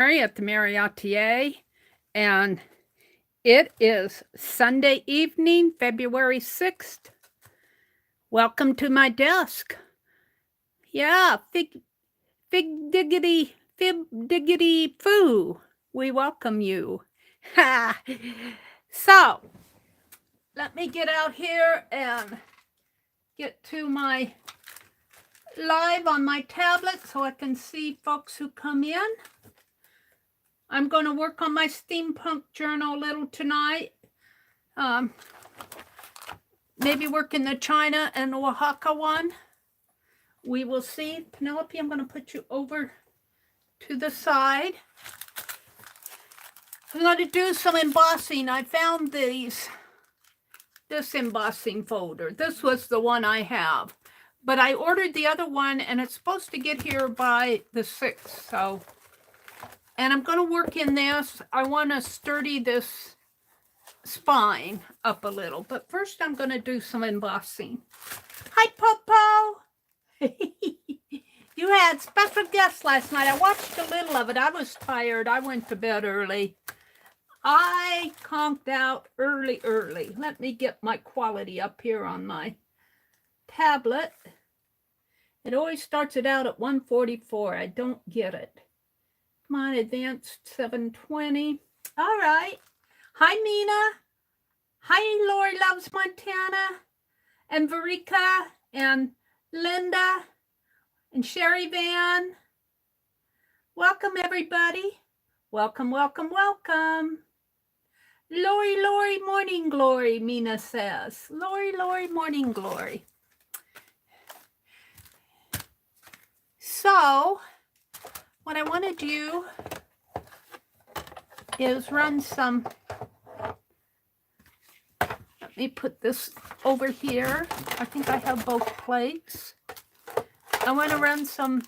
Meri at the.meri.atelier, and it is Sunday evening, February 6th. Welcome to my desk. Yeah, fig diggity, fib diggity foo. We welcome you. Ha! So, let me get out here and get to my live on my tablet so I can see folks who come in. I'm going to work on my steampunk journal a little tonight. Maybe work in the China and Oaxaca one. We will see. Penelope, I'm going to put you over to the side. I'm going to do some embossing. I found this embossing folder. This was the one I have. But I ordered the other one, and it's supposed to get here by the 6th. So, and I'm going to work in this. I want to sturdy this spine up a little. But first, I'm going to do some embossing. Hi, Popo. You had special guests last night. I watched a little of it. I was tired. I went to bed early. I conked out early. Let me get my quality up here on my tablet. It always starts it out at 144. I don't get it. Come on, advanced 720. All right. Hi, Mina. Hi, Lori Loves Montana. And Verika and Linda and Sherry Van. Welcome, everybody. Welcome. Lori, morning glory, Mina says. Lori, morning glory. So, what I want to do is run some, let me put this over here. I think I have both plates. I want to run some,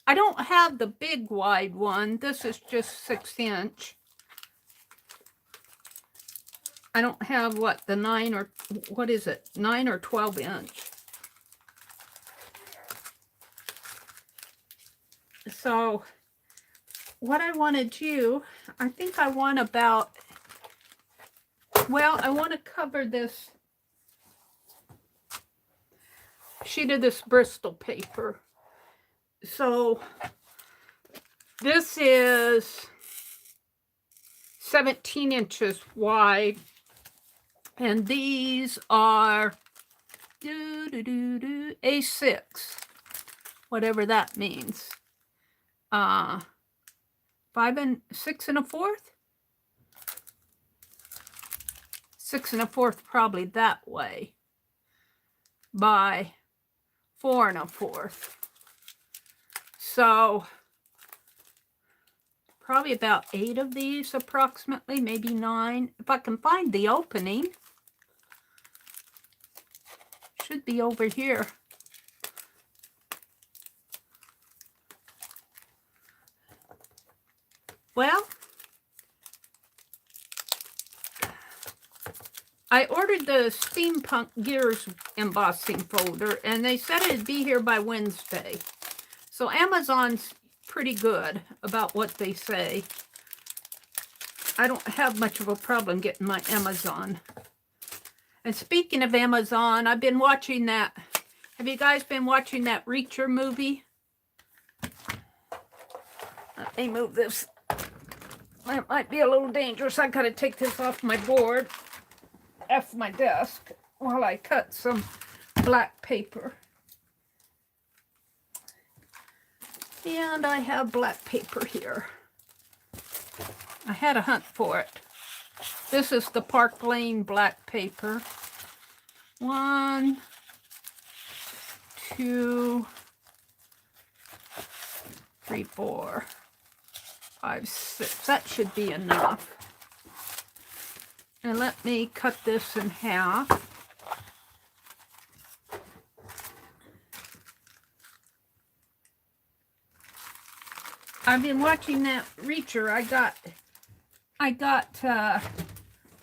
I don't have the big wide one. This is just 6-inch. I don't have the 9 or, what is it? 9 or 12 inch. So what I want to do, I think I want about, well, I want to cover this sheet of this Bristol paper. So this is 17 inches wide, and these are A6, whatever that means. 6 1/4. 6 1/4 probably that way by 4 1/4. So probably about 8 of these approximately, maybe 9. If I can find the opening. Should be over here. Well, I ordered the Steampunk Gears embossing folder, and they said it'd be here by Wednesday. So Amazon's pretty good about what they say. I don't have much of a problem getting my Amazon. And speaking of Amazon, I've been watching that. Have you guys been watching that Reacher movie? Let me move this. That might be a little dangerous. I gotta take this off my board, off my desk, while I cut some black paper. And I have black paper here. I had a hunt for it. This is the Park Lane black paper. 1, 2, 3, 4, 5, 6. That should be enough. And let me cut this in half. I've been watching that Reacher. I got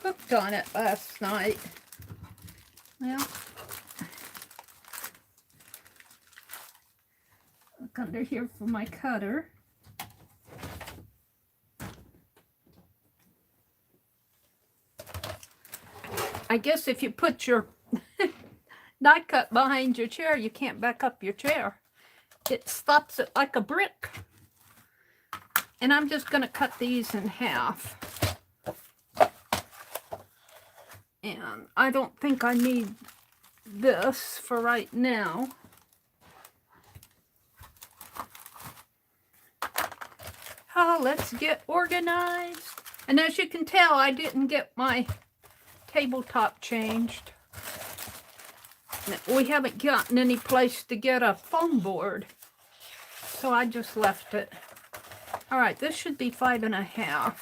hooked on it last night. Well, look under here for my cutter. I guess if you put your die cut behind your chair, you can't back up your chair. It stops it like a brick. And I'm just going to cut these in half. And I don't think I need this for right now. Oh, let's get organized. And as you can tell, I didn't get my tabletop changed. We haven't gotten any place to get a foam board, so I just left it. All right, this should be 5.5.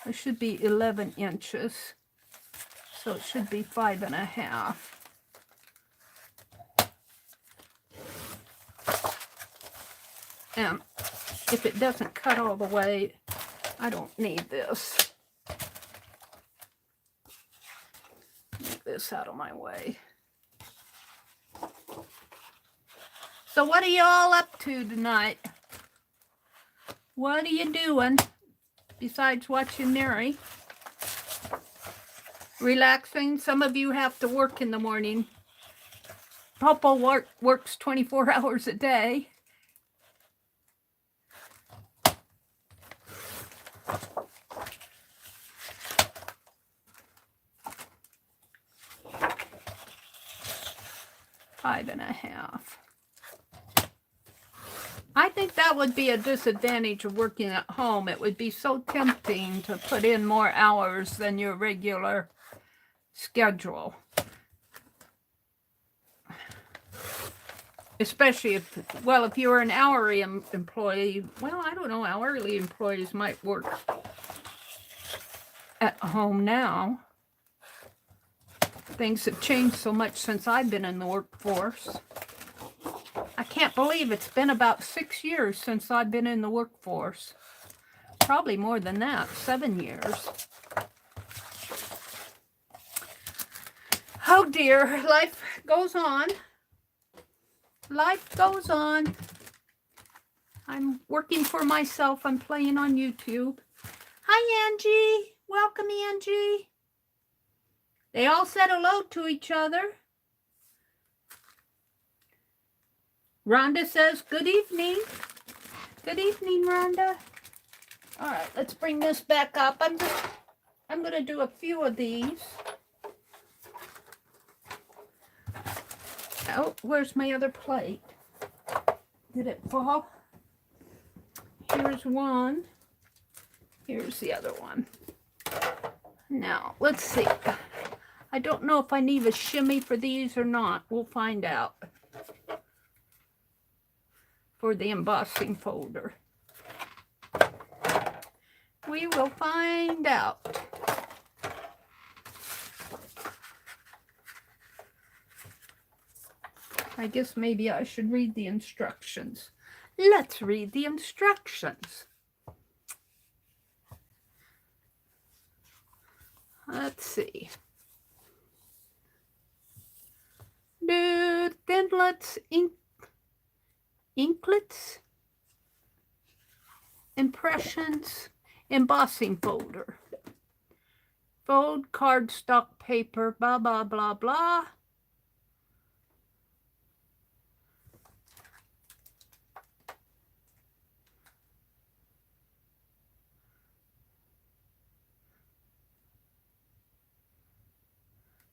This should be 11 inches, so it should be 5.5. And if it doesn't cut all the way, I don't need this. Move this out of my way. So what are y'all up to tonight? What are you doing besides watching Meri? Relaxing? Some of you have to work in the morning. Papa works 24 hours a day. Five and a half. I think that would be a disadvantage of working at home. It would be so tempting to put in more hours than your regular schedule. Especially if you're an hourly employee, well, I don't know, hourly employees might work at home now. Things have changed so much since I've been in the workforce. I can't believe it's been about 6 years since I've been in the workforce. Probably more than that, 7 years. Oh dear, life goes on. Life goes on. I'm working for myself. I'm playing on YouTube. Hi, Angie. Welcome, Angie. They all said hello to each other. Rhonda says, good evening. Good evening, Rhonda. All right, let's bring this back up. I'm going to do a few of these. Oh, where's my other plate? Did it fall? Here's one. Here's the other one. Now, let's see. I don't know if I need a shimmy for these or not. We'll find out. For the embossing folder. We will find out. I guess maybe I should read the instructions. Let's read the instructions. Let's see. Thinlets, inklets, impressions, embossing folder. Fold cardstock paper, blah, blah, blah, blah.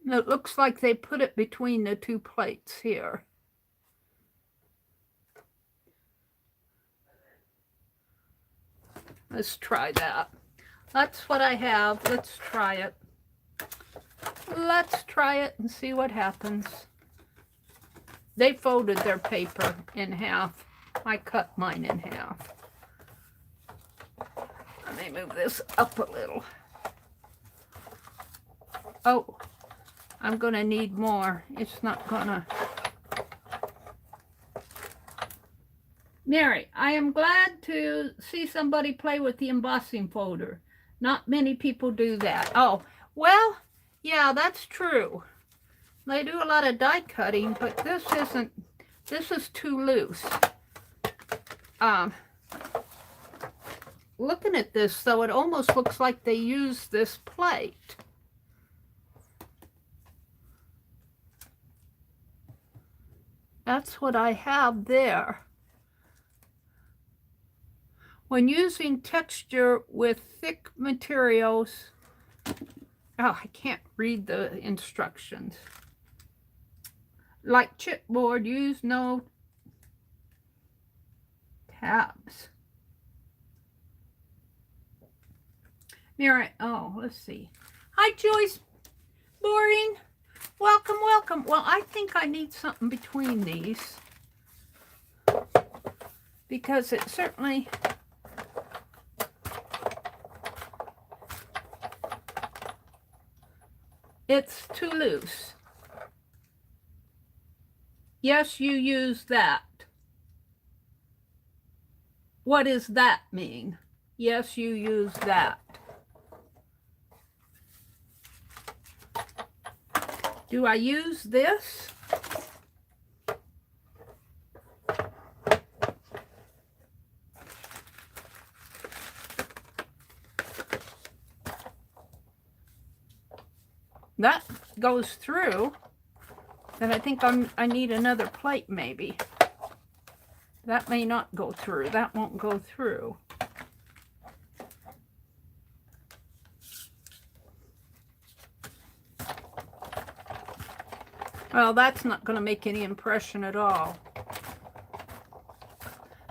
It looks like they put it between the two plates here. Let's try that. That's what I have. Let's try it. Let's try it and see what happens. They folded their paper in half. I cut mine in half. Let me move this up a little. Oh. I'm going to need more. It's not going to. Meri, I am glad to see somebody play with the embossing folder. Not many people do that. Oh, well, yeah, that's true. They do a lot of die cutting, but this is too loose. Looking at this, though, it almost looks like they use this plate. That's what I have there. When using texture with thick materials, oh, I can't read the instructions. Like chipboard, use no tabs. Meri, oh, let's see. Hi, Joyce. Boring. Welcome, welcome. Well, I think I need something between these because it certainly... It's too loose. Yes, you use that. What does that mean? Yes, you use that. Do I use this? That goes through. Then I think I need another plate maybe. That may not go through. That won't go through. Well, that's not going to make any impression at all.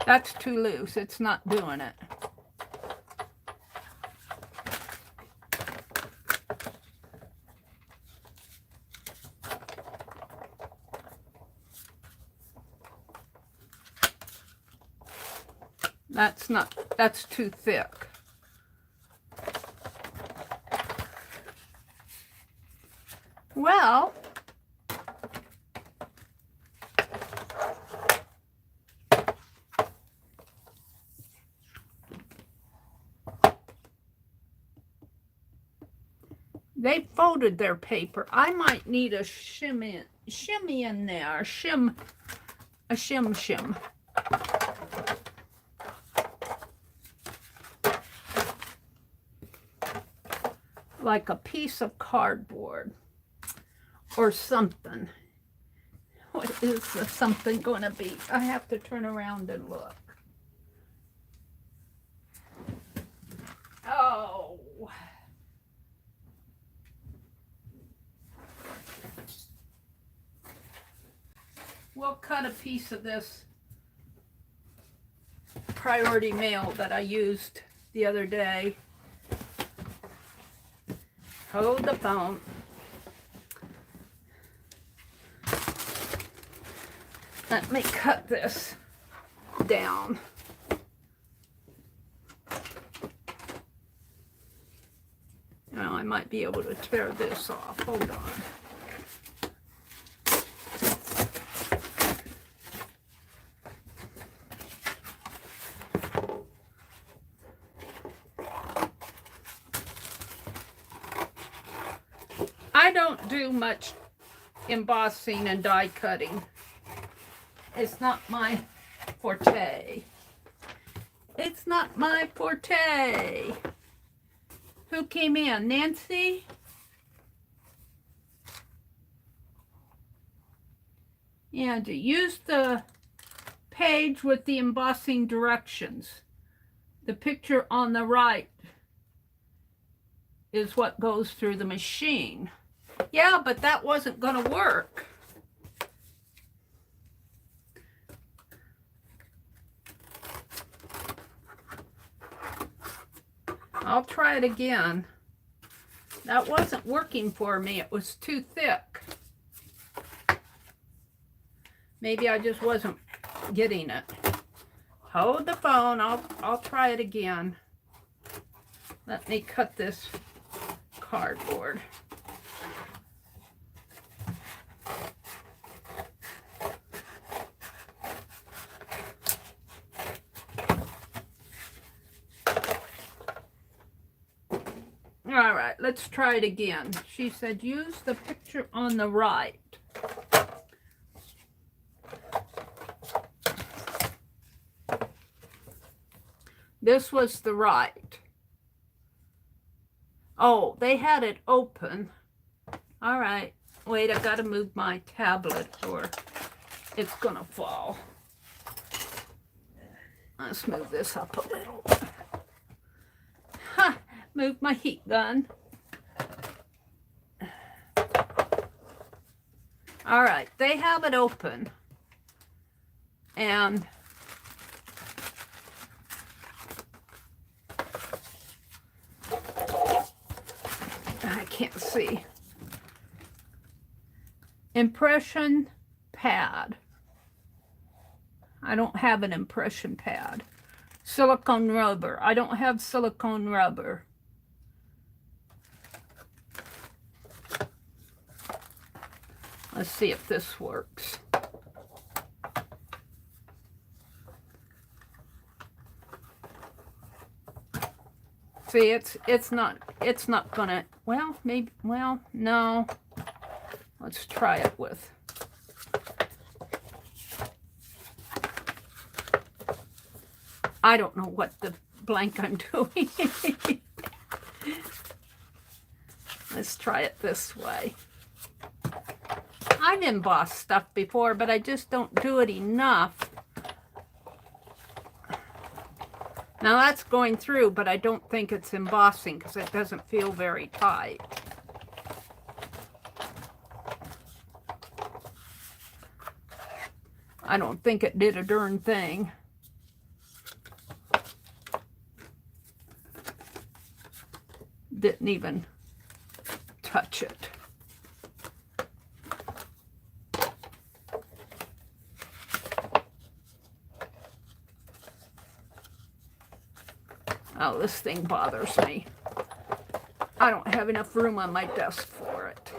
That's too loose. It's not doing it. That's too thick. Well, they folded their paper. I might need a shimmy in there, a shim. Like a piece of cardboard or something. What is the something going to be? I have to turn around and look. Oh. We'll cut a piece of this priority mail that I used the other day. Hold the phone. Let me cut this down. Now I might be able to tear this off. Hold on. I don't do much embossing and die cutting. It's not my forte. It's not my forte. Who came in? Nancy? And use the page with the embossing directions. The picture on the right is what goes through the machine. Yeah, but that wasn't going to work. I'll try it again. That wasn't working for me. It was too thick. Maybe I just wasn't getting it. Hold the phone. I'll try it again. Let me cut this cardboard. All right, let's try it again. She said use the picture on the right. This was the right. Oh, they had it open. All right. Wait, I got to move my tablet or it's gonna fall. Let's move this up a little. Ha! Move my heat gun. All right, they have it open. And I can't see. Impression pad. I don't have an impression pad. Silicone rubber. I don't have silicone rubber. Let's see if this works. See, it's not gonna, well, maybe, well, no. Let's try it with. I don't know what the blank I'm doing. Let's try it this way. I've embossed stuff before, but I just don't do it enough. Now that's going through, but I don't think it's embossing because it doesn't feel very tight. I don't think it did a darn thing. Didn't even touch it. Oh, this thing bothers me. I don't have enough room on my desk for it.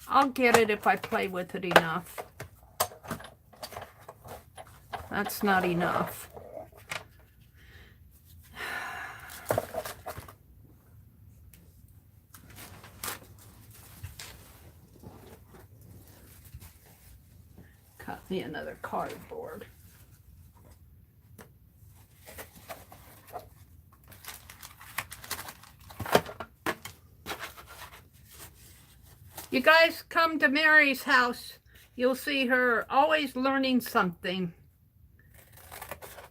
I'll get it if I play with it enough. That's not enough. Cut me another cardboard. You guys come to Meri's house, you'll see her always learning something.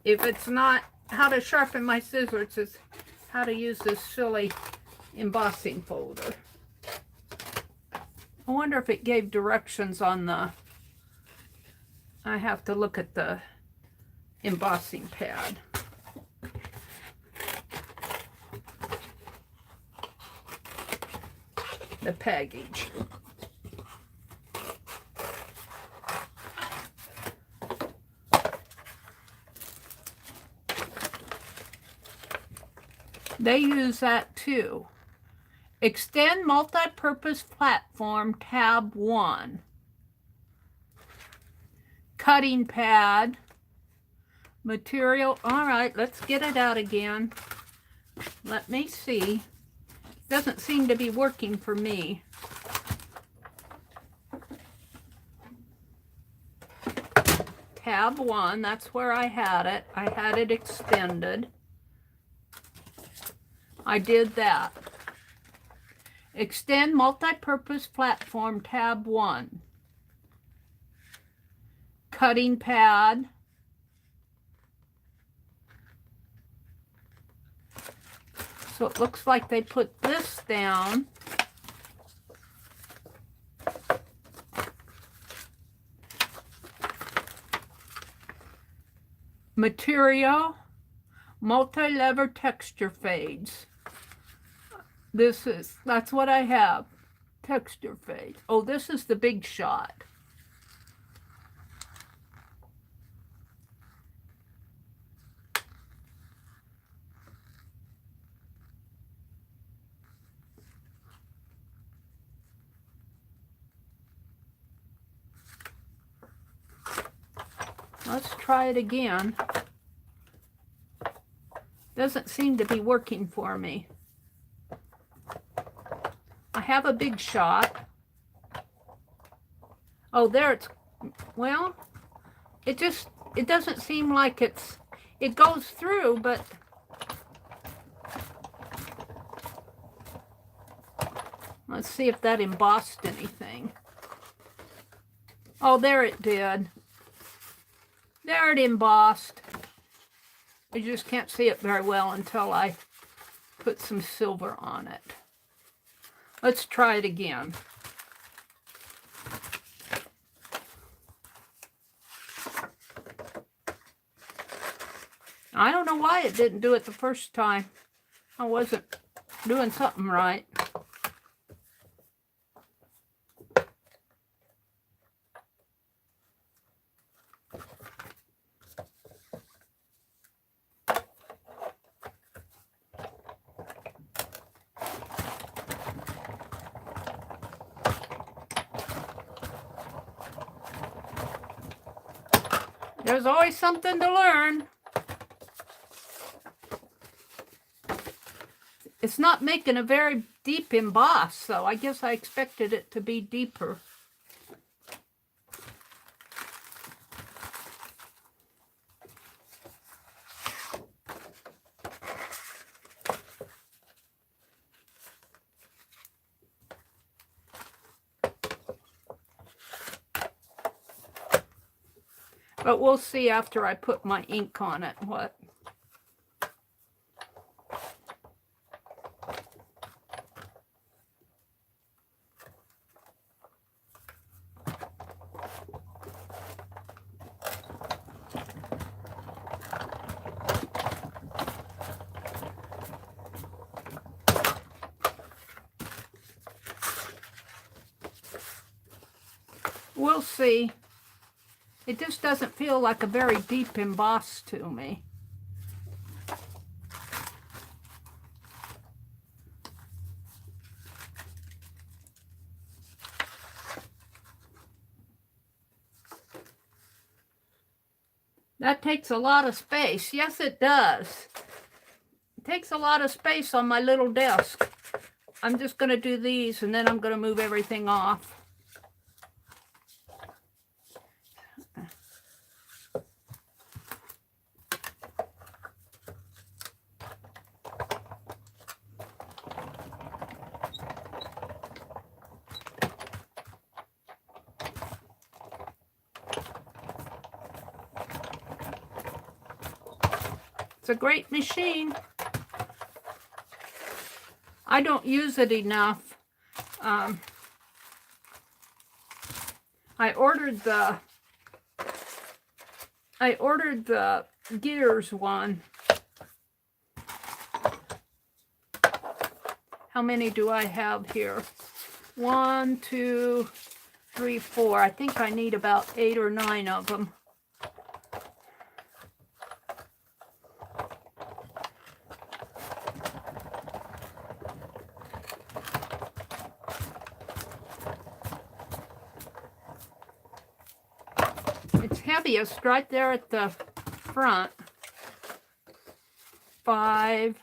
If it's not how to sharpen my scissors, it's how to use this silly embossing folder. I wonder if it gave directions on the, I have to look at the embossing pad. The package. They use that too. Extend multi-purpose platform, tab 1. Cutting pad. Material. All right, let's get it out again. Let me see. Doesn't seem to be working for me. Tab 1, that's where I had it. I had it extended. I did that. Extend multi-purpose platform, tab 1. Cutting pad. So it looks like they put this down. Material, multi-lever texture fades. That's what I have. Texture fade. Oh, this is the big shot. Let's try it again. Doesn't seem to be working for me. I have a big shot. Oh, there it's, well, it doesn't seem like it goes through, but let's see if that embossed anything. Oh, there it did. There it embossed. You just can't see it very well until I put some silver on it. Let's try it again. I don't know why it didn't do it the first time. I wasn't doing something right. There's always something to learn. It's not making a very deep emboss, so I guess I expected it to be deeper. But we'll see after I put my ink on it what. We'll see. It just doesn't feel like a very deep emboss to me. That takes a lot of space. Yes, it does. It takes a lot of space on my little desk. I'm just going to do these and then I'm going to move everything off. It's a great machine. I don't use it enough. I ordered the gears one. How many do I have here? 1, 2, 3, 4. I think I need about 8 or 9 of them. It's heaviest right there at the front. 5.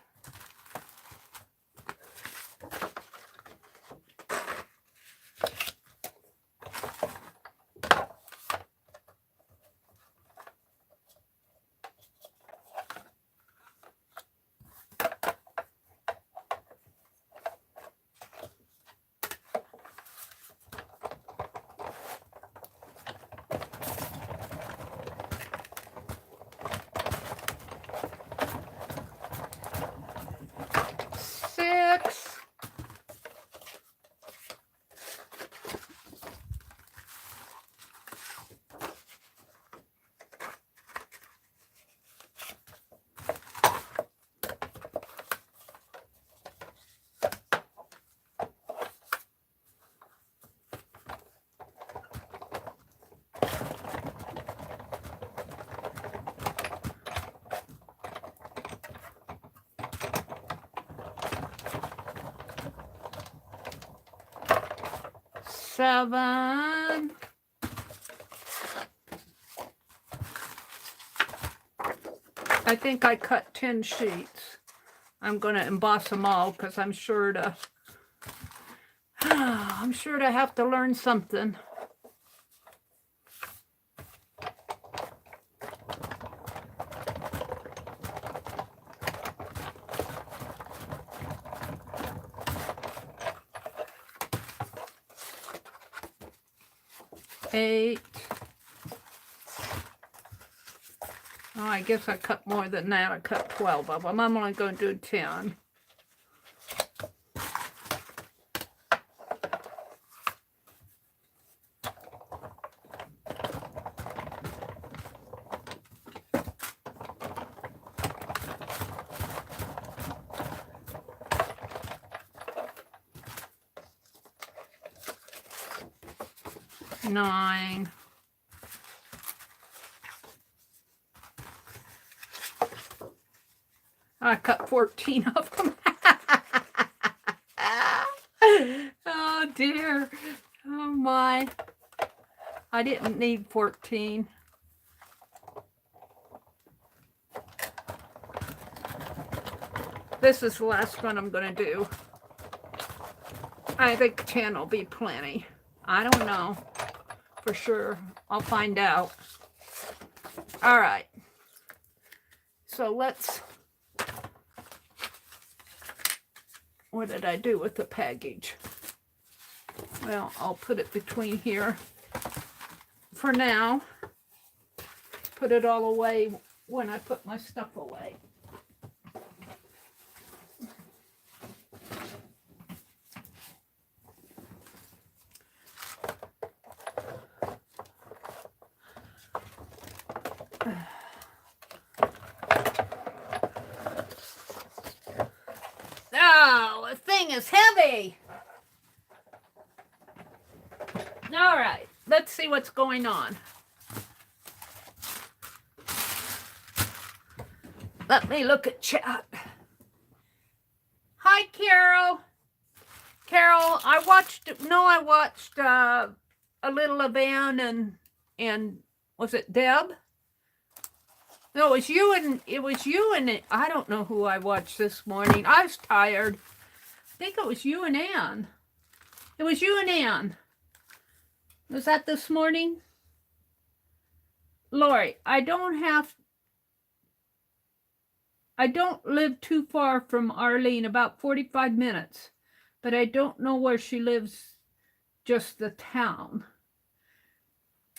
Seven. I think I cut 10 sheets. I'm going to emboss them all because I'm sure to have to learn something. 8. Oh, I guess I cut more than that. I cut 12 of them. I'm only going to do 10. Nine. I cut 14 of them. Oh dear. Oh my. I didn't need 14. This is the last one I'm going to do. I think 10 will be plenty. I don't know for sure. I'll find out. All right. So let's... What did I do with the package? Well, I'll put it between here for now. Put it all away when I put my stuff away. Oh, the thing is heavy. All right, let's see what's going on. Let me look at chat. Hi, Carol. Carol, I watched a little of Ann and was it Deb? No, it was you and I don't know who I watched this morning. I was tired. I think it was you and Ann. It was you and Ann. Was that this morning? Lori, I don't live too far from Arlene, about 45 minutes, but I don't know where she lives, just the town.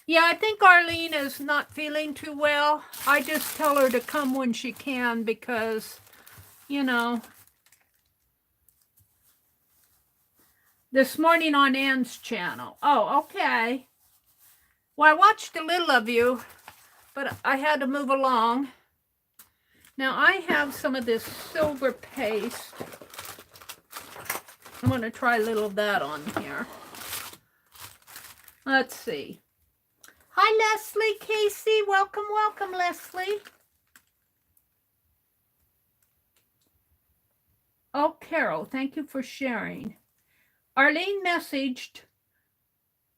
Yeah, I think Arlene is not feeling too well. I just tell her to come when she can because, you know, this morning on Ann's channel. Oh, okay. Well, I watched a little of you, but I had to move along. Now, I have some of this silver paste. I'm going to try a little of that on here. Let's see. Hi, Leslie, Casey. Welcome, welcome, Leslie. Oh, Carol, thank you for sharing. Arlene messaged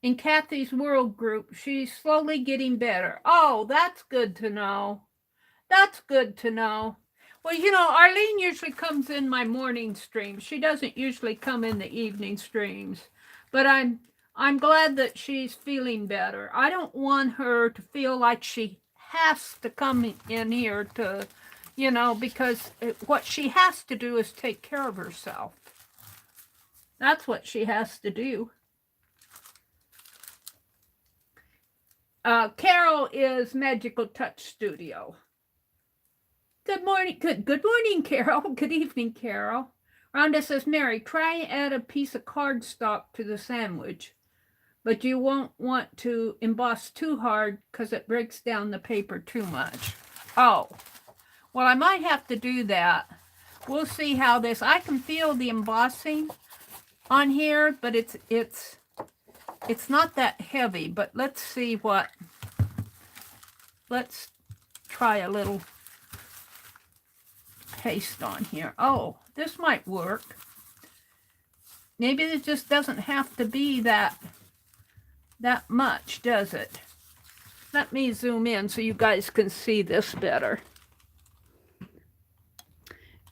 in Kathy's World group. She's slowly getting better. Oh, that's good to know. That's good to know. Well, you know, Arlene usually comes in my morning streams. She doesn't usually come in the evening streams. But I'm glad that she's feeling better. I don't want her to feel like she has to come in here to, you know, because what she has to do is take care of herself. That's what she has to do. Carol is Magical Touch Studio. Good morning. Good morning, Carol. Good evening, Carol. Rhonda says, Meri, try and add a piece of cardstock to the sandwich. But you won't want to emboss too hard because it breaks down the paper too much. Oh, well, I might have to do that. We'll see how this, I can feel the embossing on here, but it's not that heavy, but let's see what, let's try a little paste on here. Oh, this might work. Maybe it just doesn't have to be that much, does it? Let me zoom in so you guys can see this better.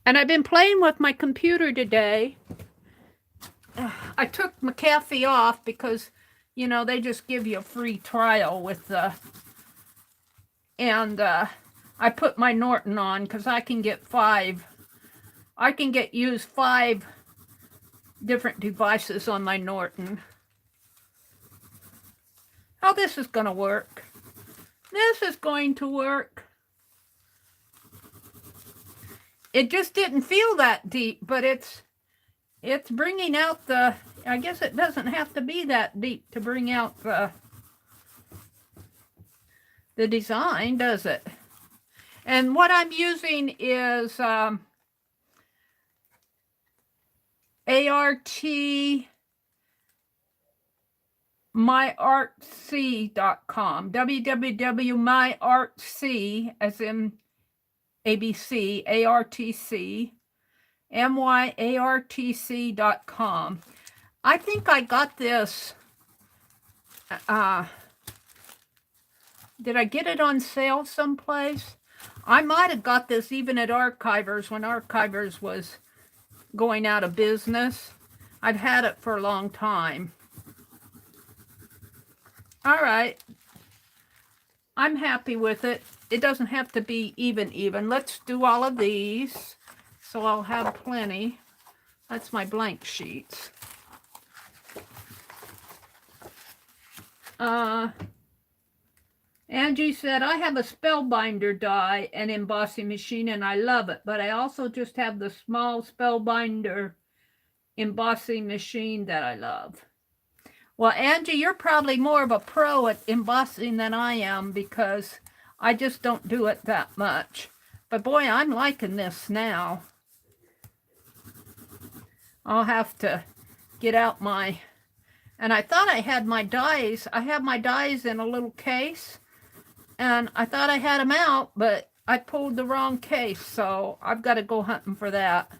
And I've been playing with my computer today. I took McAfee off because, you know, they just give you a free trial with the... And I put my Norton on because I can get use 5 different devices on my Norton. Oh, this is going to work. This is going to work. It just didn't feel that deep, but it's bringing out the, I guess it doesn't have to be that deep to bring out the design, does it? And what I'm using is ART myartc.com, www.myartc, as in ABC, ARTC, myartc.com. I think I got this, did I get it on sale someplace? I might have got this even at Archivers when Archivers was going out of business. I've had it for a long time. All right. I'm happy with it. It doesn't have to be even. Let's do all of these. So I'll have plenty. That's my blank sheets. Angie said, I have a spellbinder die and embossing machine and I love it, but I also just have the small spellbinder embossing machine that I love. Well, Angie, you're probably more of a pro at embossing than I am because I just don't do it that much. But boy, I'm liking this now. I'll have to get out my, and I thought I had my dies. I have my dies in a little case, and I thought I had them out, but I pulled the wrong case, so I've got to go hunting for that.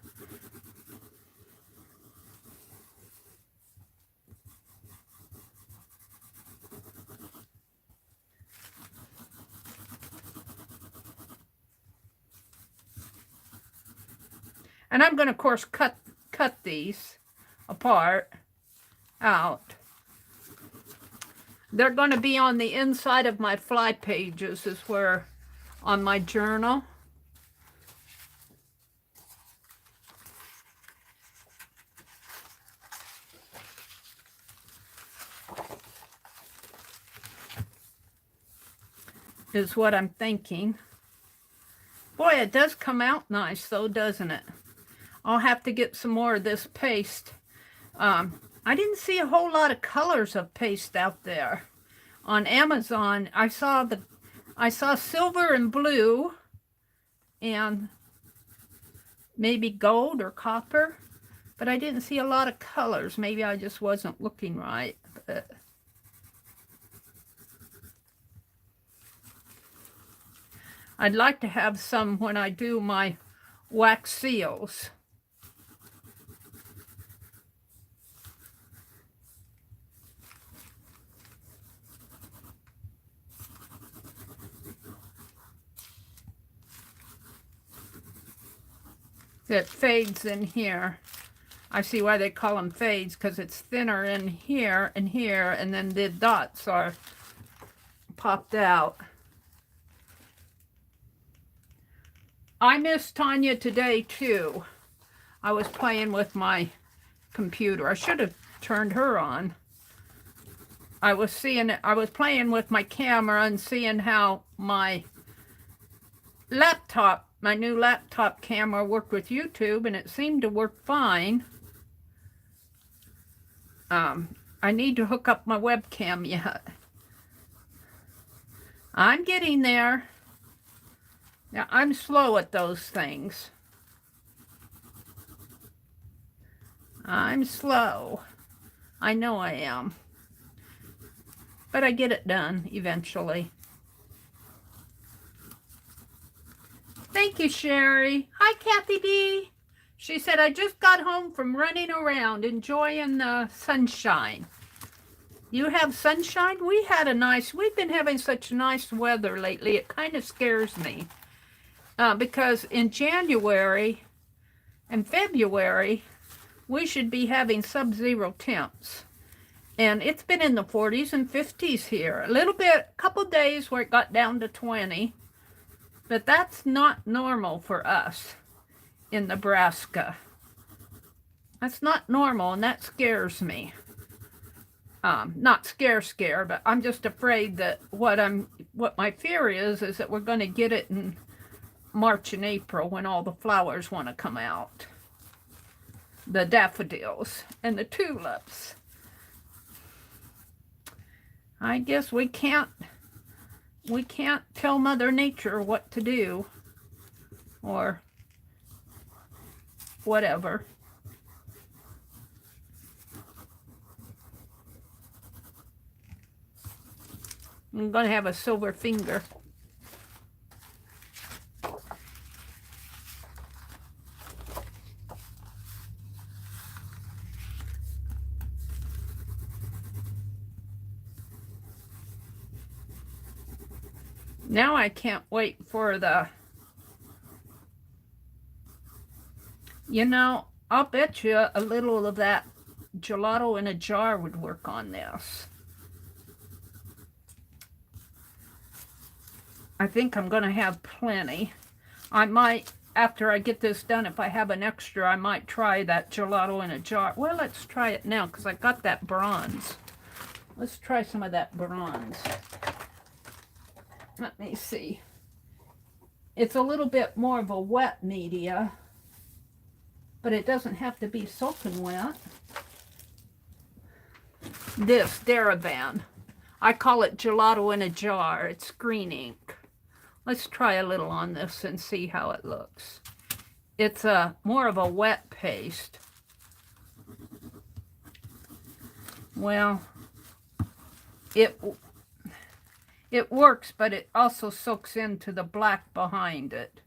And I'm going to, of course, cut these apart out. They're going to be on the inside of my fly pages, is where on my journal. Is what I'm thinking. Boy, it does come out nice though, doesn't it? I'll have to get some more of this paste. I didn't see a whole lot of colors of paste out there. On Amazon, I saw silver and blue and maybe gold or copper, but I didn't see a lot of colors. Maybe I just wasn't looking right. But I'd like to have some when I do my wax seals. That fades in here. I see why they call them fades, because it's thinner in here, and then the dots are popped out. I missed Tanya today too. I was playing with my computer. I should have turned her on. I was playing with my camera and seeing how my laptop, my new laptop camera, worked with YouTube, and it seemed to work fine. I need to hook up my webcam yet. I'm getting there. Now, I'm slow at those things. I'm slow. I know I am. But I get it done eventually. Thank you, Sherry. Hi, Kathy D. She said, I just got home from running around, enjoying the sunshine. You have sunshine? We've been having such nice weather lately. It kind of scares me. Because in January and February, we should be having sub-zero temps. And it's been in the 40s and 50s here. A couple days where it got down to 20. But that's not normal for us in Nebraska. That's not normal, and that scares me. Not scare, but I'm just afraid that what my fear is that we're going to get it in March and April when all the flowers want to come out. The daffodils and the tulips. I guess we can't tell Mother Nature what to do or whatever. I'm going to have a silver finger. Now I can't wait for the, you know, I'll bet you a little of that gelato in a jar would work on this. I think I'm going to have plenty. I might, after I get this done, if I have an extra, I might try that gelato in a jar. Well, let's try it now because I got that bronze. Let's try some of that bronze. Let me see. It's a little bit more of a wet media, but it doesn't have to be soaking wet. This Daraban. I call it gelato in a jar. It's green ink. Let's try a little on this and see how it looks. It's more of a wet paste. Well, it works, but it also soaks into the black behind it.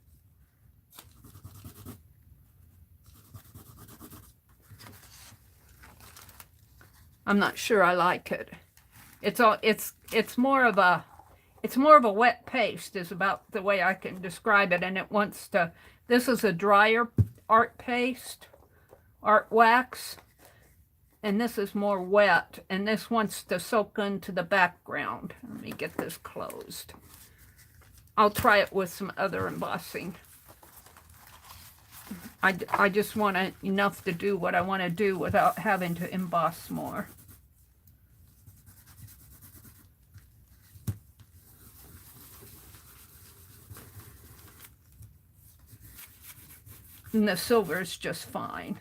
I'm not sure I like it. It's more of a wet paste is about the way I can describe it, and it wants to, this is a drier art paste, art wax, and this is more wet, and this wants to soak into the background. Let me get this closed. I'll try it with some other embossing. I just want enough to do what I want to do without having to emboss more. And the silver is just fine.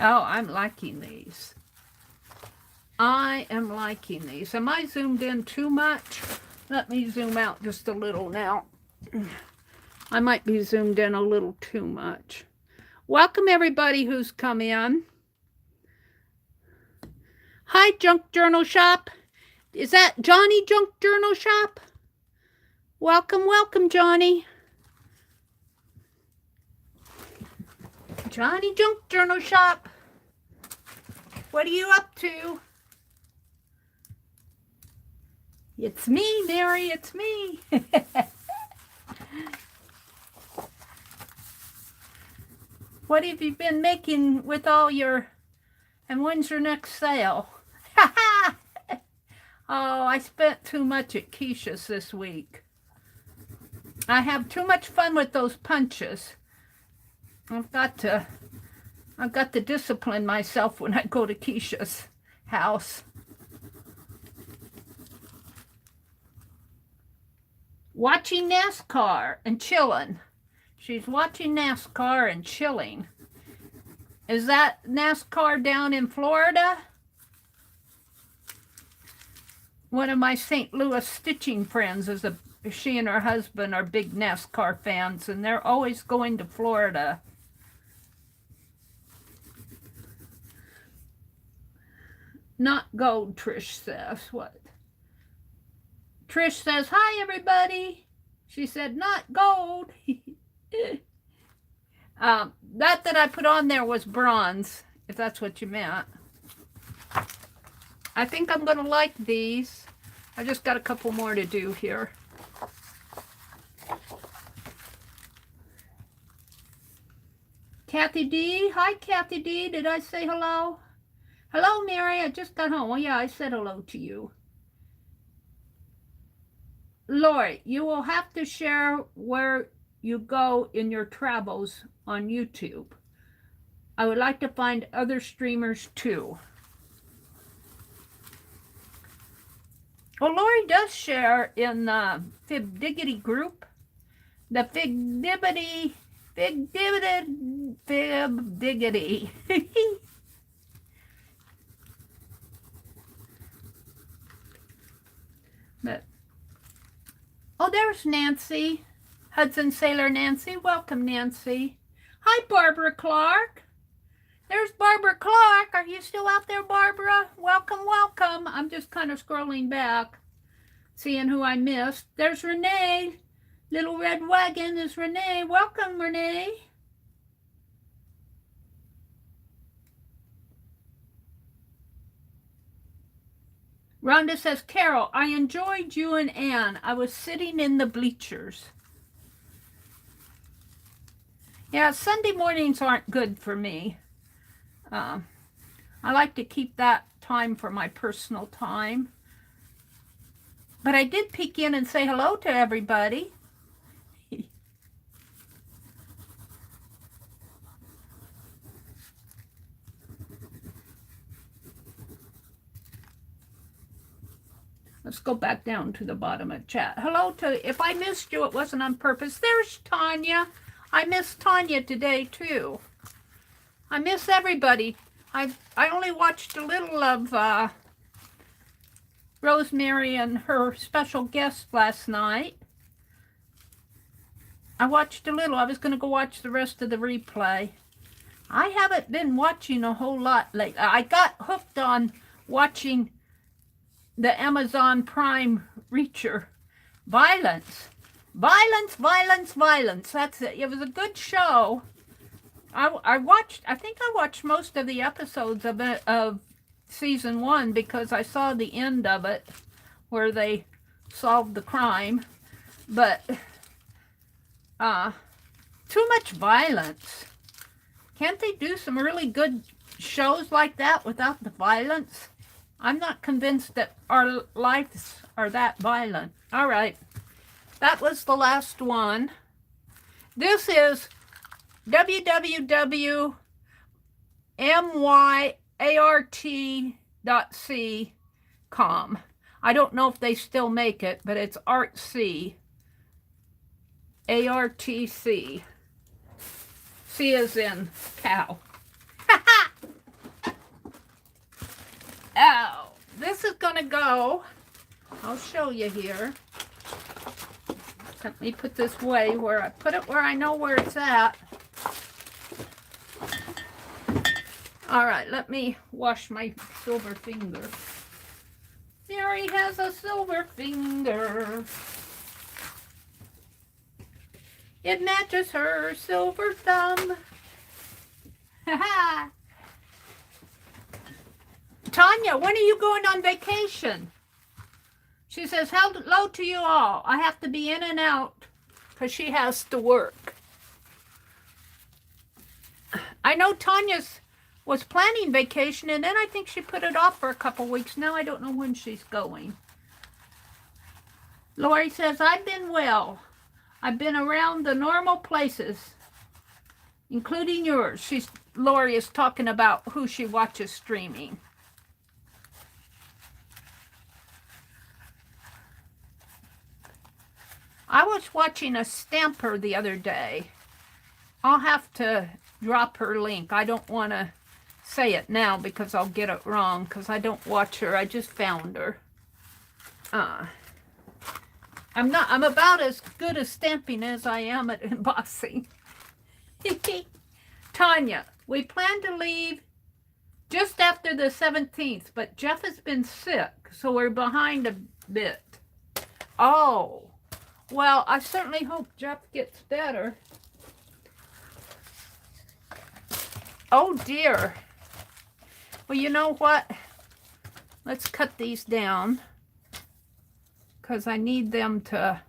Oh, I'm liking these. I am liking these. Am I zoomed in too much? Let me zoom out just a little now. I might be zoomed in a little too much. Welcome everybody who's come in. Hi, Junk Journal Shop. Is that Johnny Junk Journal Shop? Welcome, welcome, Johnny. Johnny Junk Journal Shop. What are you up to? It's me, Meri, it's me. What have you been making with all your, and when's your next sale? Oh, I spent too much at Keisha's this week. I have too much fun with those punches. I've got to discipline myself when I go to Keisha's house. Watching NASCAR and chilling. She's watching NASCAR and chilling. Is that NASCAR down in Florida? One of my St. Louis stitching friends she and her husband are big NASCAR fans, and they're always going to Florida. Not gold, Trish says. What? Trish says, hi, everybody. She said, not gold. That I put on there was bronze, if that's what you meant. I think I'm going to like these. I just got a couple more to do here. Kathy D. Hi, Kathy D. Did I say hello? Hello, Mary. I just got home. Oh, yeah, I said hello to you. Lori, you will have to share where you go in your travels on YouTube. I would like to find other streamers too. Well, Lori does share in the Fibdiggity group. The Fibdiggity. But, oh, there's Nancy. Hudson Sailor Nancy. Welcome, Nancy. Hi, Barbara Clark. There's Barbara Clark. Are you still out there, Barbara? Welcome, welcome. I'm just kind of scrolling back, seeing who I missed. There's Renee. Little Red Wagon is Renee. Welcome, Renee. Rhonda says, Carol, I enjoyed you and Anne. I was sitting in the bleachers. Yeah, Sunday mornings aren't good for me. I like to keep that time for my personal time. But I did peek in and say hello to everybody. Let's go back down to the bottom of chat. Hello to, if I missed you, it wasn't on purpose. There's Tanya. I miss Tanya today too. I miss everybody. I only watched a little of Rosemary and her special guest last night. I watched a little. I was going to go watch the rest of the replay. I haven't been watching a whole lot lately. I got hooked on watching the Amazon Prime Reacher. Violence. Violence, violence, violence. That's it. It was a good show. I think I watched most of the episodes of season 1 because I saw the end of it where they solved the crime. But too much violence. Can't they do some really good shows like that without the violence? I'm not convinced that our lives are that violent. All right. That was the last one. This is www.meri.atelier.com. I don't know if they still make it, but it's ARTC. ARTC. C as in cow. Oh, this is going to go. I'll show you here. Let me put this away where I put it where I know where it's at. All right, let me wash my silver finger. Meri has a silver finger. It matches her silver thumb. Ha Tanya, when are you going on vacation? She says, hello to you all. I have to be in and out because she has to work. I know Tanya's was planning vacation, and then I think she put it off for a couple weeks. Now I don't know when she's going. Lori says, I've been well. I've been around the normal places, including yours. Lori is talking about who she watches streaming. I was watching a stamper the other day. I'll have to drop her link. I don't want to say it now because I'll get it wrong because I don't watch her. I just found her. I'm about as good at stamping as I am at embossing. Tanya, we plan to leave just after the 17th, but Jeff has been sick, so we're behind a bit. Oh. Well, I certainly hope Jeff gets better. Oh, dear. Well, you know what? Let's cut these down because I need them to,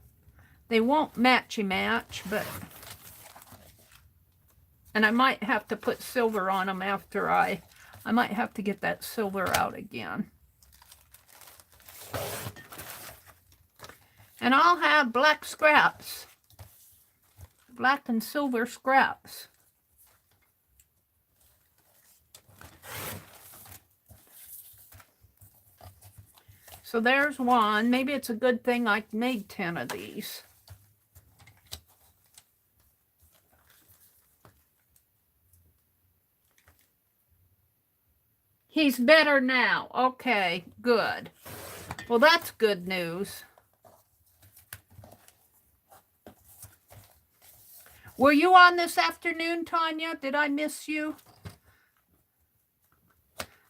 they won't matchy-match, but And I might have to put silver on them after I might have to get that silver out again. And I'll have black scraps. Black and silver scraps. So there's one. Maybe it's a good thing I made 10 of these. He's better now. Okay, good. Well, that's good news. Were you on this afternoon, Tanya? Did I miss you?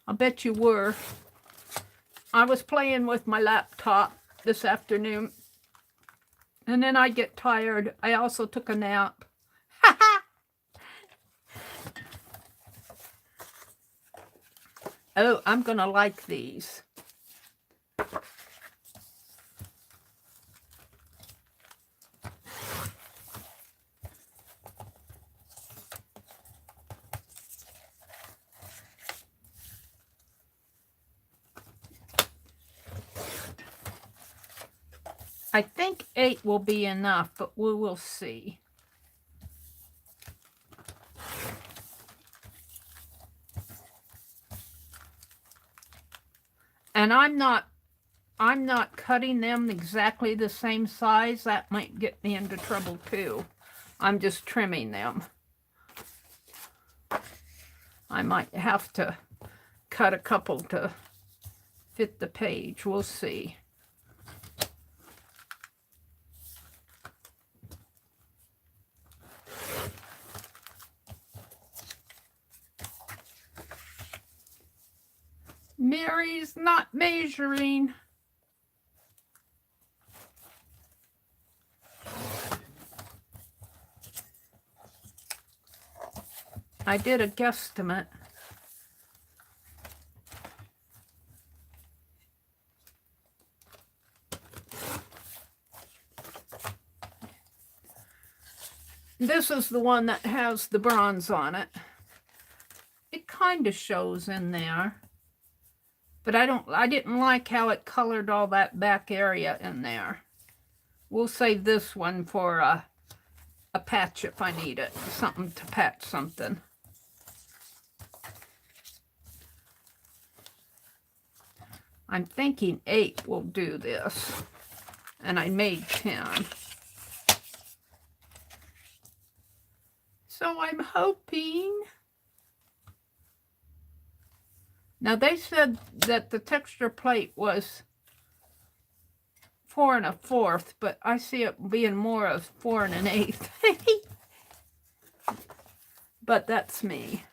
I bet you were. I was playing with my laptop this afternoon. And then I get tired. I also took a nap. Oh, I'm going to like these. I think 8 will be enough, but we will see. And I'm not cutting them exactly the same size. That might get me into trouble too. I'm just trimming them. I might have to cut a couple to fit the page. We'll see. Mary's not measuring. I did a guesstimate. This is the one that has the bronze on it. It kind of shows in there. But I didn't like how it colored all that back area in there. We'll save this one for a patch if I need it. Something to patch something. I'm thinking 8 will do this. And I made 10. So I'm hoping. Now they said that the texture plate was 4 1/4, but I see it being more of 4 1/8. But that's me.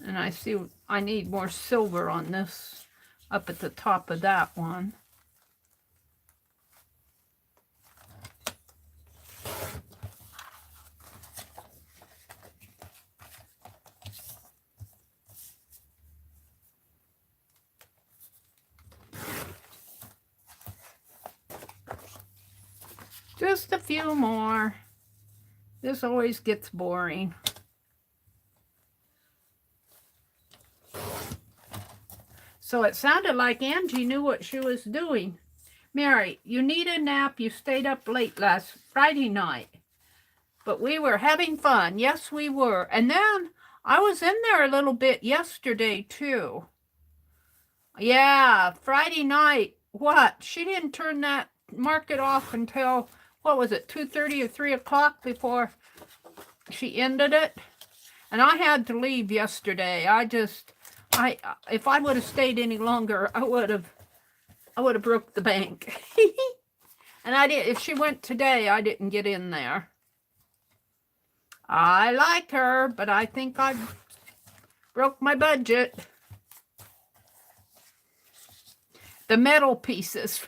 And I see I need more silver on this up at the top of that one. Just a few more. This always gets boring. So it sounded like Angie knew what she was doing. Meri, you need a nap. You stayed up late last Friday night. But we were having fun. Yes, we were. And then I was in there a little bit yesterday, too. Yeah, Friday night. What? She didn't turn that market off until, what was it, 2:30 or 3 o'clock before she ended it? And I had to leave yesterday. If I would have stayed any longer, I would have broke the bank. And I did. If she went today, I didn't get in there. I like her, but I think I broke my budget. The metal pieces.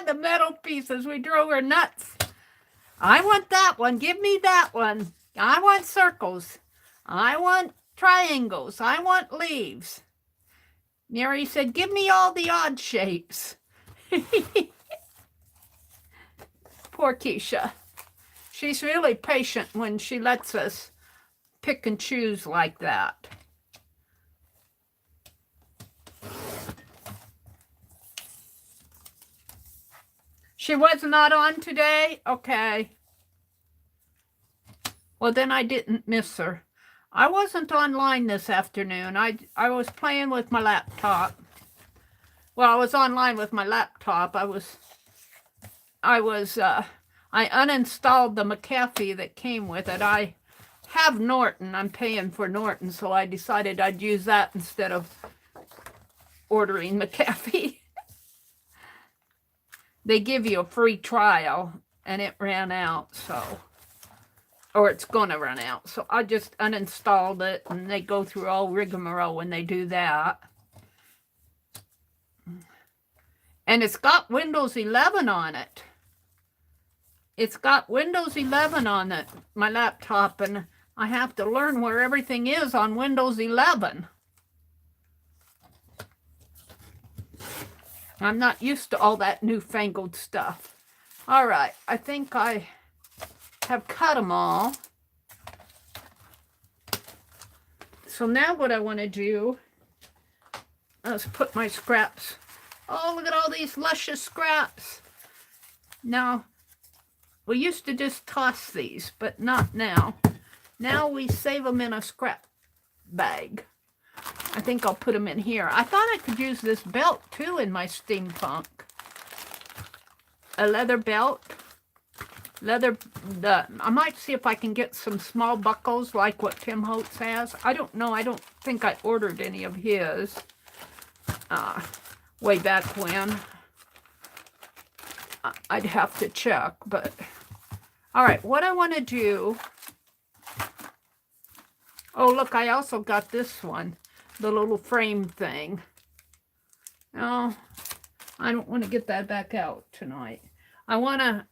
The metal pieces. We drove her nuts. I want that one. Give me that one. I want circles. I want triangles. I want leaves. Meri said, give me all the odd shapes. Poor Keisha. She's really patient when she lets us pick and choose like that. She was not on today? Okay. Well, then I didn't miss her. I wasn't online this afternoon. I was playing with my laptop. Well, I was online with my laptop. I uninstalled the McAfee that came with it. I have Norton. I'm paying for Norton, so I decided I'd use that instead of ordering McAfee. They give you a free trial, and it ran out, so, or it's going to run out. So I just uninstalled it, and they go through all rigmarole when they do that. And it's got Windows 11 on it. It's got Windows 11 on it, my laptop, and I have to learn where everything is on Windows 11. I'm not used to all that newfangled stuff. All right, I think I have cut them all. So now what I want to do is put my scraps. Oh, look at all these luscious scraps. Now, we used to just toss these, but not now. Now we save them in a scrap bag. I think I'll put them in here. I thought I could use this belt too in my steampunk. A leather belt. I might see if I can get some small buckles like what Tim Holtz has. I don't know. I don't think I ordered any of his way back when. I'd have to check, but all right, what I want to do. Oh, look, I also got this one, the little frame thing. Oh, I don't want to get that back out tonight. I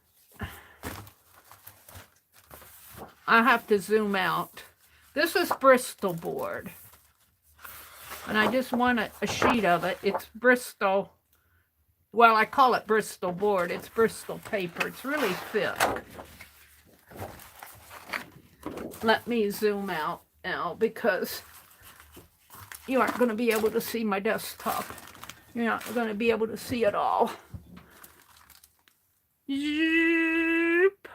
have to zoom out. This is Bristol board. And I just want a sheet of it. It's Bristol. Well, I call it Bristol board. It's Bristol paper. It's really thick. Let me zoom out now because you aren't going to be able to see my desktop. You're not going to be able to see it all. Zoop.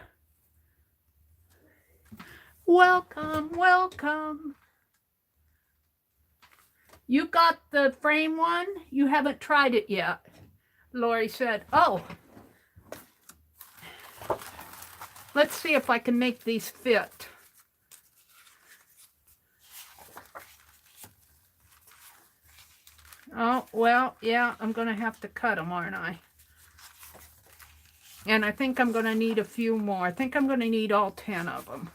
Welcome, welcome. You got the frame one? You haven't tried it yet. Lori said, oh. Let's see if I can make these fit. Oh, well, yeah, I'm going to have to cut them, aren't I? And I think I'm going to need a few more. I think I'm going to need all 10 of them.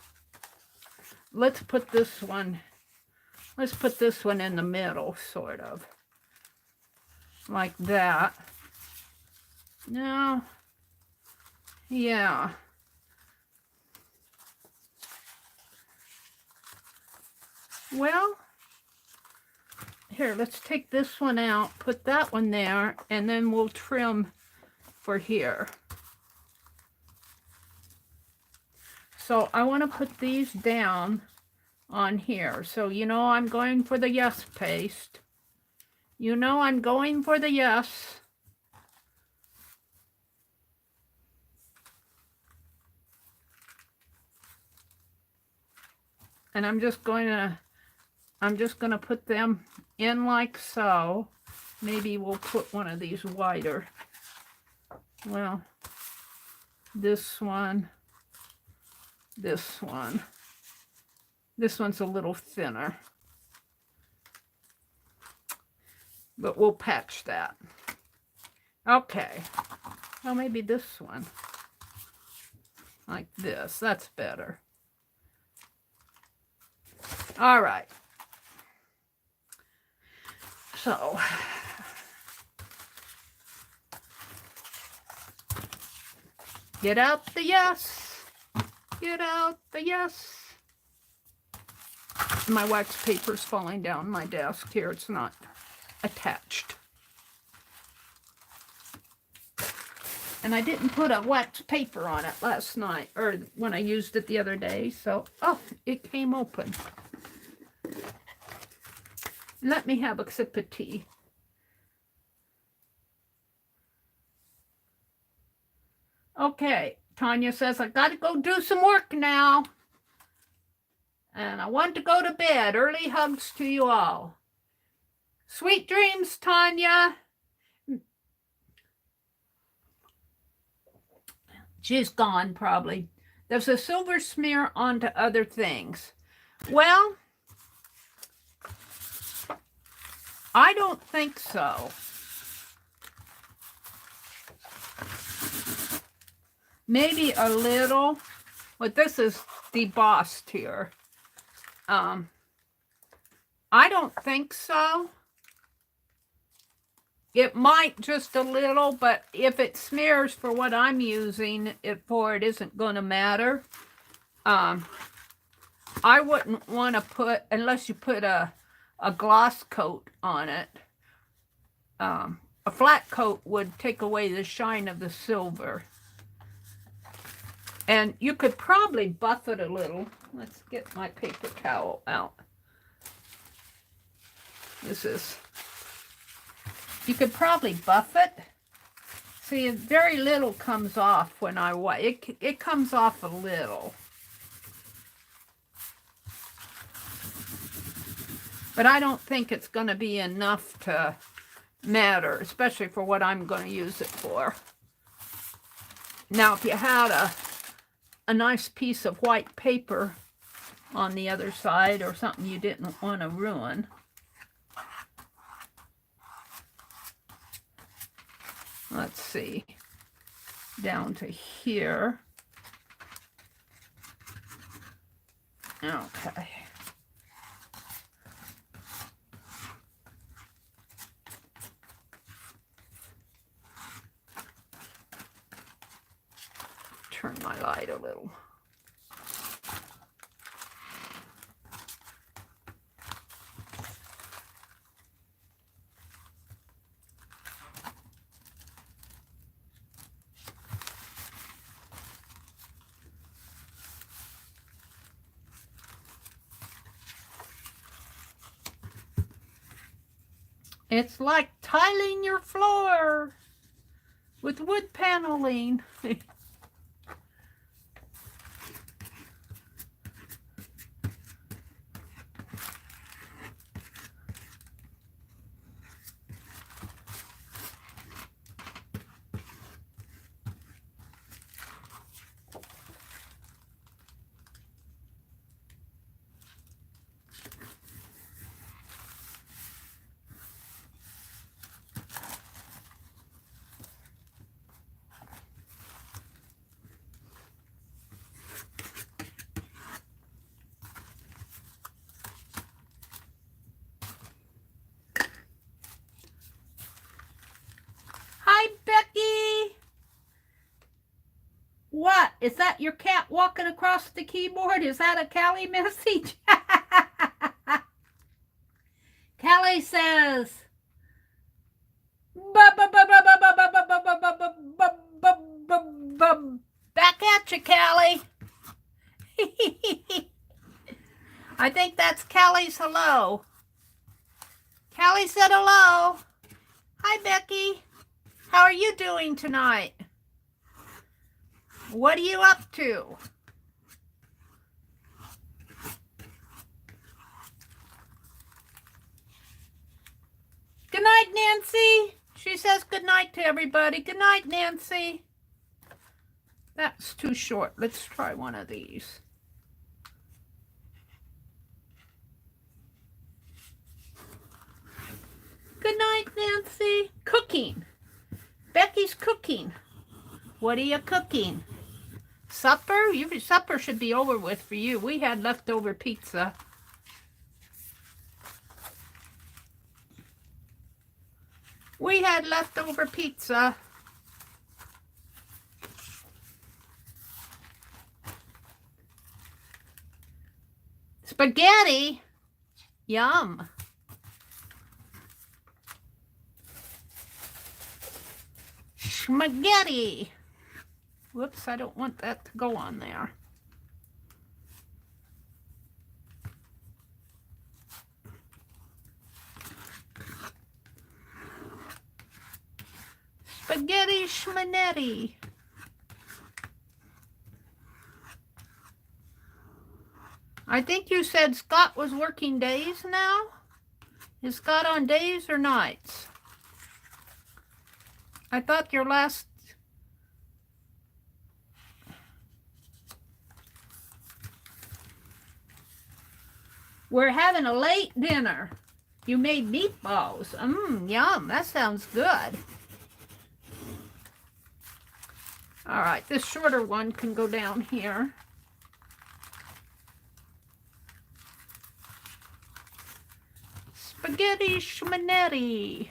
Let's put this one in the middle, sort of. Like that. No. Yeah. Well, here, let's take this one out, put that one there, and then we'll trim for here. So I want to put these down on here. So you know I'm going for the yes paste. You know I'm going for the yes. And I'm just going to put them in like so. Maybe we'll put one of these wider. Well, this one. This one. This one's a little thinner. But we'll patch that. Okay. Well, maybe this one. Like this. That's better. All right. So. Get out the yes. Get out the yes. My wax paper's falling down my desk here. It's not attached. And I didn't put a wax paper on it last night, or when I used it the other day, so, oh, it came open. Let me have a sip of tea. Okay, Tanya says, I gotta go do some work now. And I want to go to bed. Early hugs to you all. Sweet dreams, Tanya. She's gone, probably. There's a silver smear onto other things. Well, I don't think so. Maybe a little, but this is debossed here. I don't think so. It might just a little, but if it smears for what I'm using it for, it isn't going to matter. I wouldn't want to put, unless you put a gloss coat on it. A flat coat would take away the shine of the silver. And you could probably buff it a little. Let's get my paper towel out. You could probably buff it. See, very little comes off when I wipe. It comes off a little. But I don't think it's going to be enough to matter, especially for what I'm going to use it for. Now, if you had a nice piece of white paper on the other side or something you didn't want to ruin. Let's see, down to here. Okay. Turn my light a little. It's like tiling your floor with wood paneling. What? Is that your cat walking across the keyboard? Is that a Callie message? Callie says, back at you, Callie. I think that's Callie's hello. Callie said hello. Hi, Becky. How are you doing tonight? What are you up to? Good night, Nancy. She says good night to everybody. Good night, Nancy. That's too short. Let's try one of these. Good night, Nancy. Cooking. Becky's cooking. What are you cooking? Supper? Supper should be over with for you. We had leftover pizza. We had leftover pizza. Spaghetti? Yum. Spaghetti. Whoops, I don't want that to go on there. Spaghetti schmanetti. I think you said Scott was working days now? Is Scott on days or nights? I thought your last... We're having a late dinner. You made meatballs. Yum, that sounds good. All right, this shorter one can go down here. Spaghetti schmanetti.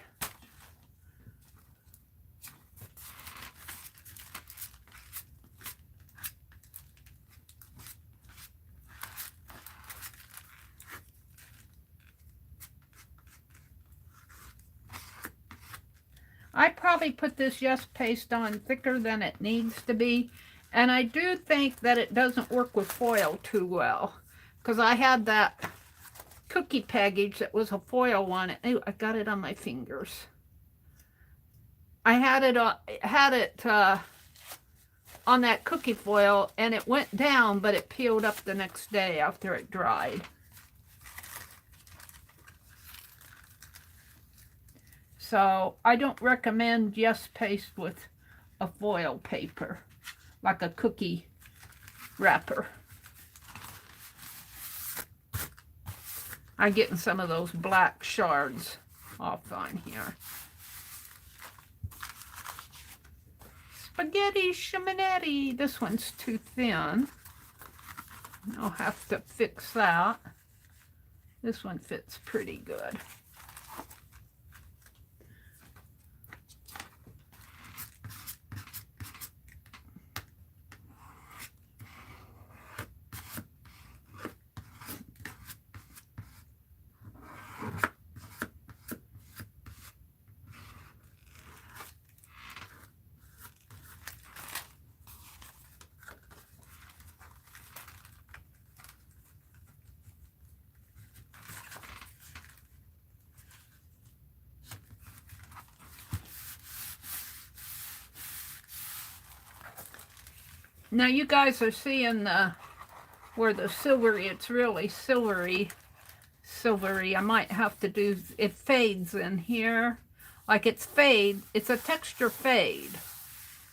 I probably put this yes paste on thicker than it needs to be, and I do think that it doesn't work with foil too well, because I had that cookie package that was a foil one. Ooh, I got it on my fingers. I had it on that cookie foil, and it went down, but it peeled up the next day after it dried. So I don't recommend yes paste with a foil paper, like a cookie wrapper. I'm getting some of those black shards off on here. Spaghetti schmanetti. This one's too thin. I'll have to fix that. This one fits pretty good. Now you guys are seeing where the silvery, it's really silvery. I might have to do, it fades in here. Like it's a texture fade.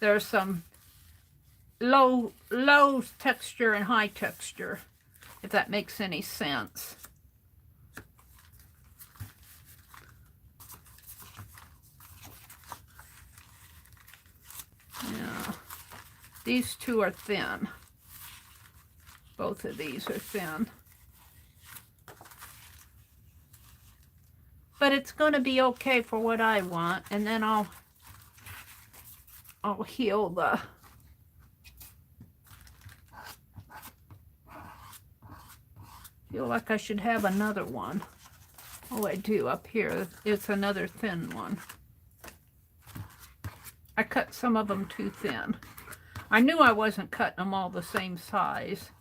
There's some low texture and high texture, if that makes any sense. Yeah. These two are thin. Both of these are thin. But it's going to be okay for what I want. And then I'll heal the... Feel like I should have another one. Oh, I do. Up here, it's another thin one. I cut some of them too thin. I knew I wasn't cutting them all the same size.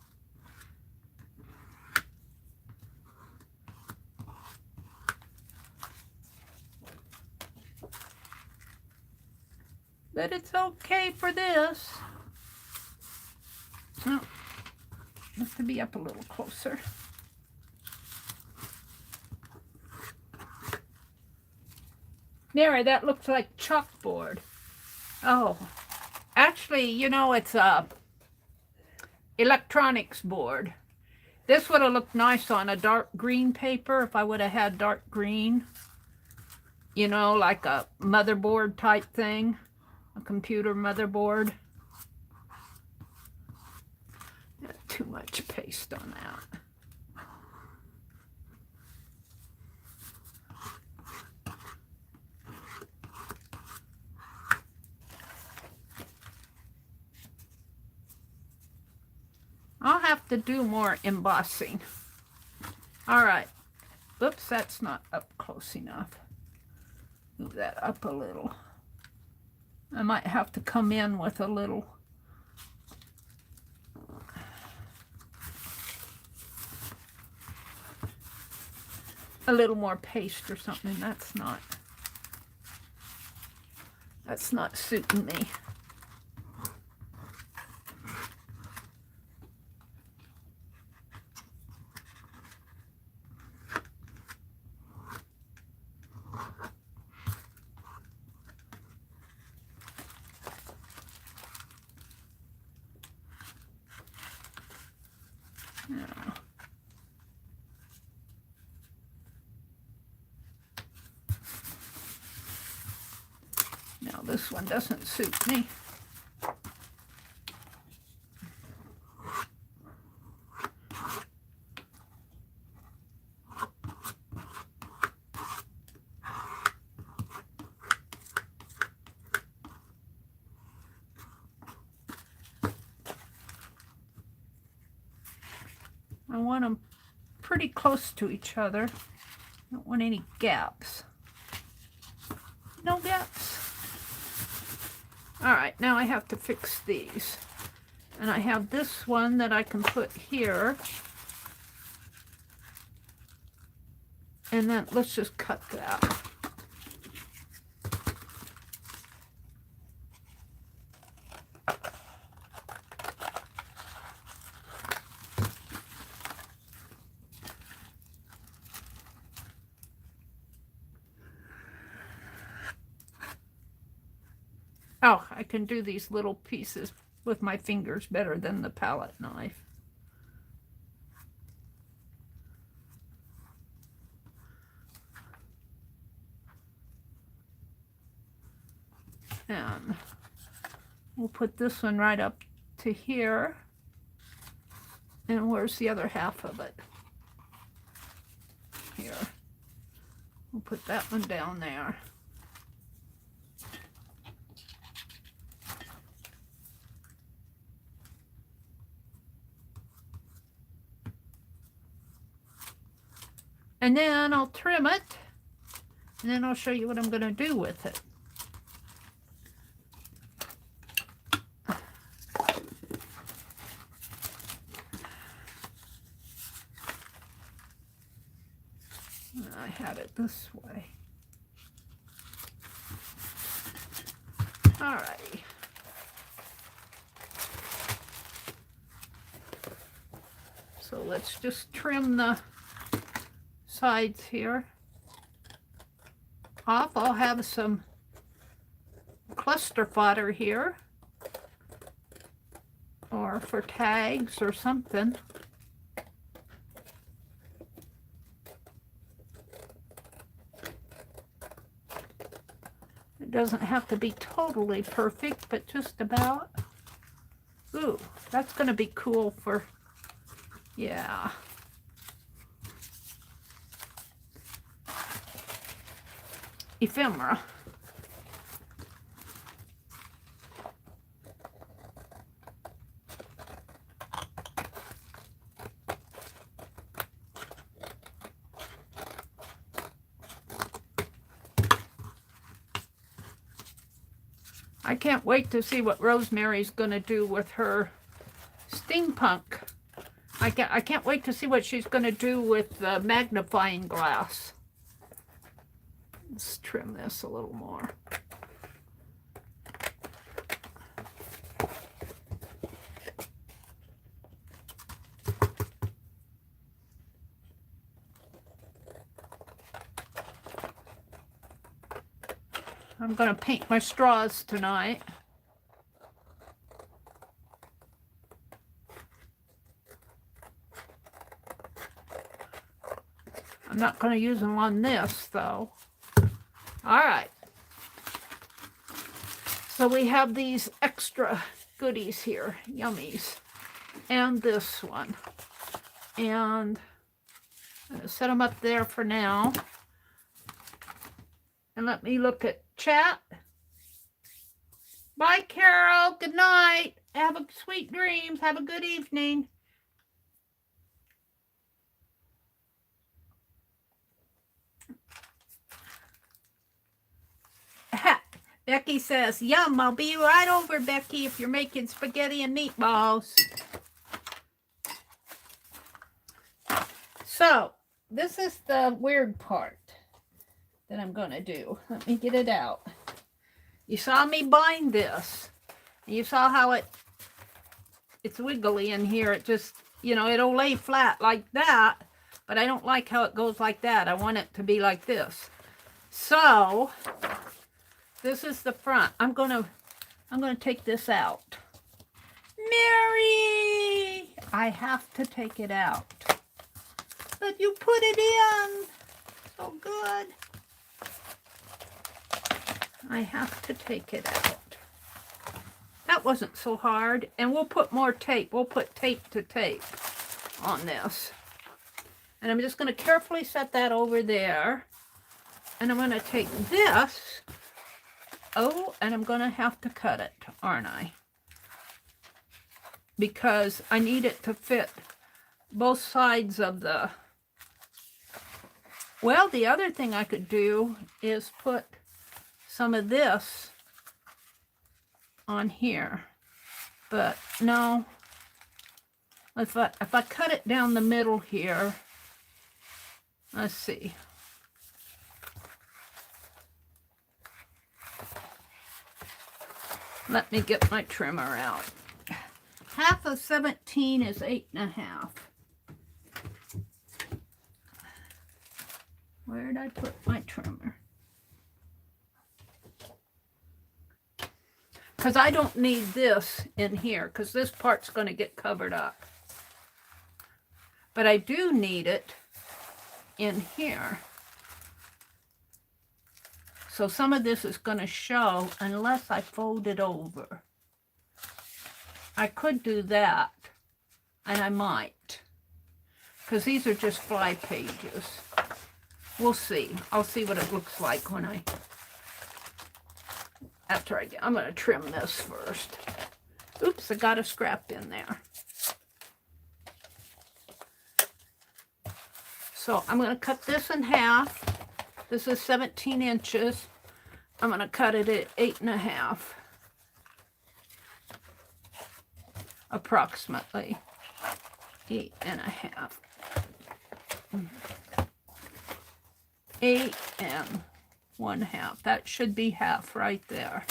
But it's okay for this. Oh, have to be up a little closer. Mary, that looks like chalkboard. Oh. Actually, you know, it's a electronics board. This would have looked nice on a dark green paper if I would have had dark green. You know, like a motherboard type thing. A computer motherboard. Too much paste on that. I'll have to do more embossing. All right. Oops, that's not up close enough. Move that up a little. I might have to come in with a little more paste or something. That's not suiting me. Now this one doesn't suit me. I want them pretty close to each other. I don't want any gaps. No gaps. All right, now I have to fix these. And I have this one that I can put here. And then let's just cut that. Oh, I can do these little pieces with my fingers better than the palette knife. And we'll put this one right up to here. And where's the other half of it? Here. We'll put that one down there. And then I'll trim it, and then I'll show you what I'm going to do with it. I had it this way. All righty. So let's just trim the sides here off. I'll have some cluster fodder here, or for tags or something. It doesn't have to be totally perfect, but just about. Ooh, that's going to be cool for, yeah. Ephemera. I can't wait to see what Rosemary's going to do with her steampunk. I can't wait to see what she's going to do with the magnifying glass. Let's trim this a little more. I'm going to paint my straws tonight. I'm not going to use them on this, though. All right. So we have these extra goodies here, yummies, and this one. And I'm going to set them up there for now. And let me look at chat. Bye, Carol. Good night. Have a sweet dreams. Have a good evening. Becky says, yum, I'll be right over, Becky, if you're making spaghetti and meatballs. So, this is the weird part that I'm going to do. Let me get it out. You saw me bind this. You saw how it's wiggly in here. It just, you know, it'll lay flat like that, but I don't like how it goes like that. I want it to be like this. So, this is the front. I'm gonna take this out. Meri! I have to take it out. But you put it in. So good. I have to take it out. That wasn't so hard. And we'll put more tape. We'll put tape to tape on this. And I'm just going to carefully set that over there. And I'm going to take this. Oh, and I'm going to have to cut it, aren't I? Because I need it to fit both sides of the... Well, the other thing I could do is put some of this on here. But no, if I cut it down the middle here, let's see. Let me get my trimmer out. Half of 17 is 8.5. Where did I put my trimmer? Because I don't need this in here, because this part's going to get covered up. But I do need it in here. So some of this is going to show unless I fold it over. I could do that, and I might. Because these are just fly pages. We'll see. I'll see what it looks like when I'm going to trim this first. Oops, I got a scrap in there. So I'm going to cut this in half. This is 17 inches. I'm going to cut it at 8.5. Approximately 8.5. 8 and 1/2. That should be half right there.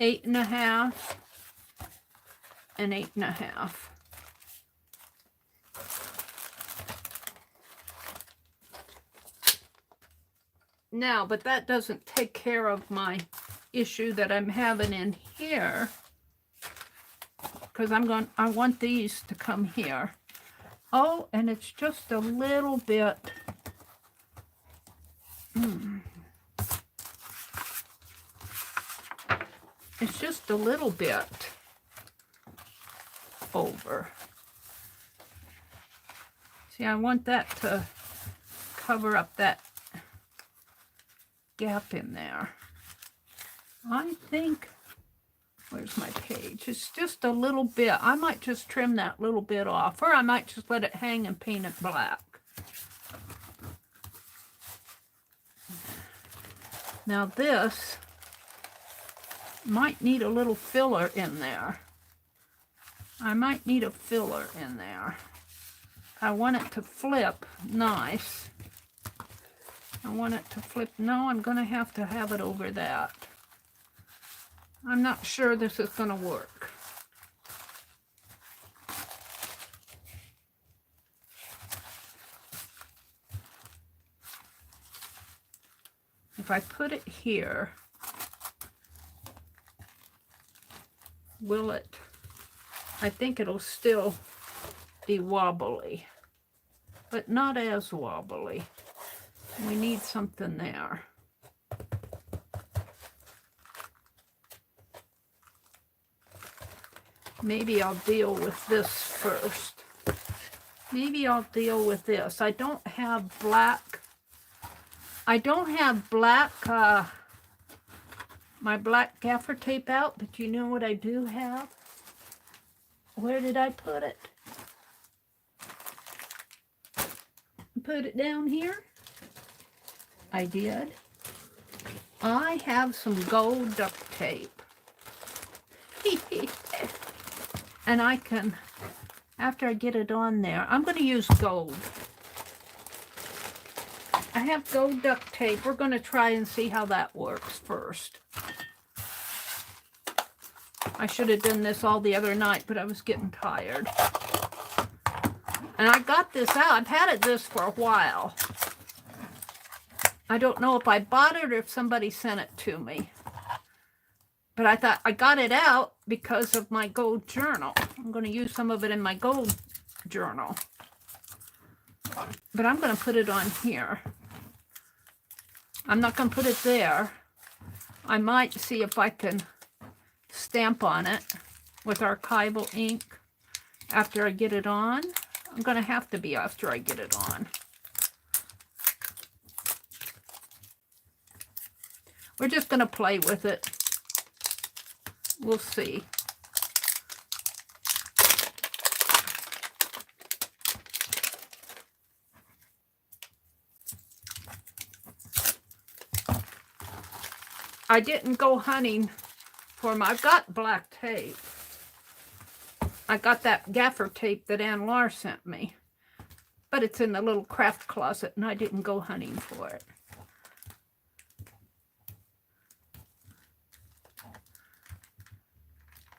Eight and a half and 8.5. Now, but that doesn't take care of my issue that I'm having in here, because I want these to come here. Oh, and it's just a little bit it's just a little bit over. See, I want that to cover up that gap in there. I think, where's my page? It's just a little bit. I might just trim that little bit off, or I might just let it hang and paint it black. Now this might need a little filler in there. I might need a filler in there. I want it to flip nice. I want it to flip. No, I'm going to have it over that. I'm not sure this is going to work. If I put it here, will it? I think it'll still be wobbly, but not as wobbly. We need something there. Maybe I'll deal with this first. Maybe I'll deal with this. I don't have black. I don't have black, my black gaffer tape out, but you know what I do have? Where did I put it? Put it down here. I did. I have some gold duct tape. And I can, after I get it on there, I'm going to use gold. I have gold duct tape. We're going to try and see how that works first. I should have done this all the other night, but I was getting tired. And I got this out. I've had this for a while. I don't know if I bought it or if somebody sent it to me. But I thought I got it out because of my gold journal. I'm going to use some of it in my gold journal. But I'm going to put it on here. I'm not going to put it there. I might see if I can stamp on it with archival ink after I get it on. I'm going to have to be after I get it on. We're just going to play with it. We'll see. I didn't go hunting for them. I've got black tape. I got that gaffer tape that Ann Lar sent me. But it's in the little craft closet and I didn't go hunting for it.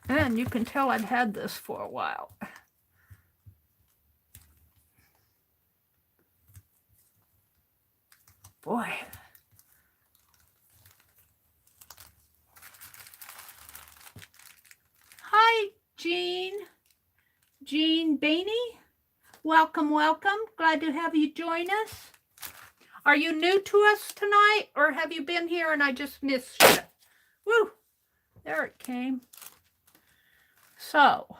And you can tell I've had this for a while. Boy. Hi, Jean. Jean Bainey. Welcome, welcome. Glad to have you join us. Are you new to us tonight, or have you been here and I just missed you? Woo! There it came. So,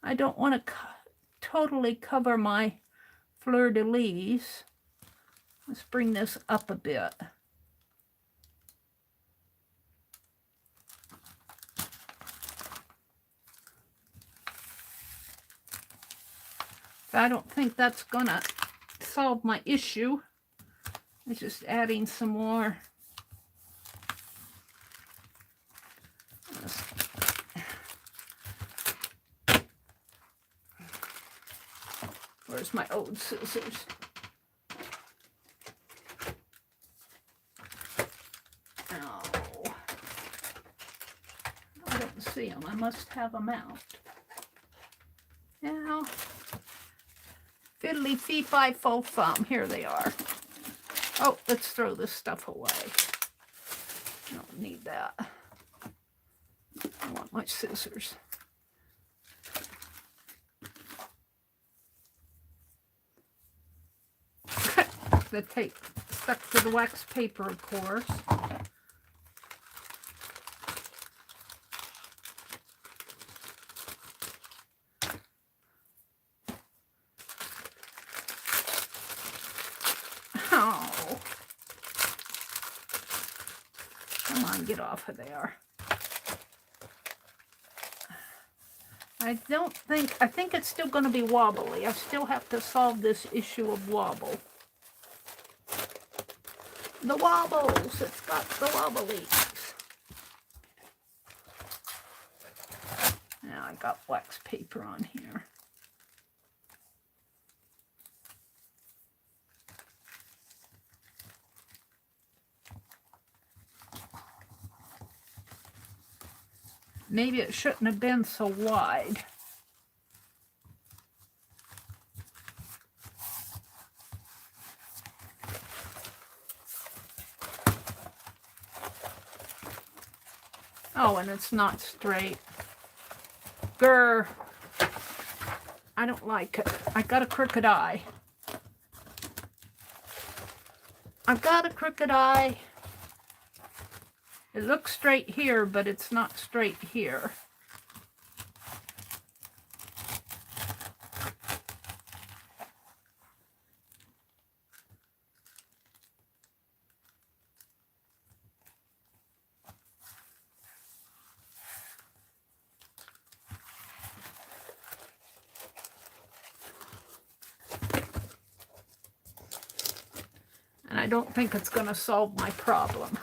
I don't want to totally cover my fleur-de-lis. Let's bring this up a bit. I don't think that's gonna solve my issue. It's just adding some more. Where's my old scissors? Oh, I don't see them. I must have them out. Now, fiddly fee fi fo fum. Here they are. Oh, let's throw this stuff away. I don't need that. I want my scissors. The tape stuck to the wax paper, of course. Oh. Come on, get off of there. I think it's still going to be wobbly. I still have to solve this issue of wobble. The wobbles, it's got the wobblies. Now I got wax paper on here. Maybe it shouldn't have been so wide. Oh, and it's not straight. Grr. I don't like it. I got a crooked eye. I've got a crooked eye. It looks straight here, but it's not straight here. I don't think it's going to solve my problem.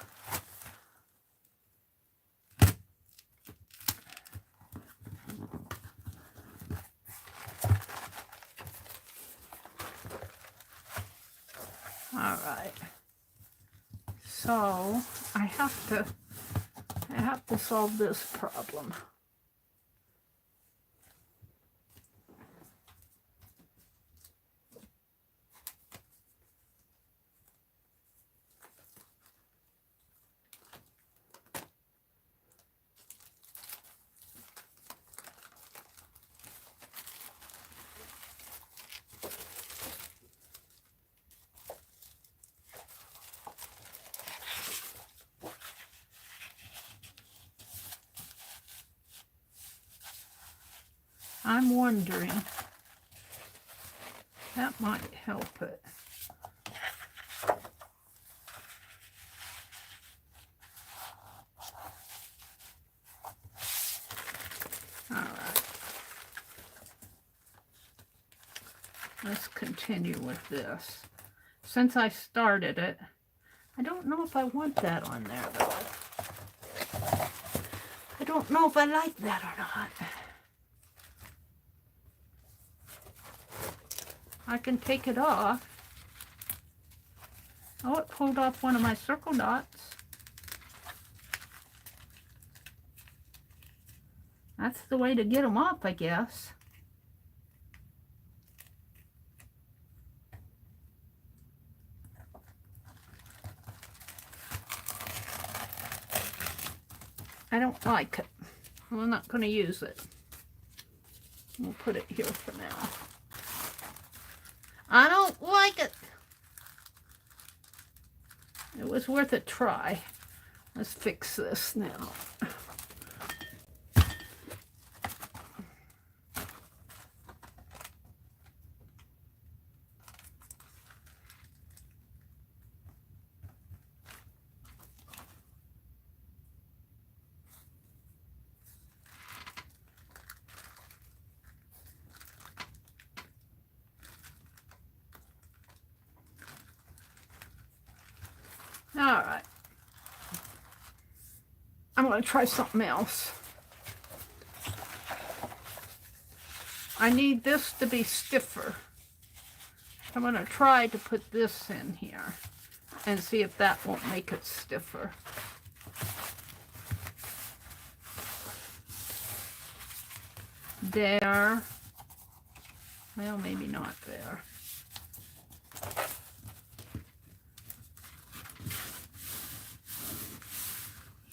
All right. So I have to solve this problem. I'm wondering, that might help it. All right. Let's continue with this. Since I started it, I don't know if I want that on there though. I don't know if I like that or not. I can take it off. Oh, it pulled off one of my circle dots. That's the way to get them off, I guess. I don't like it. I'm not going to use it. We'll put it here for now. I don't like it. It was worth a try. Let's fix this now. All right. I'm going to try something else. I need this to be stiffer. I'm going to try to put this in here and see if that won't make it stiffer. There. Well, maybe not there.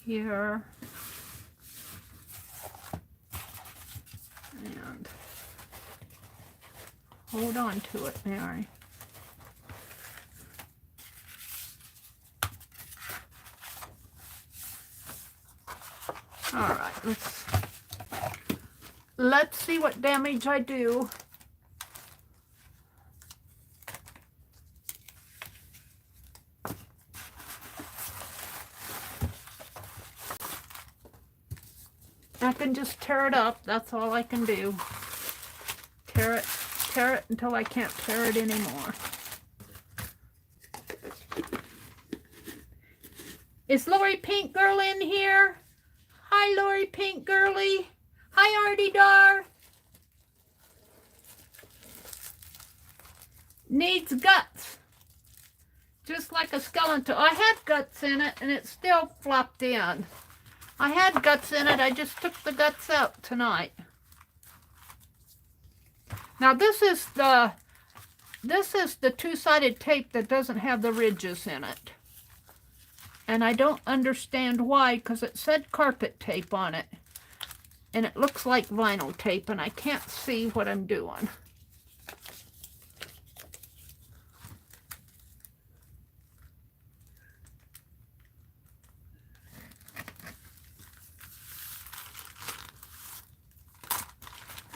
Here. And hold on to it, Mary. All right, let's see what damage I do. I can just tear it up. That's all I can do. Tear it until I can't tear it anymore. Is Lori Pink Girl in here? Hi, Lori Pink Girly. Hi, Artie Dar. Needs guts. Just like a skeleton. I had guts in it and it still flopped in. I had guts in it. I just took the guts out tonight. Now this is the two-sided tape that doesn't have the ridges in it. And I don't understand why, because it said carpet tape on it. And it looks like vinyl tape, and I can't see what I'm doing.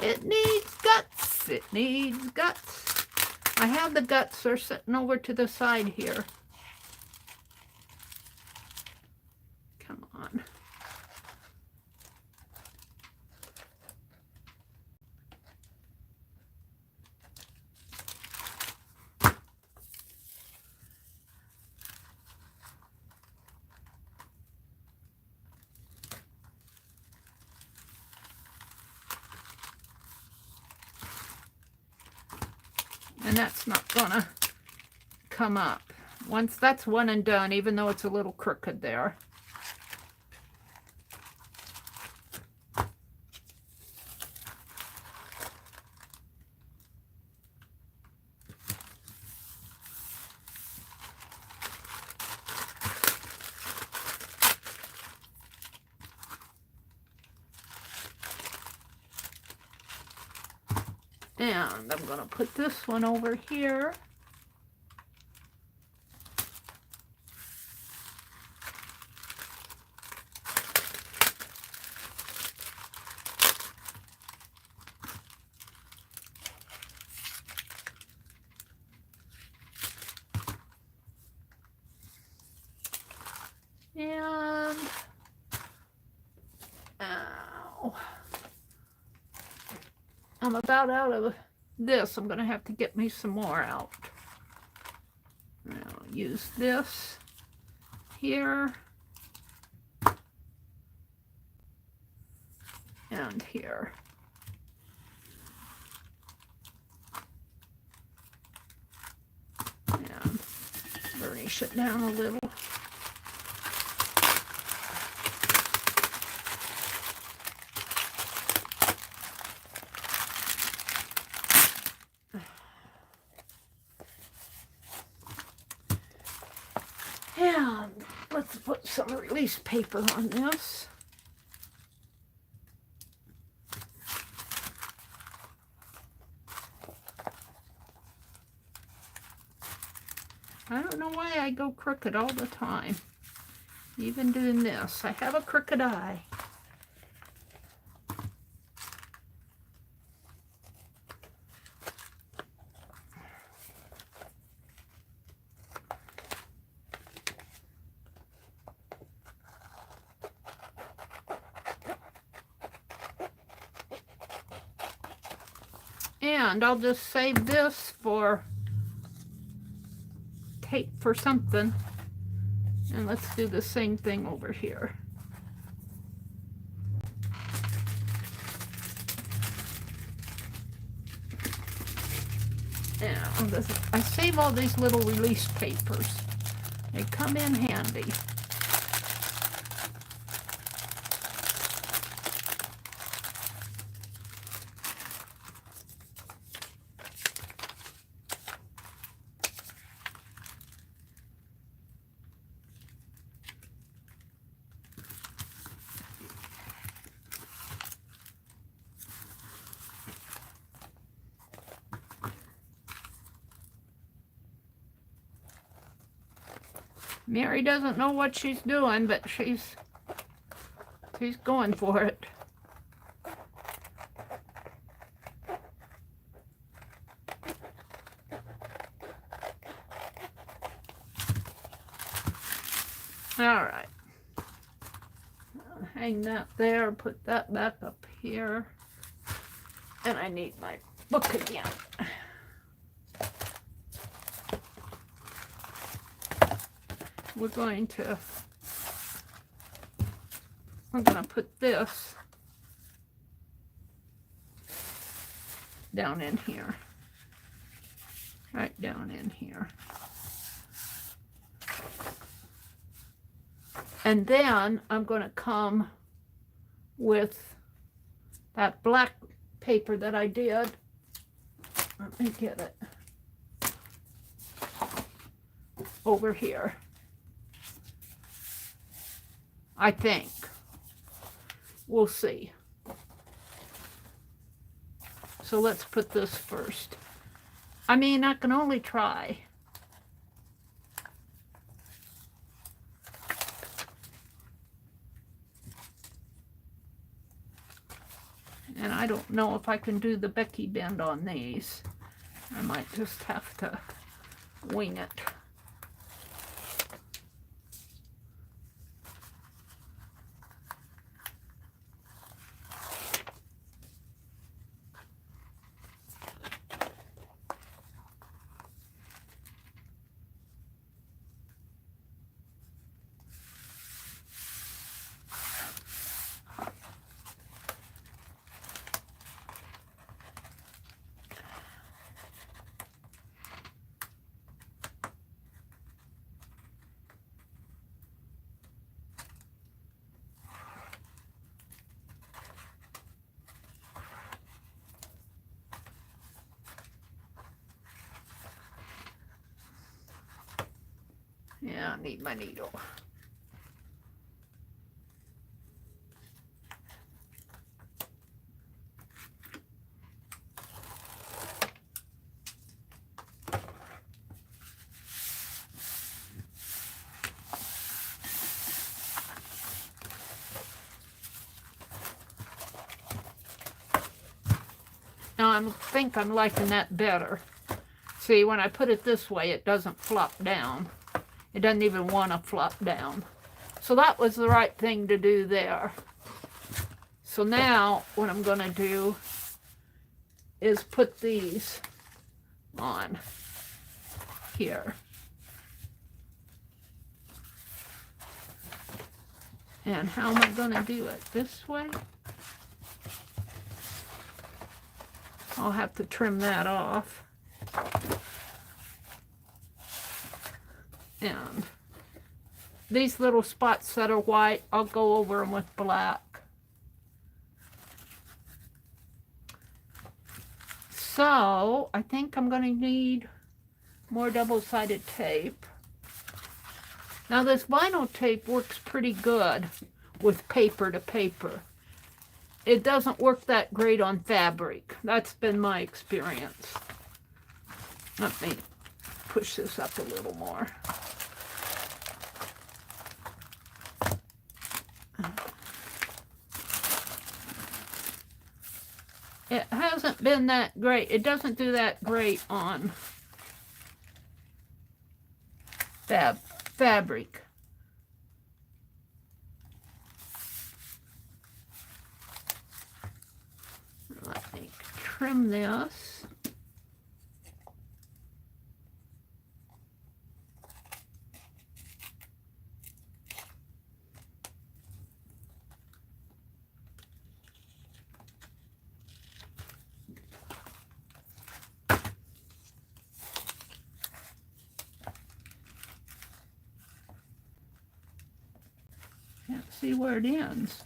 It needs guts. It needs guts. I have the guts. They're sitting over to the side here. Come on. And that's not gonna come up. Once that's one and done, even though it's a little crooked there. And I'm going to put this one over here. And, ow, I'm about out of this. I'm going to have to get me some more out. I'll use this here and here. And burnish it down a little. And let's put some release paper on this. I don't know why I go crooked all the time. Even doing this, I have a crooked eye. And I'll just save this for tape for something. And let's do the same thing over here. And I save all these little release papers. They come in handy. Meri doesn't know what she's doing, but she's going for it. All right. I'll hang that there, put that back up here. And I need my book again. We're going to put this down in here. Right down in here. And then I'm going to come with that black paper that I did. Let me get it over here. I think. We'll see. So let's put this first. I mean, I can only try. And I don't know if I can do the Becky bend on these. I might just have to wing it. Yeah, I need my needle. Now I think I'm liking that better. See, when I put it this way, it doesn't flop down. It doesn't even want to flop down. So that was the right thing to do there. So now what I'm going to do is put these on here. And how am I going to do it? This way? I'll have to trim that off. And these little spots that are white, I'll go over them with black. So I think I'm going to need more double-sided tape. Now this vinyl tape works pretty good with paper to paper. It doesn't work that great on fabric. That's been my experience. Let me push this up a little more. It hasn't been that great. It doesn't do that great on fabric. Let me trim this. Can't see where it ends.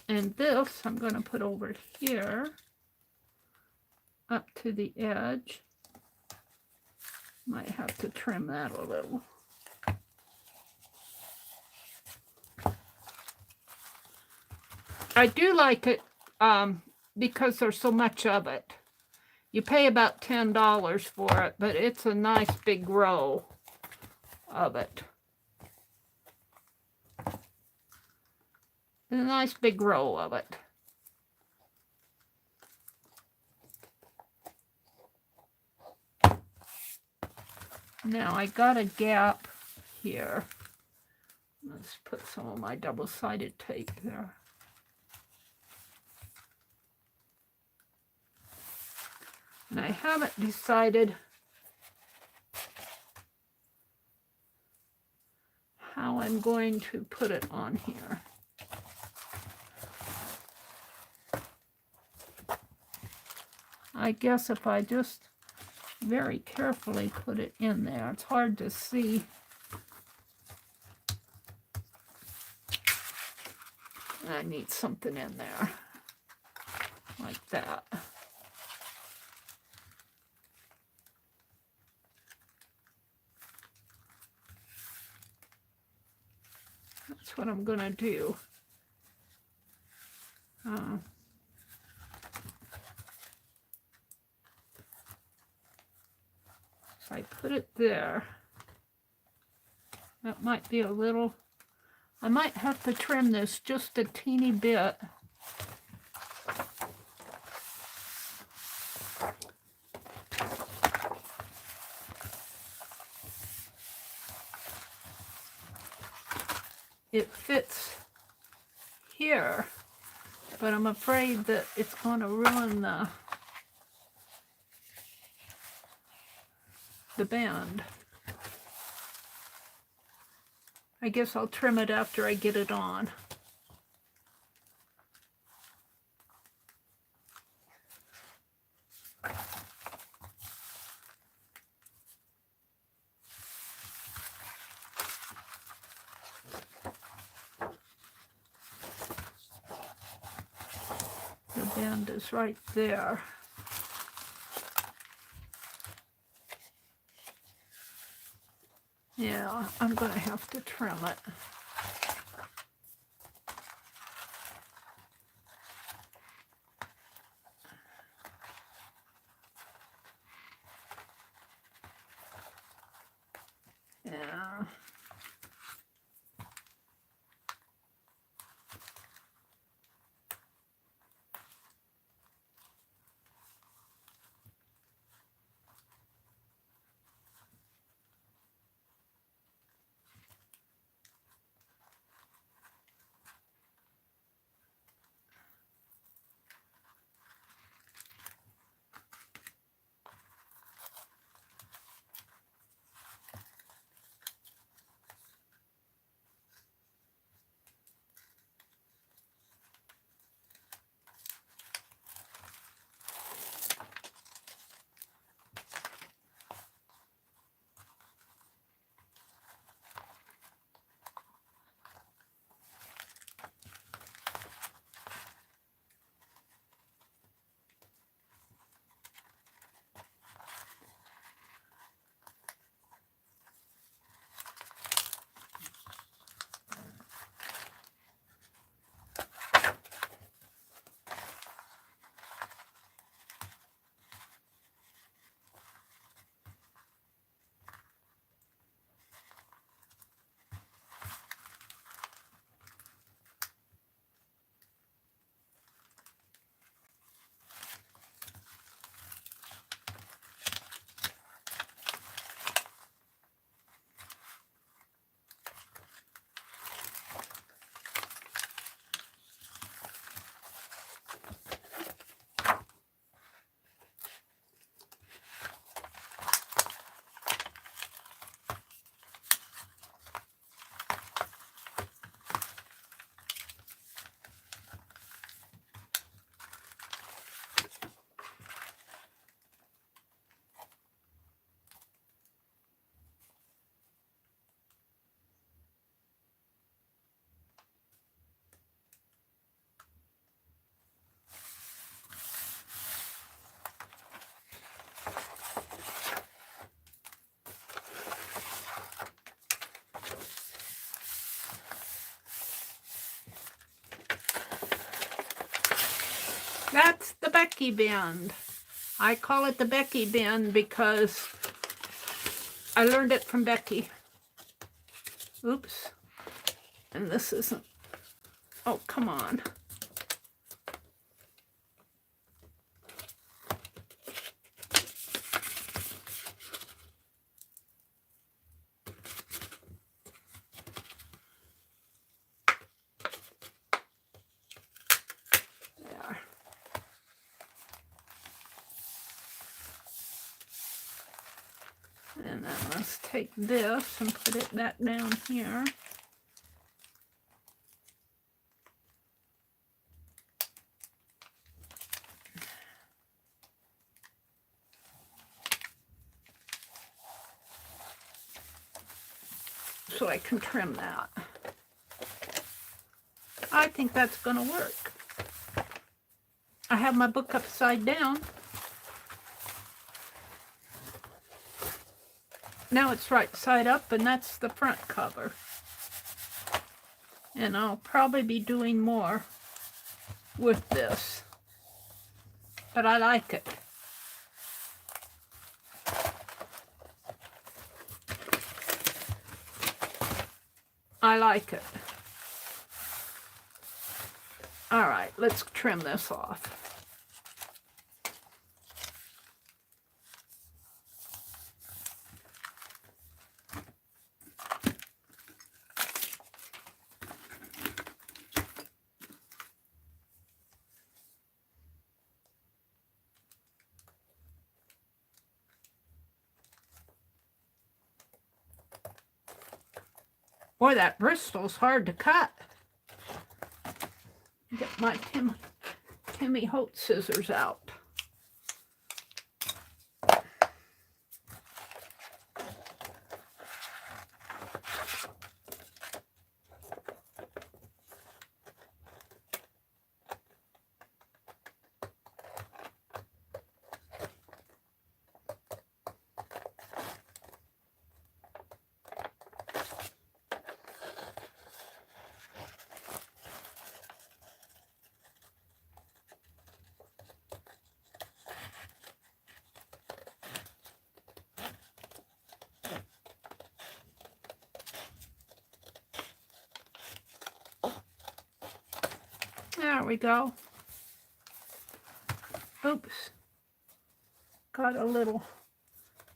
And this I'm going to put over here up to the edge. Might have to trim that a little. I do like it because there's so much of it. You pay about $10 for it, but it's a nice big row of it. A nice big row of it. Now I got a gap here. Let's put some of my double-sided tape there. And I haven't decided how I'm going to put it on here. I guess if I just very carefully put it in there, it's hard to see. I need something in there like that. That's what I'm going to do. So I put it there. That might be a little, I might have to trim this just a teeny bit. It fits here, but I'm afraid that it's going to ruin the band. I guess I'll trim it after I get it on. The band is right there. Yeah, I'm going to have to trim it. Yeah. That's the Becky band. I call it the Becky band because I learned it from Becky. Oops. And this isn't... Oh, come on. There. And then let's take this and put it back down here. So I can trim that. I think that's going to work. I have my book upside down. Now it's right side up, and that's the front cover. And I'll probably be doing more with this. But I like it. I like it. All right, let's trim this off. Boy, that Bristol's hard to cut. Get my Timmy Holt scissors out. There we go. Oops. Got a little,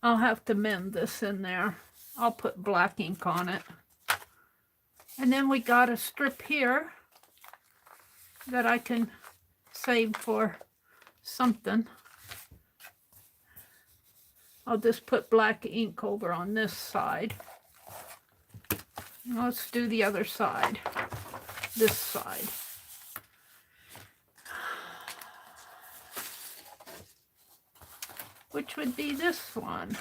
I'll have to mend this in there. I'll put black ink on it. And then we got a strip here that I can save for something. I'll just put black ink over on this side. Let's do the other side, this side. Which would be this one.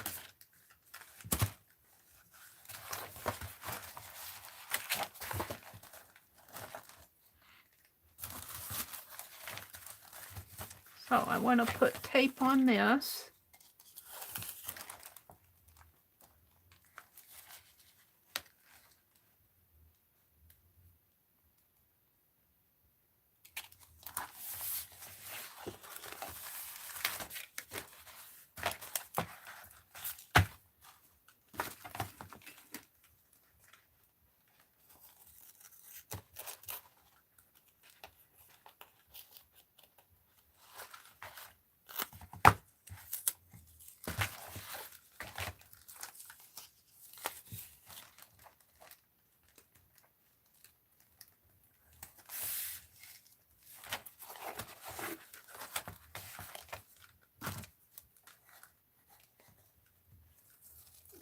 So I want to put tape on this.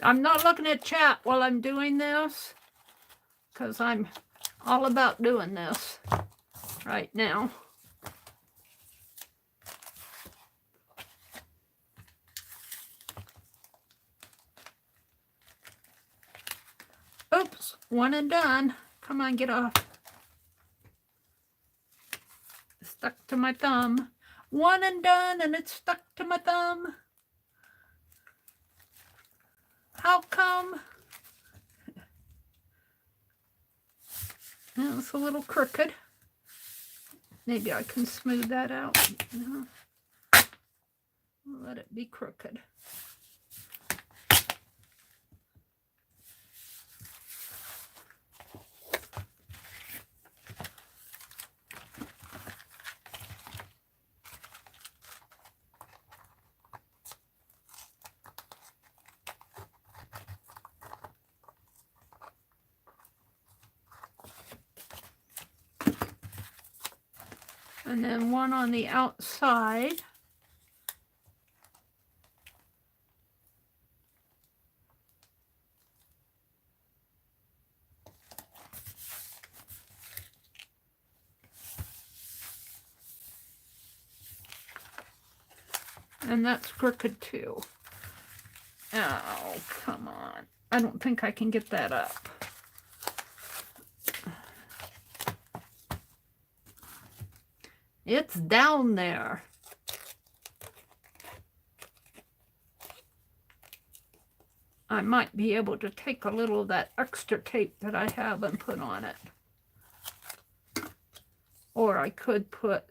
I'm not looking at chat while I'm doing this because I'm all about doing this right now. Oops, one and done. Come on, get off. Stuck to my thumb. One and done, and it's stuck to my thumb. How come? It's a little crooked. Maybe I can smooth that out. No. Let it be crooked. And then one on the outside. And that's crooked too. Oh, come on. I don't think I can get that up. It's down there. I might be able to take a little of that extra tape that I have and put on it. Or I could put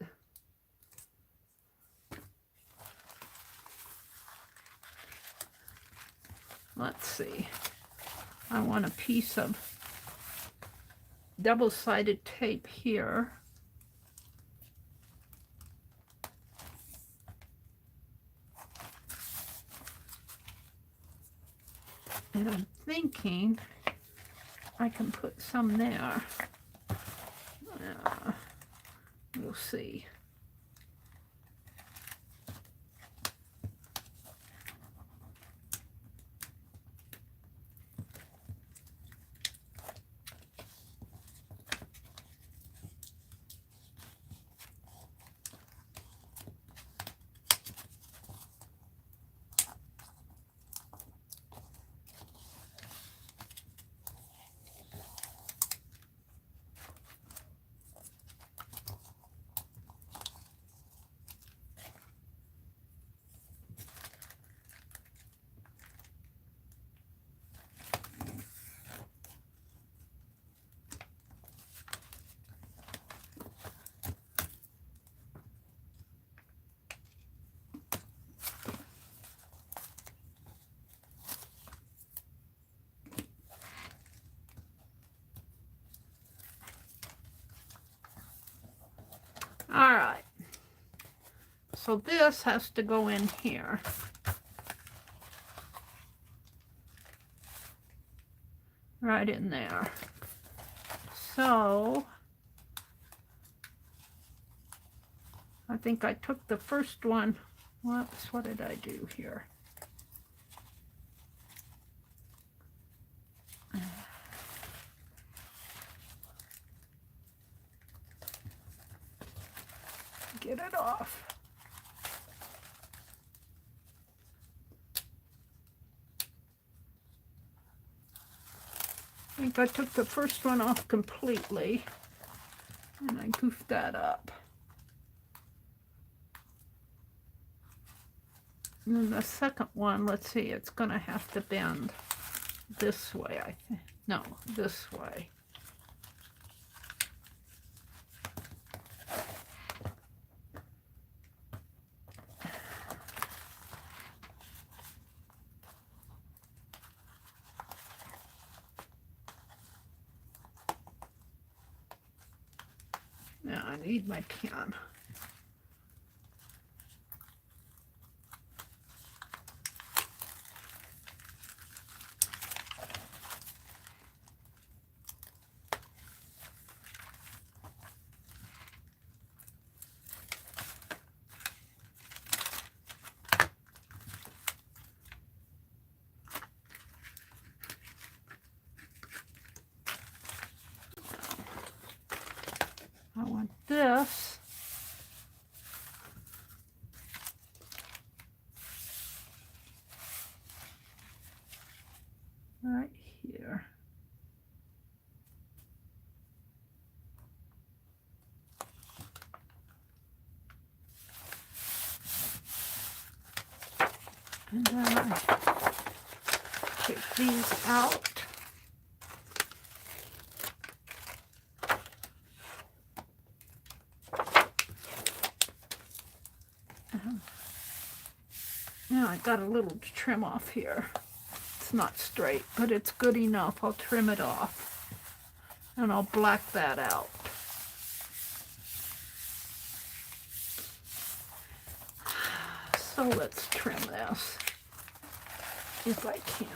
let's see. I want a piece of double-sided tape here. And I'm thinking I can put some there. We'll see. All right, so this has to go in here. Right in there. So I think I took the first one. Whoops, what did I do here? Get it off. I think I took the first one off completely, and I goofed that up. And then the second one, let's see, it's going to have to bend this way, I think. No, this way. Now I need my pen. I want this right here. And then I take these out. Now I got a little trim off here. It's not straight, but it's good enough. I'll trim it off and I'll black that out. So let's trim this if I can.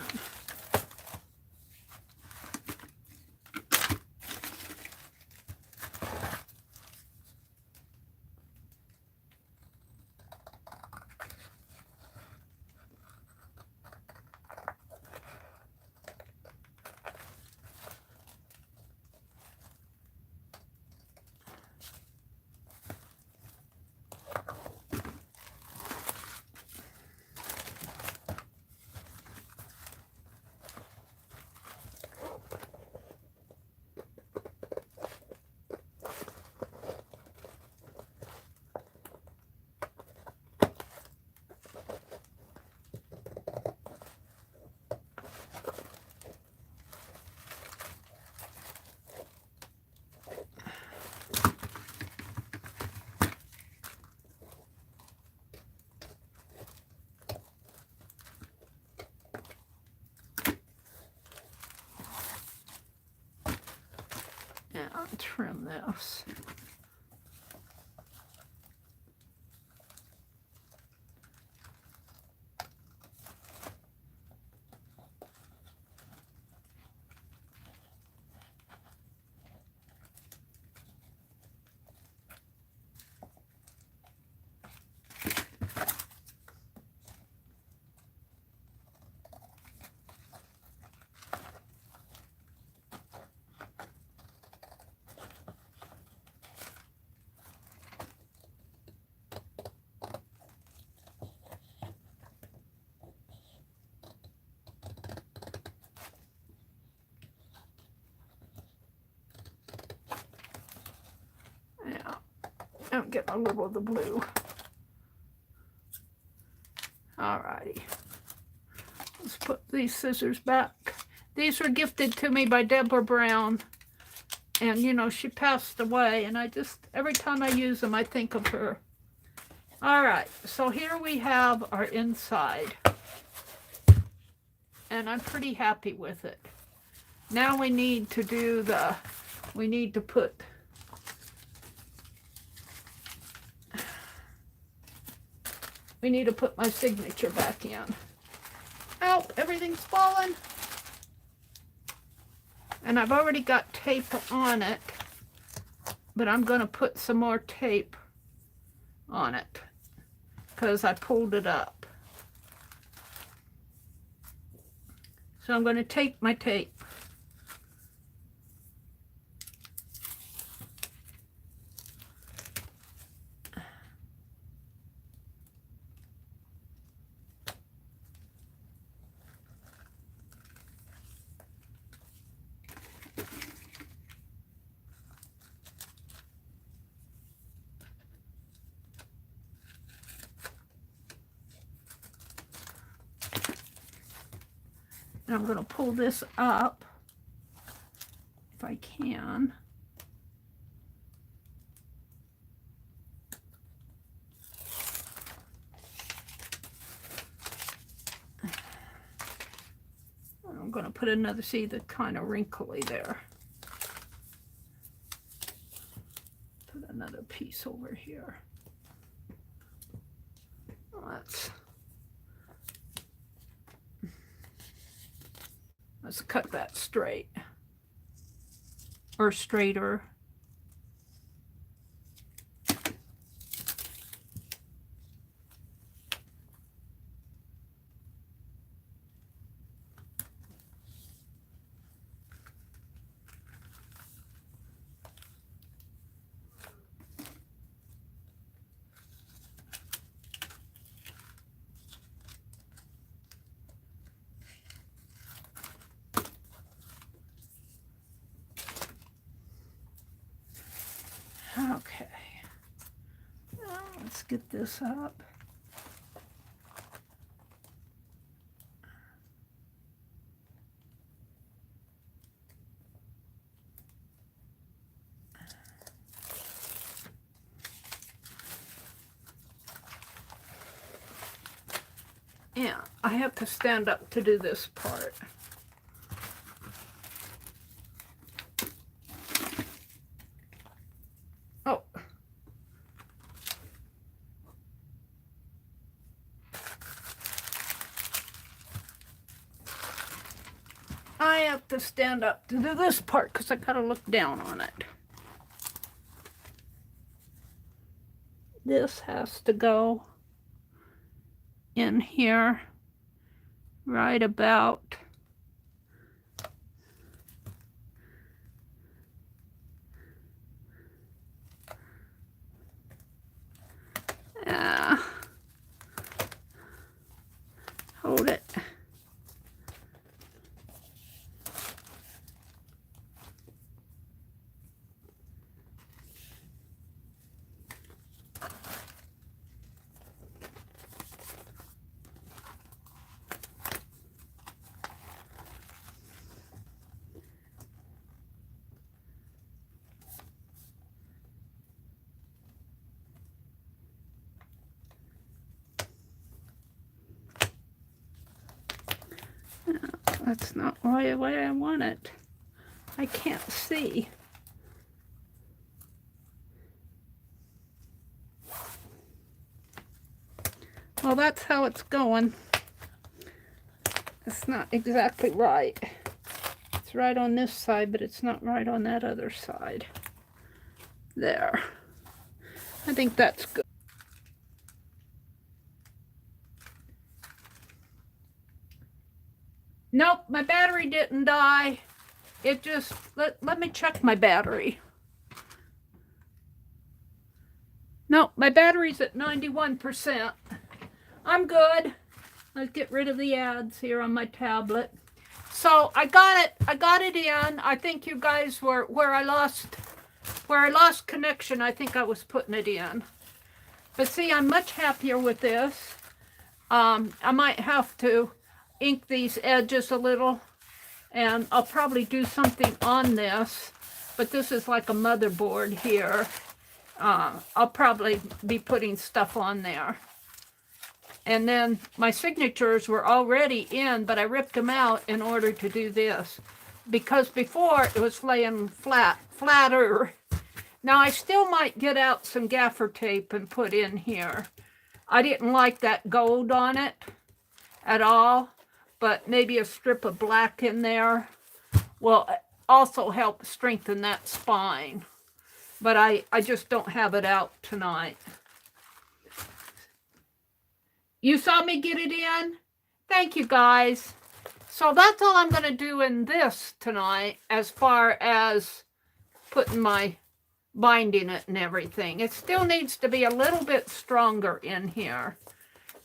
Now trim this. Yeah, I'm getting a little of the blue. Alrighty. Let's put these scissors back. These were gifted to me by Deborah Brown. And, you know, she passed away. And I just, every time I use them, I think of her. All right. So here we have our inside. And I'm pretty happy with it. Now we need to do the, we need to put my signature back in. Oh, everything's falling. And I've already got tape on it, but I'm going to put some more tape on it because I pulled it up. So I'm going to take my tape. And I'm going to pull this up if I can. And I'm going to put another, see the kind of wrinkly there. Put another piece over here. Let's cut that straight or straighter. Okay, now let's get this up. Yeah, I have to stand up to do this part. Oh. I have to stand up to do this part because I gotta look down on it. This has to go in here right about hold it. That's not the way I want it. I can't see. Well, that's how it's going. It's not exactly right. It's right on this side, but it's not right on that other side. There. I think that's good. Nope, my battery didn't die. It just, let me check my battery. Nope, my battery's at 91%. I'm good. Let's get rid of the ads here on my tablet. So I got it in. I think you guys were where I lost Where I lost connection, I think I was putting it in. But see, I'm much happier with this. I might have to ink these edges a little, and I'll probably do something on this, but this is like a motherboard here. I'll probably be putting stuff on there. And then my signatures were already in, but I ripped them out in order to do this, because before it was laying flatter. Now I still might get out some gaffer tape and put in here. I didn't like that gold on it at all, but maybe a strip of black in there will also help strengthen that spine. But I just don't have it out tonight. You saw me get it in? Thank you, guys. So that's all I'm going to do in this tonight as far as putting my binding it and everything. It still needs to be a little bit stronger in here.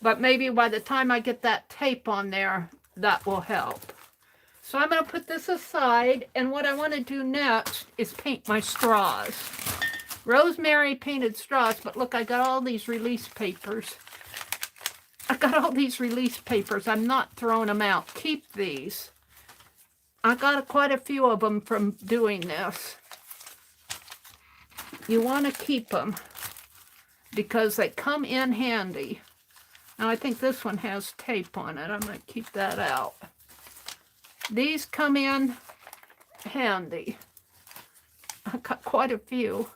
But maybe by the time I get that tape on there, that will help. So I'm going to put this aside, and what I want to do next is paint my straws. Rosemary painted straws, but look, I got all these release papers. I'm not throwing them out. Keep these. I got quite a few of them from doing this. You want to keep them because they come in handy. Now I think this one has tape on it. I'm going to keep that out. These come in handy. I got quite a few.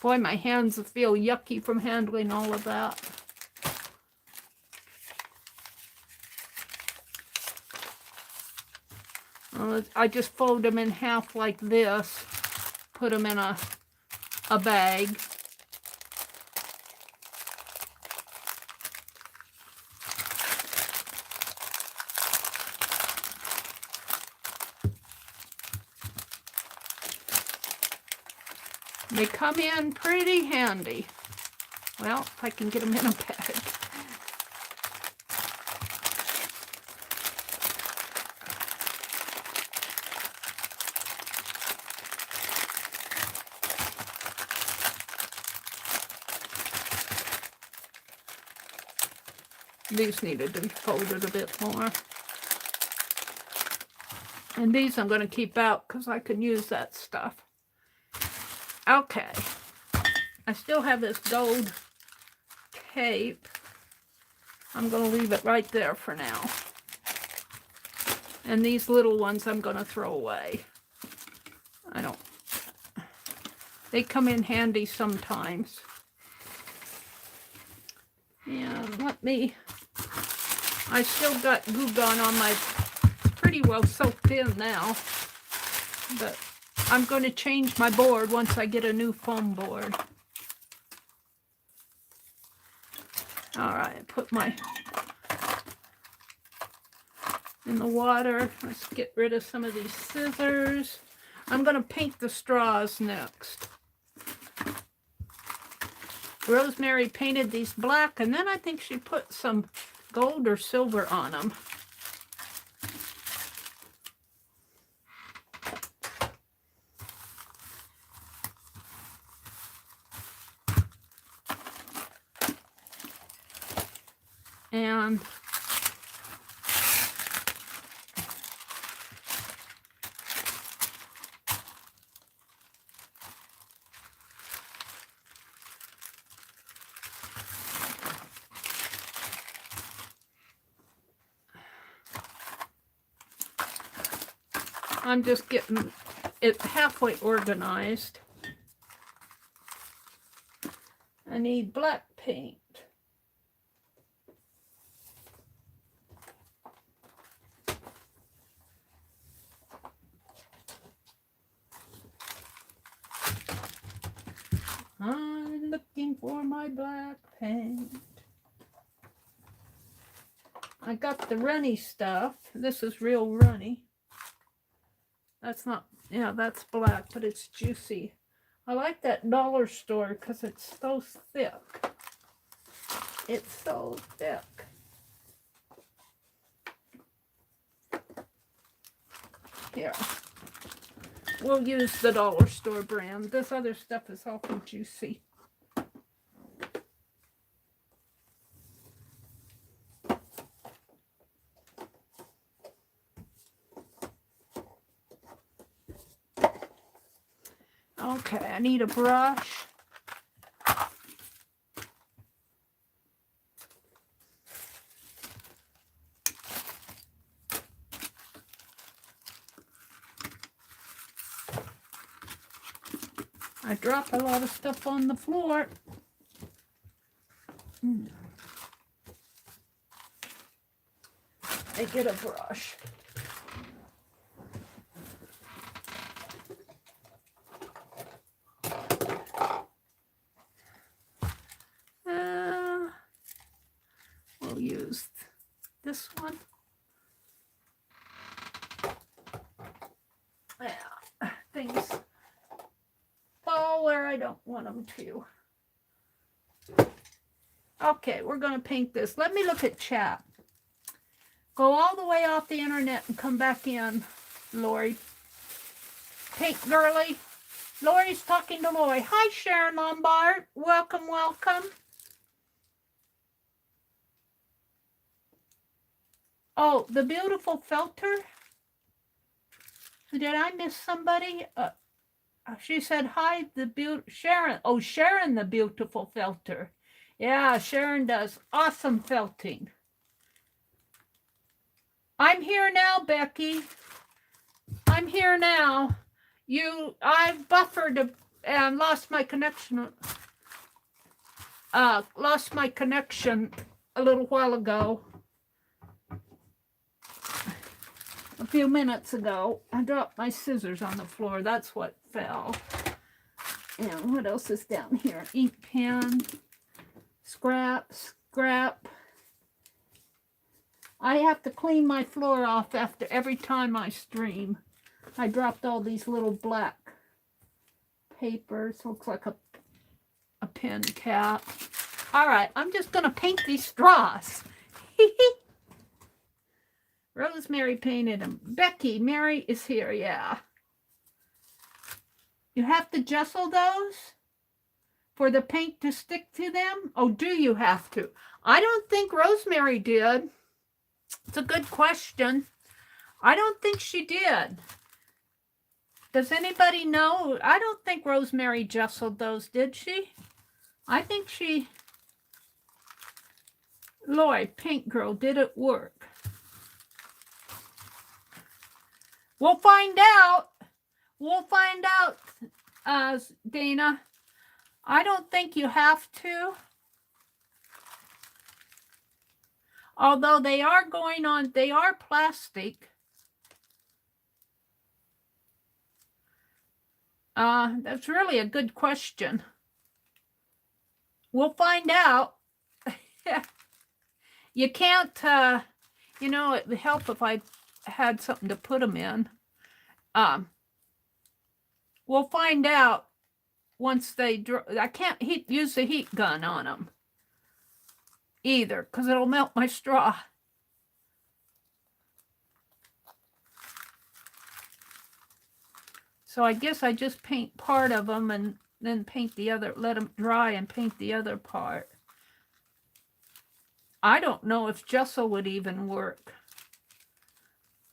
Boy, my hands feel yucky from handling all of that. I just fold them in half like this, put them in a bag. They come in pretty handy. Well, if I can get them in a bag. These needed to be folded a bit more. And these I'm going to keep out because I can use that stuff. Okay. I still have this gold tape. I'm going to leave it right there for now. And these little ones I'm going to throw away. They come in handy sometimes. And I still got glue gun on my, pretty well soaked in now, but I'm going to change my board once I get a new foam board. All right, put my in the water. Let's get rid of some of these scissors. I'm going to paint the straws next. Rosemary painted these black, and then I think she put some gold or silver on them. And I'm just getting it halfway organized. I need black paint. I'm looking for my black paint. I got the runny stuff. This is real runny. That's not, yeah, that's black, but it's juicy. I like that dollar store because it's so thick. It's so thick. Here. We'll use the dollar store brand. This other stuff is awful juicy. Okay, I need a brush. I drop a lot of stuff on the floor. I get a brush. We'll use this one. Yeah, things fall where I don't want them to. Okay, we're going to paint this. Let me look at chat. Go all the way off the internet and come back in, Lori. Paint girly. Lori's talking to Lori. Hi, Sharon Lombard. Welcome, welcome. Oh, the beautiful filter. Did I miss somebody? She said, hi, Sharon. Oh, Sharon, the beautiful filter. Yeah, Sharon does awesome felting. I'm here now, Becky. I'm here now. I buffered and lost my connection. Lost my connection a little while ago. A few minutes ago, I dropped my scissors on the floor. That's what fell. And what else is down here? Ink pen, scrap. I have to clean my floor off after every time I stream. I dropped all these little black papers. Looks like a pen cap. All right, I'm just going to paint these straws. Rosemary painted them. Becky, Meri is here, yeah. You have to gesso those for the paint to stick to them? Oh, do you have to? I don't think Rosemary did. It's a good question. I don't think she did. Does anybody know? I don't think Rosemary gessoed those, did she? I think she... Lloyd, Paint Girl, did it work? We'll find out. We'll find out, Dana. I don't think you have to. Although they are going on, they are plastic. That's really a good question. We'll find out. You can't, you know, it would help if I had something to put them in. We'll find out once they dry. I can't use the heat gun on them either because it'll melt my straw. So I guess I just paint part of them and then paint the other, let them dry and paint the other part. I don't know if gesso would even work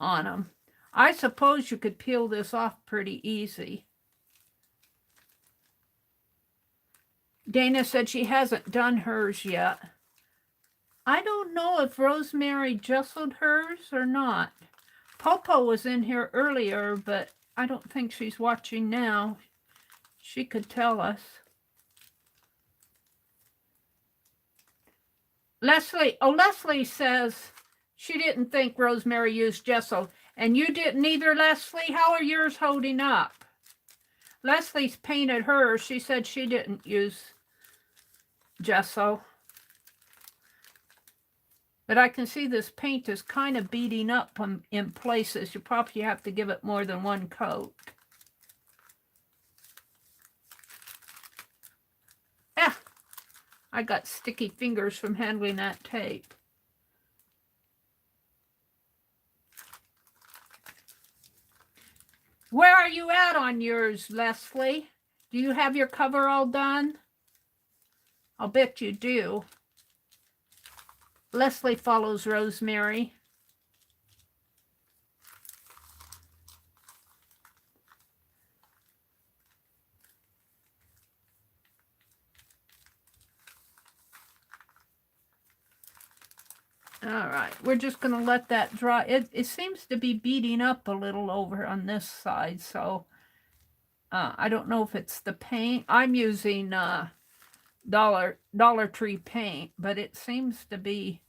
on them. I suppose you could peel this off pretty easy. Dana said she hasn't done hers yet. I don't know if Rosemary gessoed hers or not. Popo was in here earlier, but I don't think she's watching now. She could tell us. Leslie says she didn't think Rosemary used gesso. And you didn't either, Leslie? How are yours holding up? Leslie's painted hers. She said she didn't use gesso. But I can see this paint is kind of beating up in places. You probably have to give it more than one coat. I got sticky fingers from handling that tape. Where are you at on yours, Leslie? Do you have your cover all done? I'll bet you do. Leslie follows Rosemary. All right, we're just going to let that dry. It seems to be beating up a little over on this side, so I don't know if it's the paint. I'm using Dollar Tree paint, but it seems to be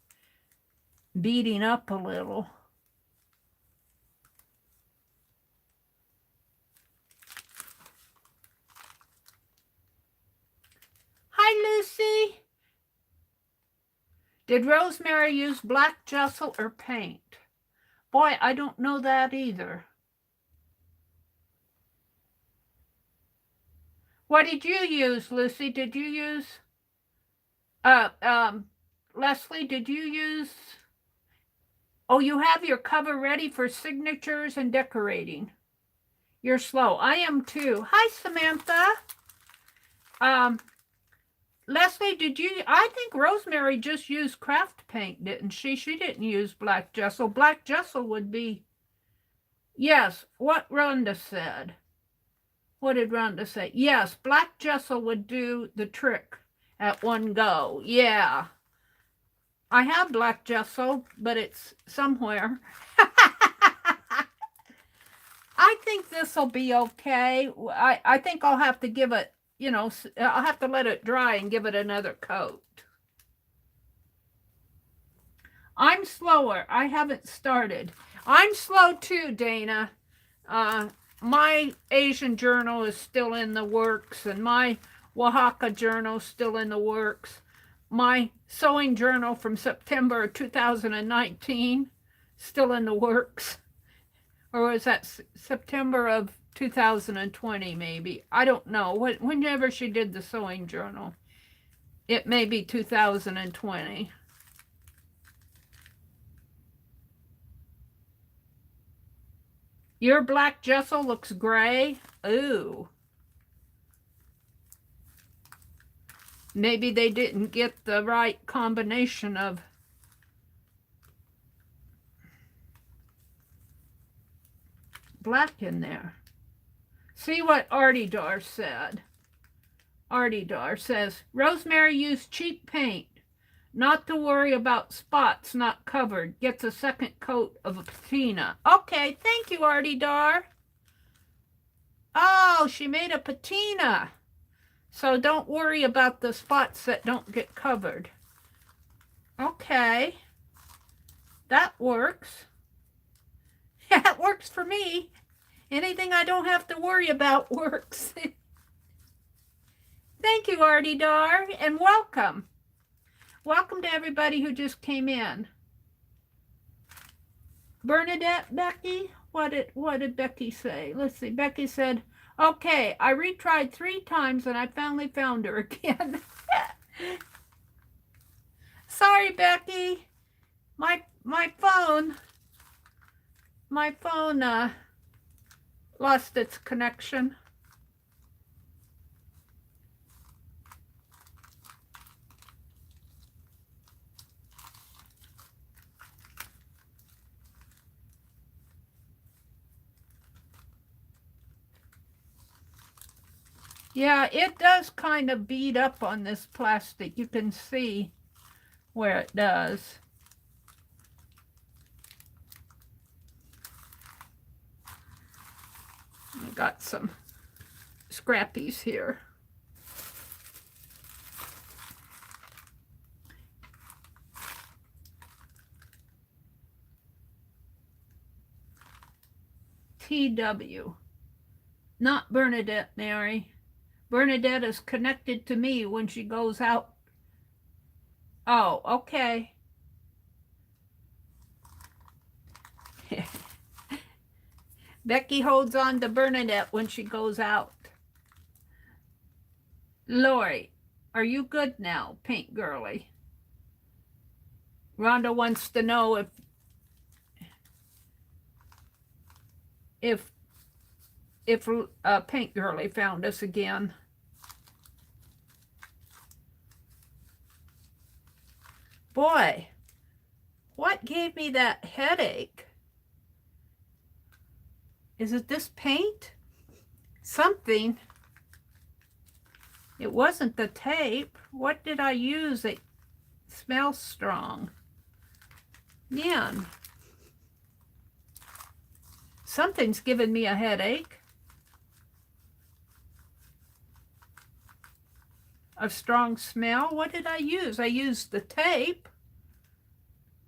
beating up a little. Hi, Lucy. Did Rosemary use black gesso or paint? Boy, I don't know that either. What did you use, Lucy? Did you use, Leslie, did you use, oh, you have your cover ready for signatures and decorating. You're slow. I am too. Hi, Samantha. Leslie, did you, I think Rosemary just used craft paint, didn't she? She didn't use black gesso. Black gesso would be, yes, what Rhonda said. What did Rhonda say? Yes, black gesso would do the trick at one go. Yeah. I have black gesso, but it's somewhere. I think this will be okay. I think I'll have to give it, you know, I'll have to let it dry and give it another coat. I'm slower. I haven't started. I'm slow too, Dana. My Asian journal is still in the works, and my Oaxaca journal is still in the works. My sewing journal from September 2019 still in the works. Or was that September of 2020 maybe? I don't know. Whenever she did the sewing journal, it may be 2020. Your black gesso looks gray. Ooh. Maybe they didn't get the right combination of black in there. See what Artie Dar said. Artie Dar says, Rosemary used cheap paint. Not to worry about spots not covered. Gets a second coat of a patina. Okay, thank you, Artie Dar. Oh, she made a patina. So don't worry about the spots that don't get covered. Okay. That works. That works for me. Anything I don't have to worry about works. Thank you, Artie Dar, and welcome. Welcome to everybody who just came in. Bernadette, Becky, what did Becky say? Let's see. Becky said, okay, I retried 3 times and I finally found her again. Sorry, Becky. My phone lost its connection. Yeah, it does kind of beat up on this plastic. You can see where it does. I got some scrappies here. TW. Not Bernadette, Mary. Bernadette is connected to me when she goes out. Oh, okay. Becky holds on to Bernadette when she goes out. Lori, are you good now, Paint Girly? Rhonda wants to know if if Paint Girly found us again. Boy, what gave me that headache? Is it this paint? Something. It wasn't the tape. What did I use? It smells strong. Man, something's giving me a headache. A strong smell. What did I use? I used the tape.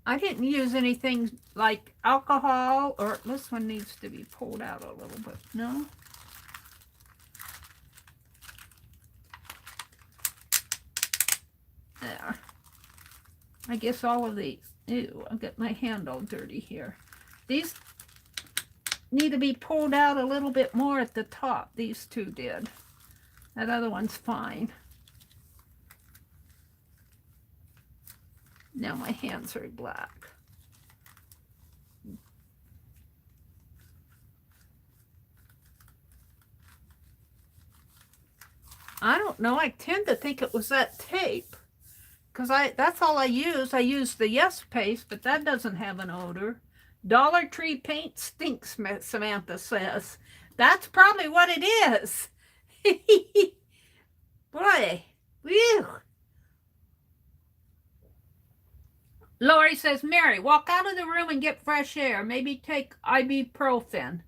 I didn't use anything like alcohol, or this one needs to be pulled out a little bit. No? There. I guess all of these. Ew, I'll get my hand all dirty here. These need to be pulled out a little bit more at the top. These two did. That other one's fine. Now my hands are black. I don't know. I tend to think it was that tape. Because that's all I use. I use the Yes paste, but that doesn't have an odor. Dollar Tree paint stinks, Samantha says. That's probably what it is. Boy. Whew. Lori says, Meri, walk out of the room and get fresh air. Maybe take ibuprofen.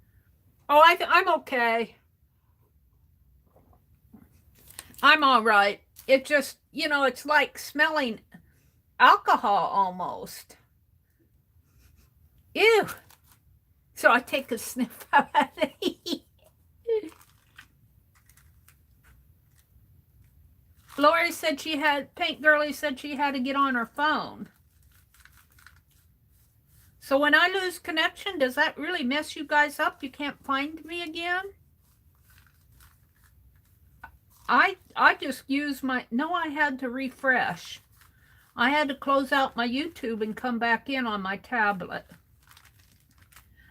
Oh, I'm okay. I'm all right. It just, you know, it's like smelling alcohol almost. Ew. So I take a sniff of it. Lori said Paint Girly said she had to get on her phone. So when I lose connection, does that really mess you guys up? You can't find me again? I just use my, no, I had to refresh. I had to close out my YouTube and come back in on my tablet.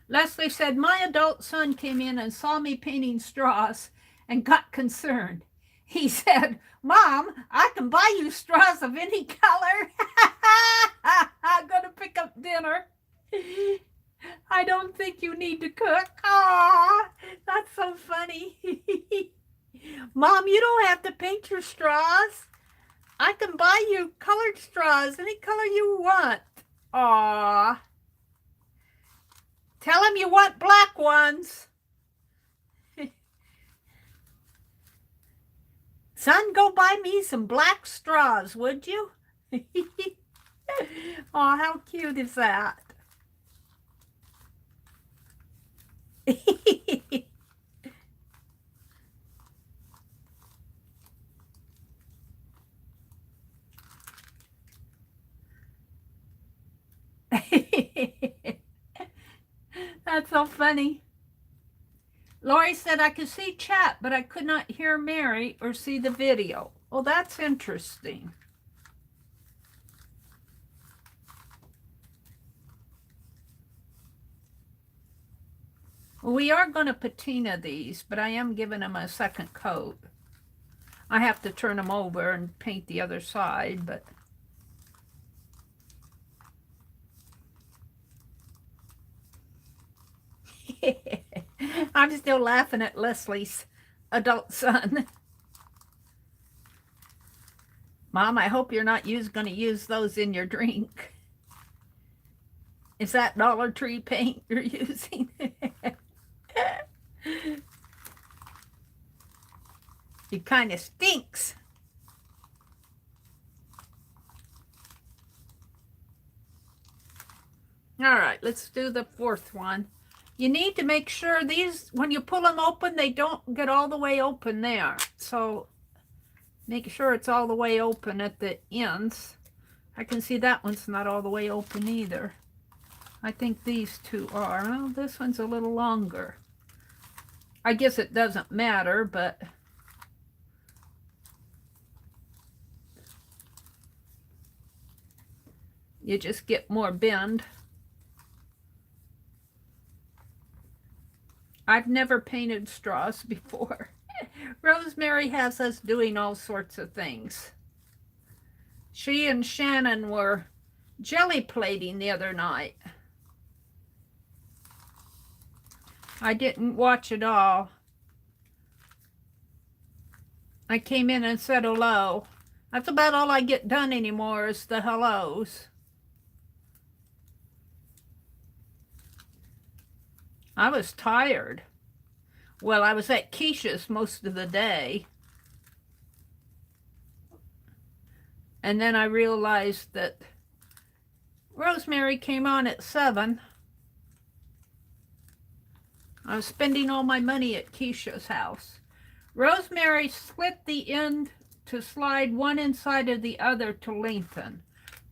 Leslie said, my adult son came in and saw me painting straws and got concerned. He said, Mom, I can buy you straws of any color. I'm going to pick up dinner. I don't think you need to cook. Aw, that's so funny. Mom, you don't have to paint your straws. I can buy you colored straws, any color you want. Aw. Tell him you want black ones. Son, go buy me some black straws, would you? Aw, how cute is that? That's so funny. Lori said, I could see chat, but I could not hear Meri or see the video. Well, that's interesting. We are going to patina these, but I am giving them a second coat. I have to turn them over and paint the other side, but... I'm still laughing at Leslie's adult son. Mom, I hope you're not going to use those in your drink. Is that Dollar Tree paint you're using? It kind of stinks. All right, let's do the fourth one. You need to make sure these, when you pull them open, they don't get all the way open there. So make sure it's all the way open at the ends. I can see that one's not all the way open either. I think these two are. Well, this one's a little longer. I guess it doesn't matter, but... you just get more bend. I've never painted straws before. Rosemary has us doing all sorts of things. She and Shannon were jelly plating the other night. I didn't watch it all. I came in and said hello. That's about all I get done anymore is the hellos. I was tired. Well, I was at Keisha's most of the day. And then I realized that Rosemary came on at 7. I was spending all my money at Keisha's house. Rosemary split the end to slide one inside of the other to lengthen.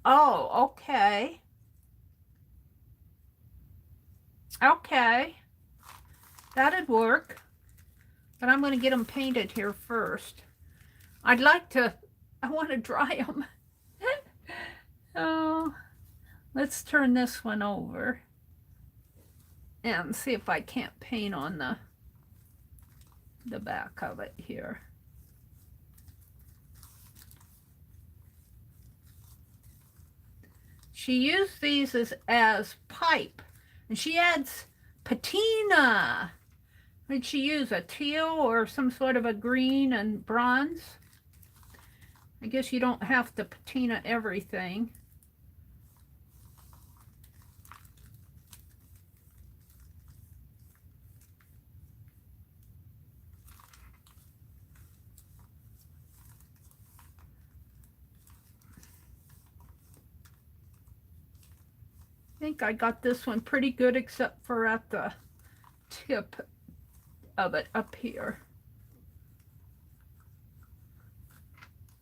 Oh, okay. Okay. That'd work. But I'm going to get them painted here first. I want to dry them. Oh, let's turn this one over and see if I can't paint on the back of it here. She used these as pipe, and she adds patina. Did she use a teal or some sort of a green and bronze? I guess you don't have to patina everything. I think I got this one pretty good except for at the tip of it up here.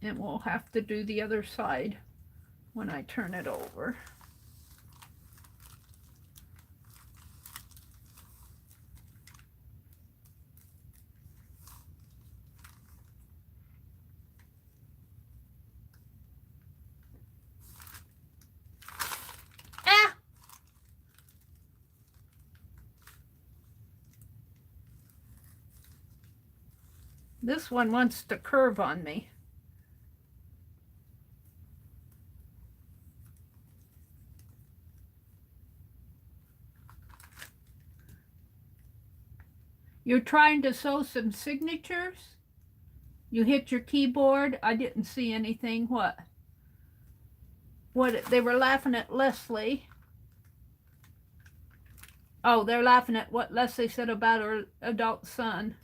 And we'll have to do the other side when I turn it over. This one wants to curve on me. You're trying to sew some signatures? You hit your keyboard? I didn't see anything. What? What? They were laughing at Leslie. Oh, they're laughing at what Leslie said about her adult son.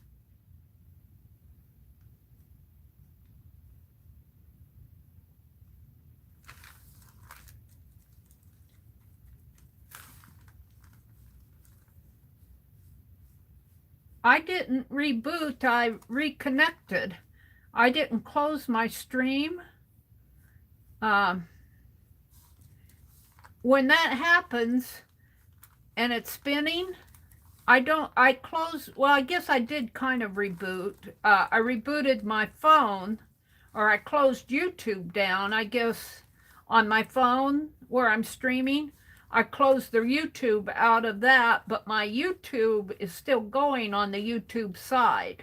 I didn't reboot, I reconnected. I didn't close my stream. When that happens and it's spinning, I guess I did kind of reboot. I rebooted my phone, or I closed YouTube down, I guess, on my phone where I'm streaming. I closed the YouTube out of that, but my YouTube is still going on the YouTube side.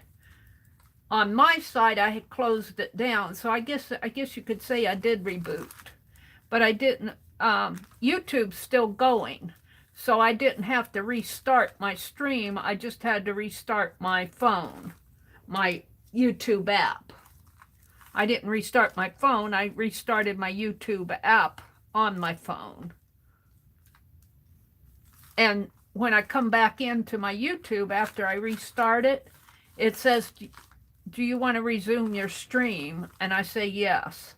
On my side, I had closed it down, so I guess you could say I did reboot, but I didn't. YouTube's still going, so I didn't have to restart my stream. I just had to restart my phone, my YouTube app. I didn't restart my phone. I restarted my YouTube app on my phone. And when I come back into my YouTube after I restart it, it says, do you want to resume your stream? And I say yes.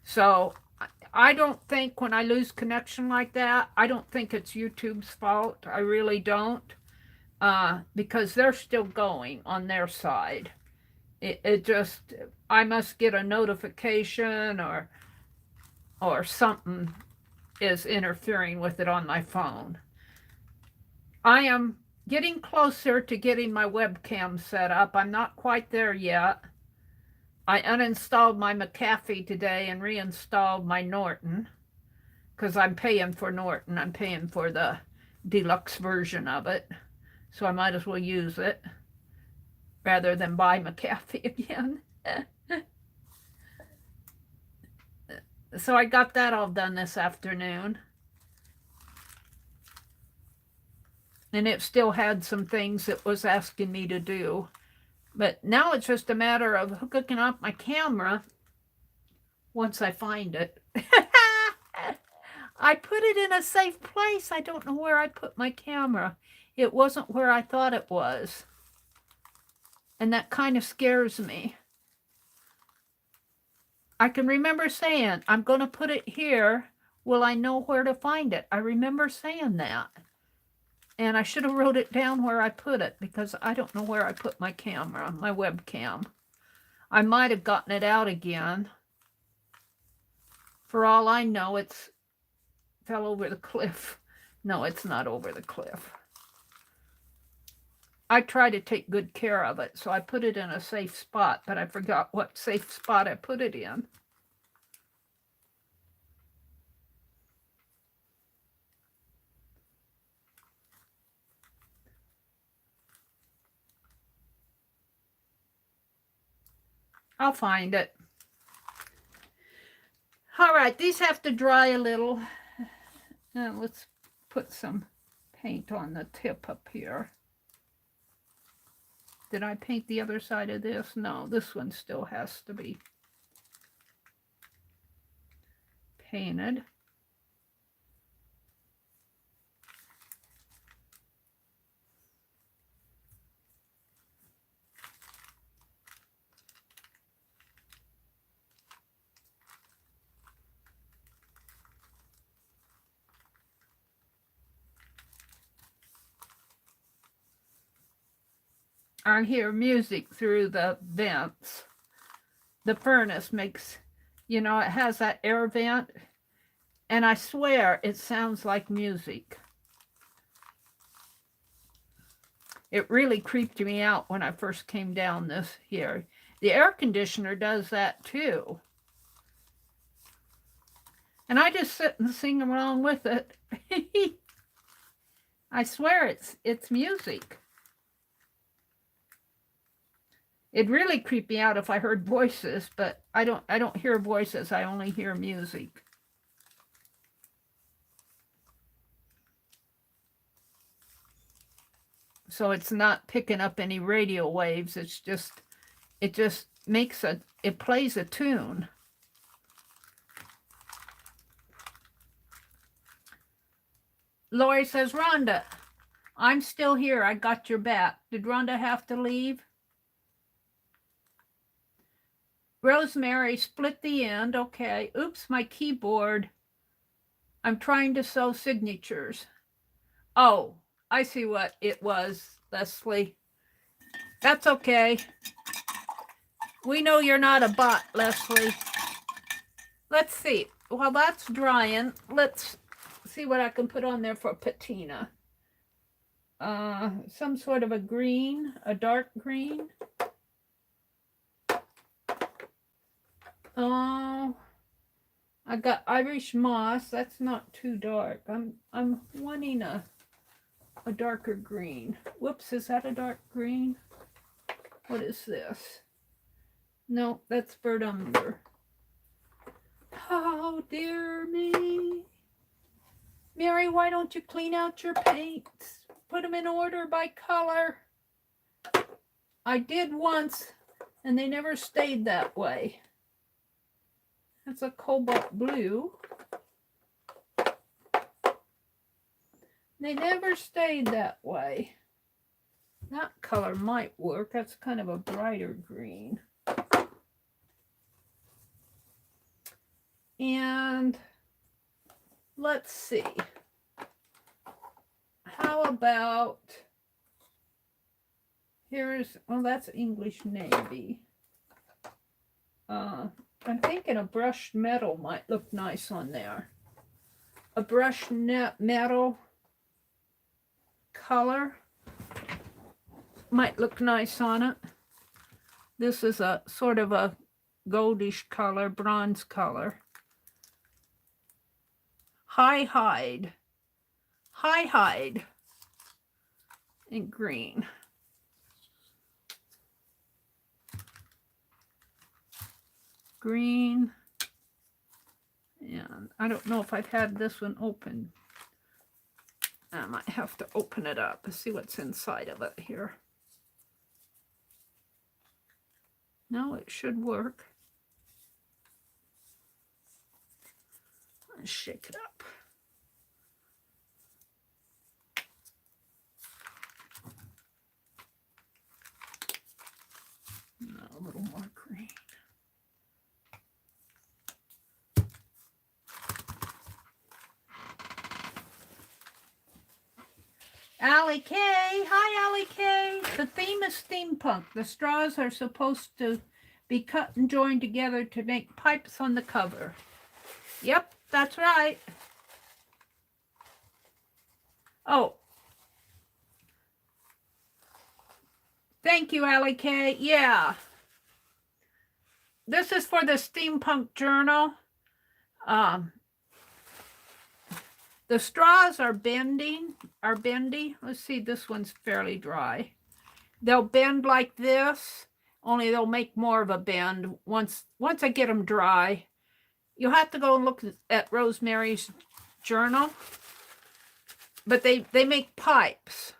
So I don't think when I lose connection like that, I don't think it's YouTube's fault. I really don't. Because they're still going on their side. It just, I must get a notification or something is interfering with it on my phone. I am getting closer to getting my webcam set up. I'm not quite there yet. I uninstalled my McAfee today and reinstalled my Norton because I'm paying for Norton. I'm paying for the deluxe version of it. So I might as well use it rather than buy McAfee again. So I got that all done this afternoon. And it still had some things it was asking me to do. But now it's just a matter of hooking up my camera once I find it. I put it in a safe place. I don't know where I put my camera. It wasn't where I thought it was. And that kind of scares me. I can remember saying, I'm going to put it here. Will I know where to find it? I remember saying that. And I should have wrote it down where I put it, because I don't know where I put my camera, my webcam. I might have gotten it out again. For all I know, it's fell over the cliff. No, it's not over the cliff. I try to take good care of it, so I put it in a safe spot, but I forgot what safe spot I put it in. I'll find it. All right, these have to dry a little. Let's put some paint on the tip up here. Did I paint the other side of this? No, this one still has to be painted. I hear music through the vents. The furnace makes, you know, it has that air vent, and I swear it sounds like music. It really creeped me out when I first came down this here. The air conditioner does that too. And I just sit and sing along with it. I swear it's music. It'd really creep me out if I heard voices, but I don't hear voices. I only hear music. So it's not picking up any radio waves. It just makes it plays a tune. Lori says, Rhonda, I'm still here. I got your back. Did Rhonda have to leave? Rosemary, split the end. Okay. Oops, my keyboard. I'm trying to sew signatures. Oh, I see what it was, Leslie. That's okay. We know you're not a bot, Leslie. Let's see. While that's drying, let's see what I can put on there for patina. Some sort of a green, a dark green. Oh, I got Irish moss. That's not too dark. I'm wanting a darker green. Whoops, is that a dark green? What is this? No, that's burnt umber. Oh, dear me. Mary, why don't you clean out your paints? Put them in order by color. I did once, and they never stayed that way. That's a cobalt blue. They never stayed that way. That color might work. That's kind of a brighter green. And let's see. How about, well, that's English navy. I'm thinking a brushed metal might look nice on there. A brushed metal color might look nice on it. This is a sort of a goldish color, bronze color. hide, in green. Green. And I don't know if I've had this one open. I might have to open it up and see what's inside of it here. No, it should work. Let's shake it up. A little more green. Allie K. Hi, Allie K. The theme is steampunk. The straws are supposed to be cut and joined together to make pipes on the cover. Yep, that's right. Oh. Thank you, Allie K. Yeah. This is for the Steampunk Journal. The straws are bendy. Let's see, this one's fairly dry. They'll bend like this, only they'll make more of a bend once I get them dry. You'll have to go and look at Rosemary's journal. But they make pipes.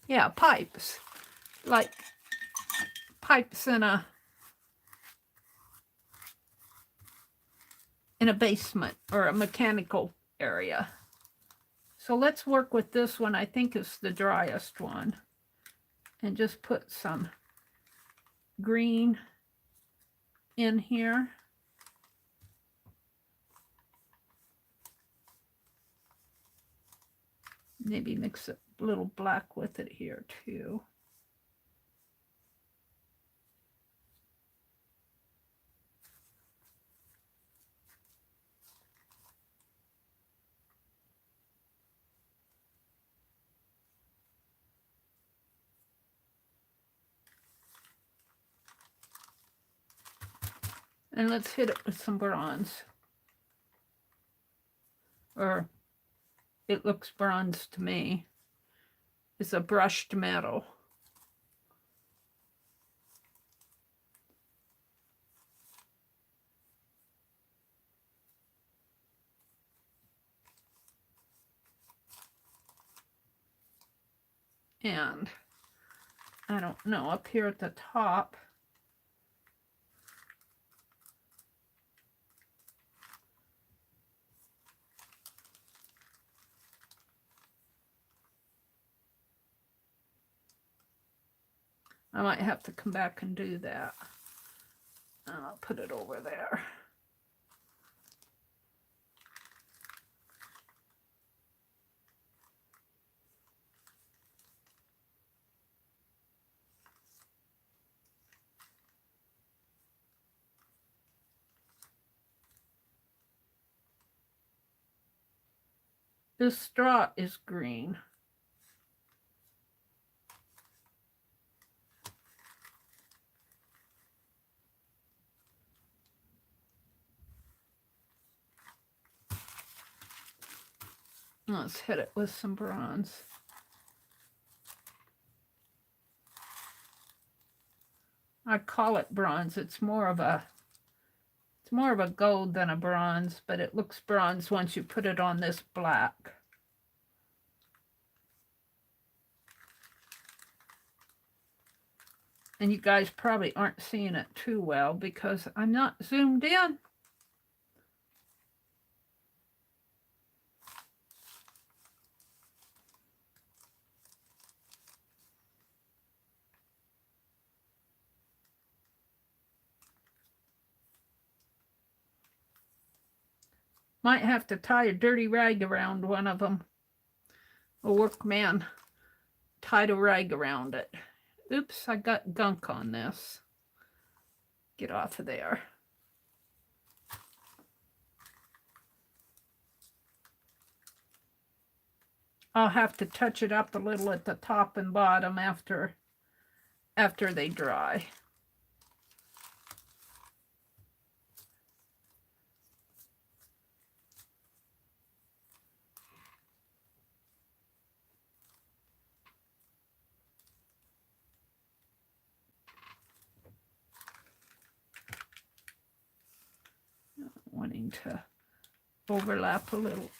Yeah, pipes. Like pipes in a basement or a mechanical area. So let's work with this one. I think it's the driest one. And just put some green in here. Maybe mix a little black with it here too. And let's hit it with some bronze. Or it looks bronze to me. It's a brushed metal. And I don't know, up here at the top, I might have to come back and do that. And I'll put it over there. This straw is green. Let's hit it with some bronze. I call it bronze. It's more of a gold than a bronze, but it looks bronze once you put it on this black. And you guys probably aren't seeing it too well because I'm not zoomed in. Might have to tie a dirty rag around one of them. A workman tied a rag around it. Oops, I got gunk on this. Get off of there. I'll have to touch it up a little at the top and bottom after they dry. beginning to overlap a little.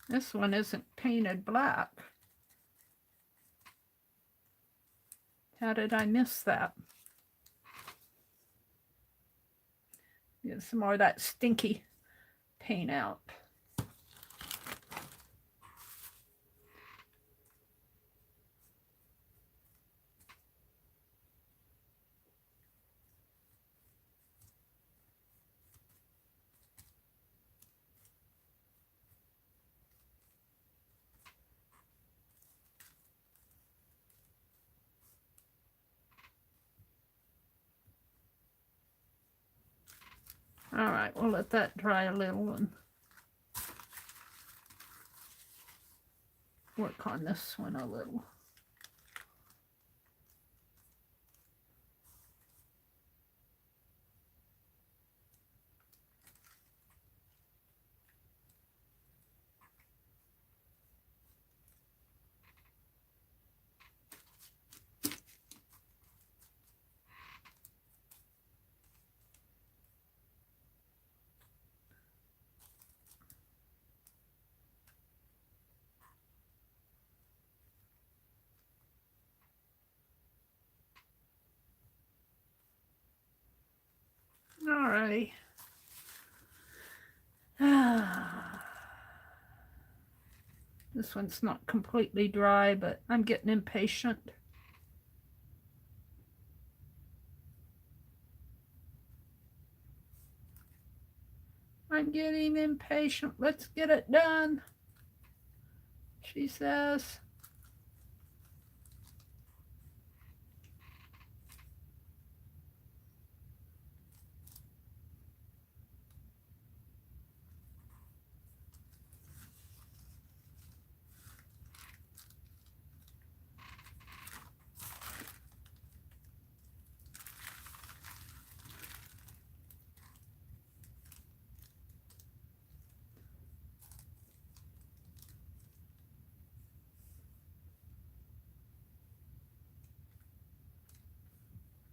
This one isn't painted black. How did I miss that? Get some more of that stinky paint out. All right, we'll let that dry a little and work on this one a little. All righty. This one's not completely dry, but I'm getting impatient. I'm getting impatient. Let's get it done, she says.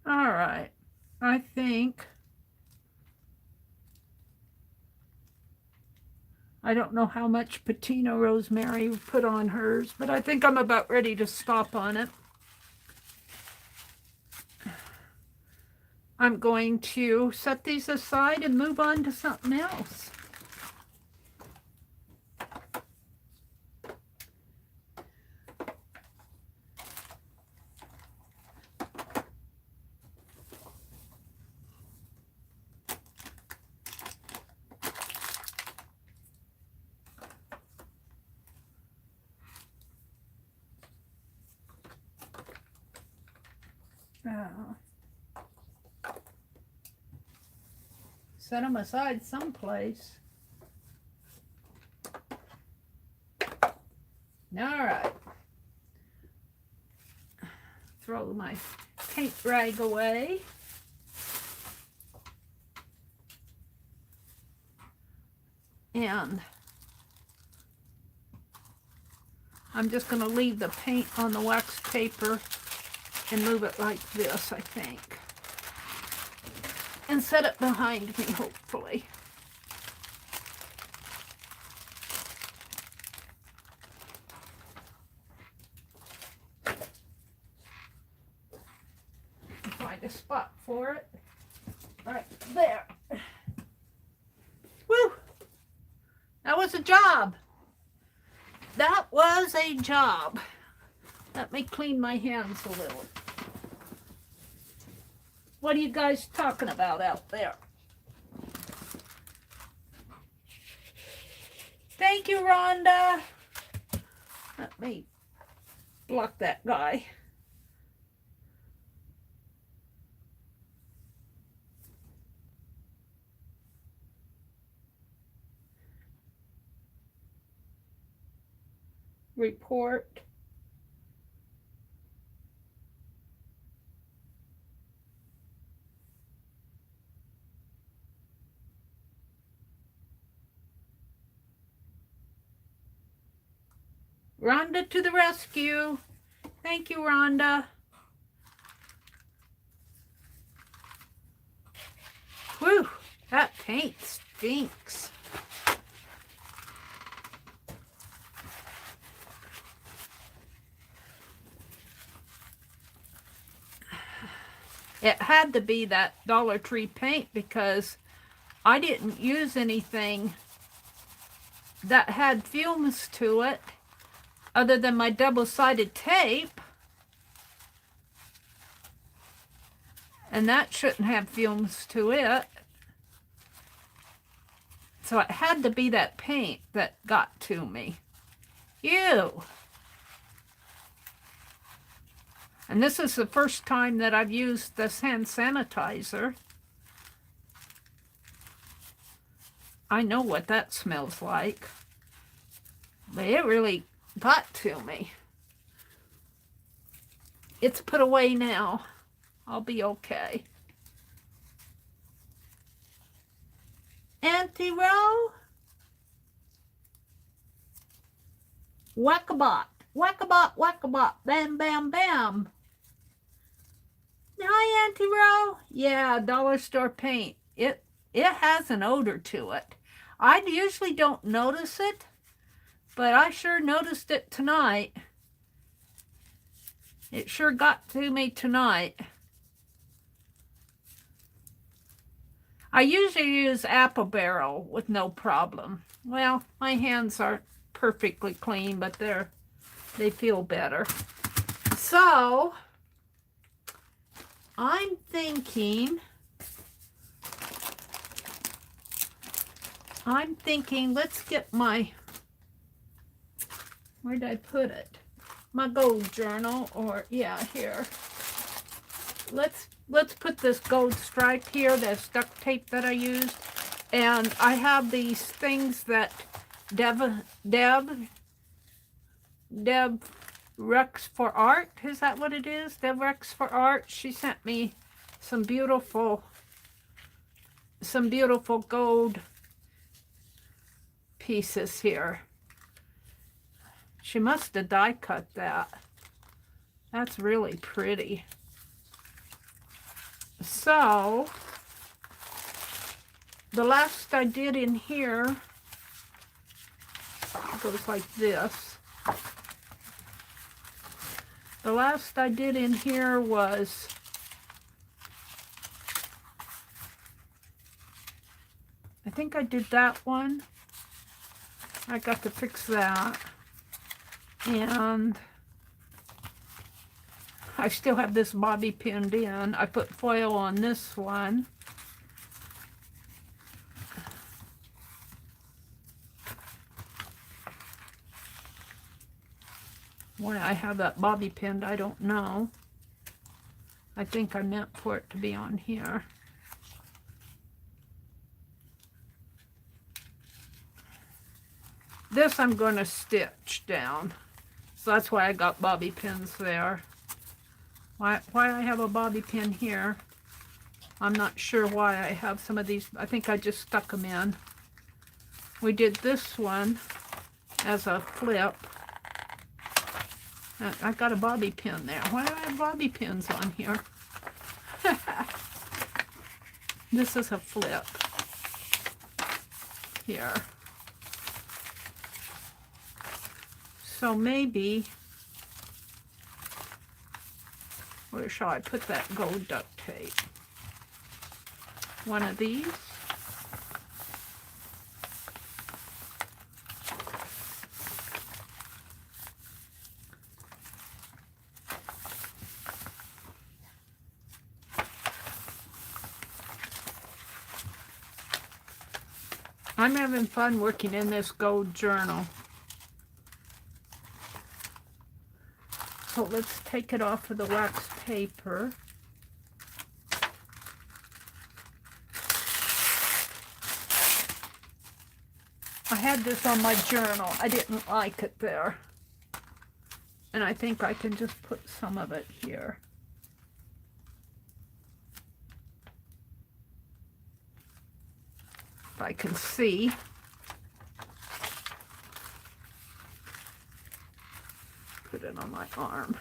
All right, I think, I don't know how much patina rosemary put on hers, but I think I'm about ready to stop on it. I'm going to set these aside and move on to something else. Set them aside someplace. All right. Throw my paint rag away. And I'm just going to leave the paint on the wax paper and move it like this, I think. And set it behind me, hopefully. Find a spot for it. Right there. Woo! That was a job. That was a job. Let me clean my hands a little. What are you guys talking about out there? Thank you, Rhonda. Let me block that guy. Report. Rhonda to the rescue. Thank you, Rhonda. Whew, that paint stinks. It had to be that Dollar Tree paint because I didn't use anything that had fumes to it other than my double-sided tape. And that shouldn't have fumes to it. So it had to be that paint that got to me. Ew. And this is the first time that I've used this hand sanitizer. I know what that smells like. But it really got to me. It's put away now. I'll be okay. Auntie Ro? Whack-a-bot. Whack-a-bot, whack-a-bot. Bam, bam, bam. Hi, Auntie Ro. Yeah, dollar store paint. It has an odor to it. I usually don't notice it, but I sure noticed it tonight. It sure got to me tonight. I usually use apple barrel with no problem. Well, my hands aren't perfectly clean, but they feel better. So, I'm thinking, let's get my, where did I put it? My gold journal, or yeah, here. Let's put this gold stripe here, this duct tape that I used. And I have these things that Deb Rex for Art, is that what it is? Deb Rex for Art. She sent me some beautiful gold pieces here. She must have die cut that. That's really pretty. So, the last I did in here goes like this. The last I did in here was I think I did that one. I got to fix that. And I still have this bobby pinned in. I put foil on this one. Why I have that bobby pinned, I don't know. I think I meant for it to be on here. This I'm going to stitch down. So that's why I got bobby pins there. Why I have a bobby pin here, I'm not sure why I have some of these. I think I just stuck them in. We did this one as a flip. I got a bobby pin there. Why do I have bobby pins on here? This is a flip here. So maybe, where shall I put that gold duct tape? One of these. I'm having fun working in this gold journal. So let's take it off of the wax paper. I had this on my journal. I didn't like it there. And I think I can just put some of it here. If I can see. put it on my arm.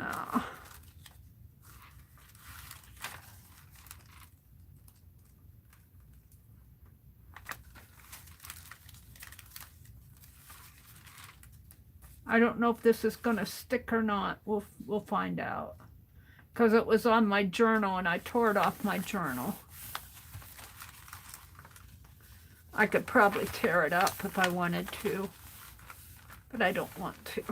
Oh. I don't know if this is going to stick or not. We'll find out. Because it was on my journal and I tore it off my journal. I could probably tear it up if I wanted to, but I don't want to.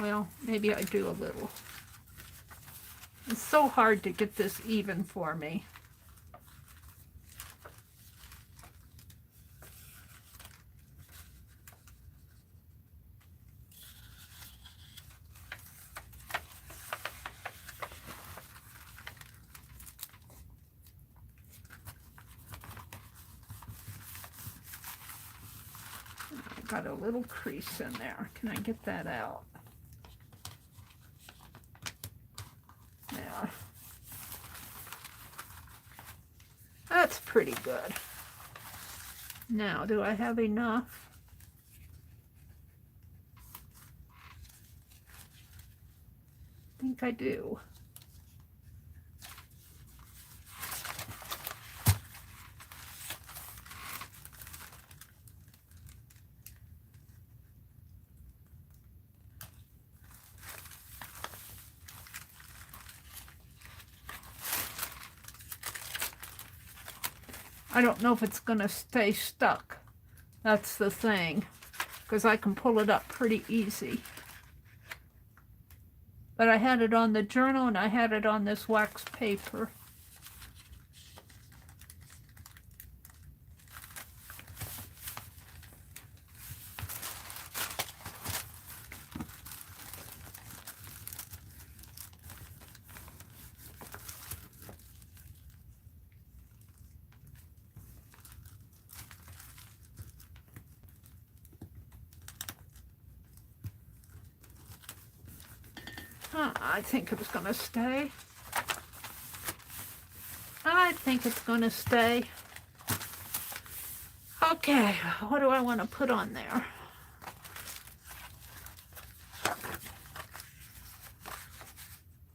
Well, maybe I do a little. It's so hard to get this even for me. Got a little crease in there. Can I get that out? Yeah. That's pretty good. Now, do I have enough? I think I do. I don't know if it's going to stay stuck. That's the thing, because I can pull it up pretty easy. But I had it on the journal and I had it on this wax paper. I think it's going to stay. I think it's going to stay. Okay, what do I want to put on there?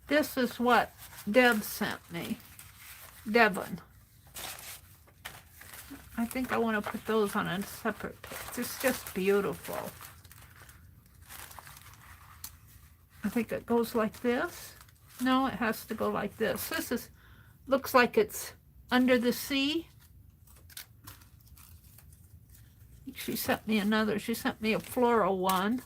This is what Deb sent me. Devon. I think I want to put those on a separate page. It's just beautiful. I think it goes like this. No, it has to go like this. This is, looks like it's under the sea. She sent me another. She sent me a floral one.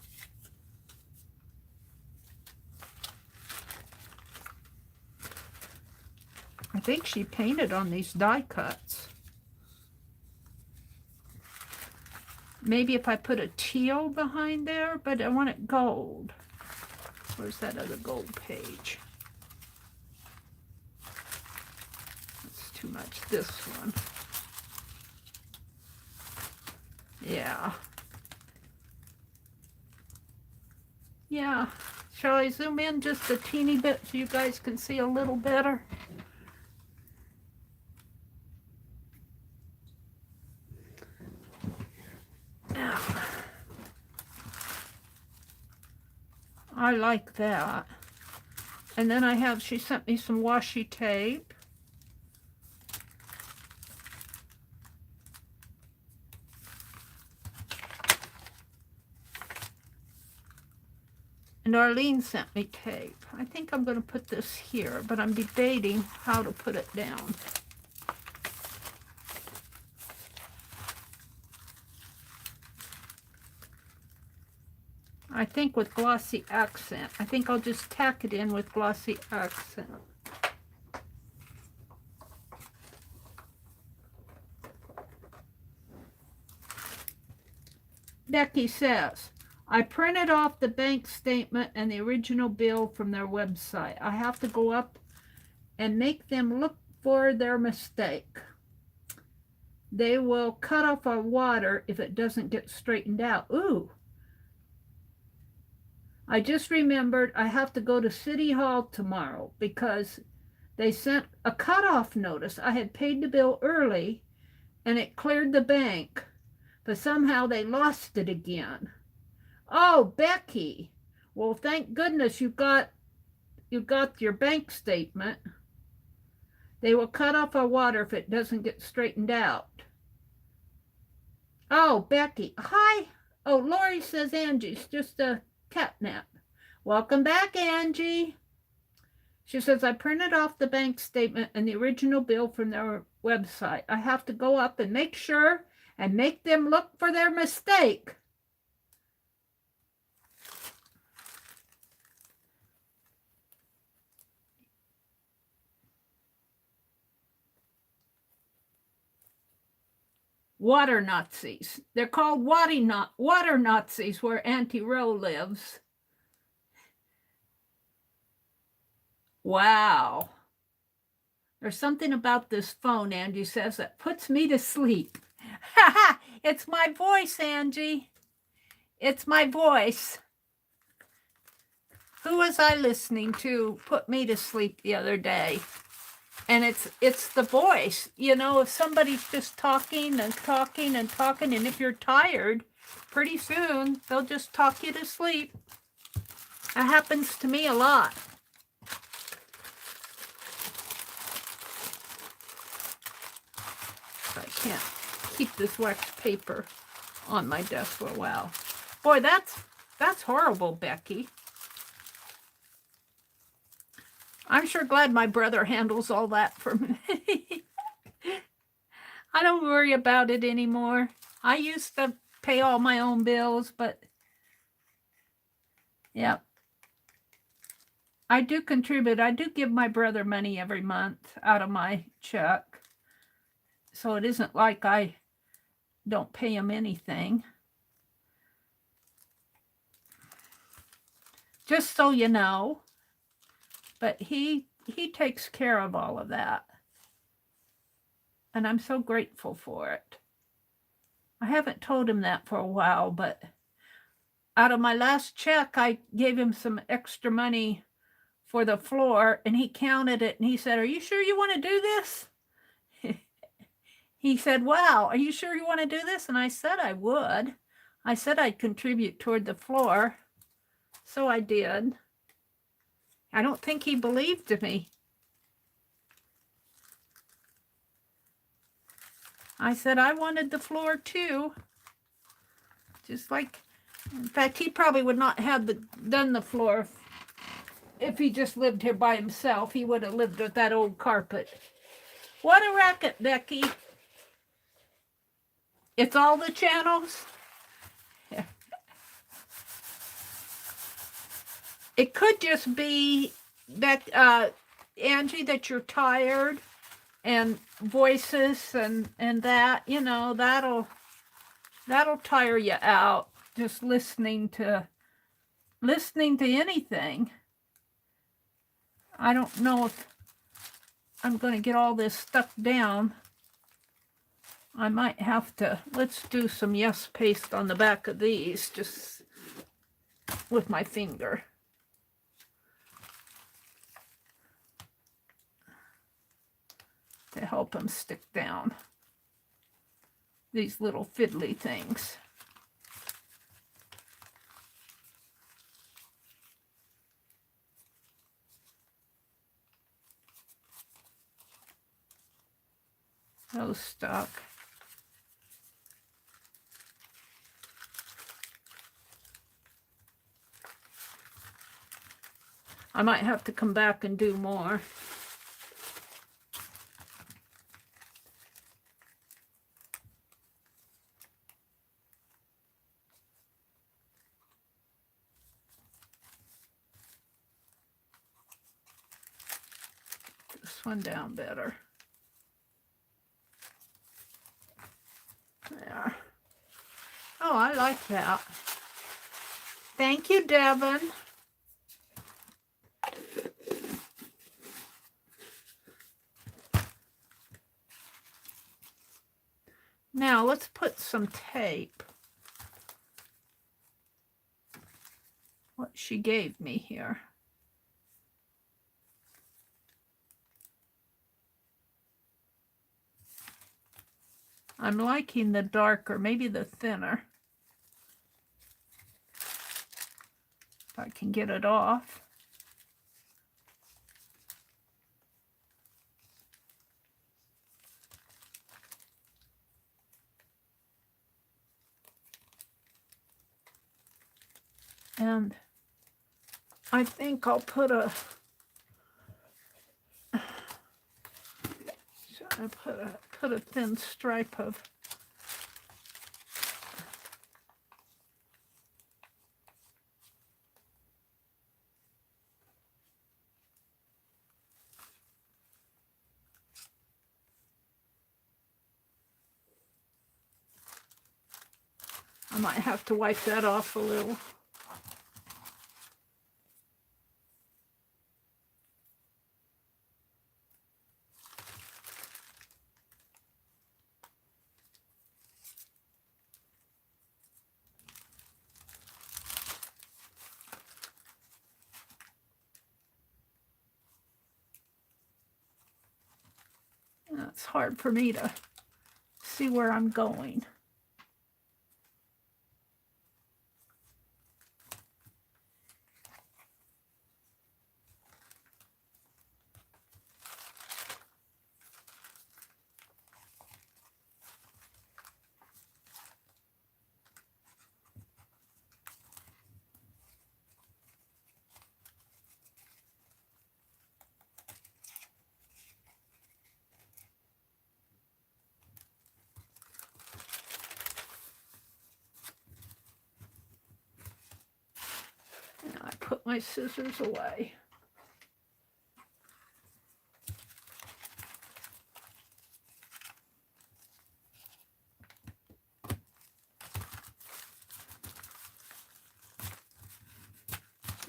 I think she painted on these die cuts. Maybe if I put a teal behind there, but I want it gold. Where's that other gold page? That's too much, this one. Yeah. Yeah. Shall I zoom in just a teeny bit so you guys can see a little better? I like that. And then I have, she sent me some washi tape. And Arlene sent me tape. I think I'm going to put this here, but I'm debating how to put it down. I think with glossy accent. I think I'll just tack it in with glossy accent. Becky says, I printed off the bank statement and the original bill from their website. I have to go up and make them look for their mistake. They will cut off our water if it doesn't get straightened out. Ooh. I just remembered I have to go to City Hall tomorrow because they sent a cutoff notice. I had paid the bill early and it cleared the bank, but somehow they lost it again. Oh, Becky. Well, thank goodness you got your bank statement. They will cut off our water if it doesn't get straightened out. Oh, Becky. Hi. Oh, Lori says Angie's just a catnap. Welcome back, Angie. She says, I printed off the bank statement and the original bill from their website. I have to go up and make sure and make them look for their mistake. Water Nazis. They're called water Nazis where Auntie Roe lives. Wow. There's something about this phone, Angie says, that puts me to sleep. It's my voice, Angie. It's my voice. Who was I listening to put me to sleep the other day? And it's the voice. You know, if somebody's just talking and talking and talking, and if you're tired, pretty soon they'll just talk you to sleep. That happens to me a lot. I can't keep this wax paper on my desk for a while. Boy, that's horrible, Becky. I'm sure glad my brother handles all that for me. I don't worry about it anymore. I used to pay all my own bills, but yeah. I do contribute. I do give my brother money every month out of my check. So it isn't like I don't pay him anything. Just so you know. But he takes care of all of that. And I'm so grateful for it. I haven't told him that for a while, but out of my last check, I gave him some extra money for the floor, and he counted it, and he said, "Are you sure you want to do this?" He said, "Wow, are you sure you want to do this?" And I said I would. I said I'd contribute toward the floor. So I did. I don't think he believed me. I said I wanted the floor too. Just like, in fact, he probably would not have done the floor if he just lived here by himself. He would have lived with that old carpet. What a racket, Becky. It's all the channels. It could just be that, Angie, that you're tired and voices and that, you know, that'll tire you out, just listening to anything. I don't know if I'm going to get all this stuck down. I might have to, let's do some yes paste on the back of these, just with my finger. To help them stick down. These little fiddly things. Those stuck. I might have to come back and do more. This one down better. There. Oh, I like that. Thank you, Devin. Now let's put some tape. What she gave me here. I'm liking the darker, maybe the thinner. If I can get it off. And I think I'll put a, put a thin stripe of I might have to wipe that off a little. It's hard for me to see where I'm going. I put my scissors away.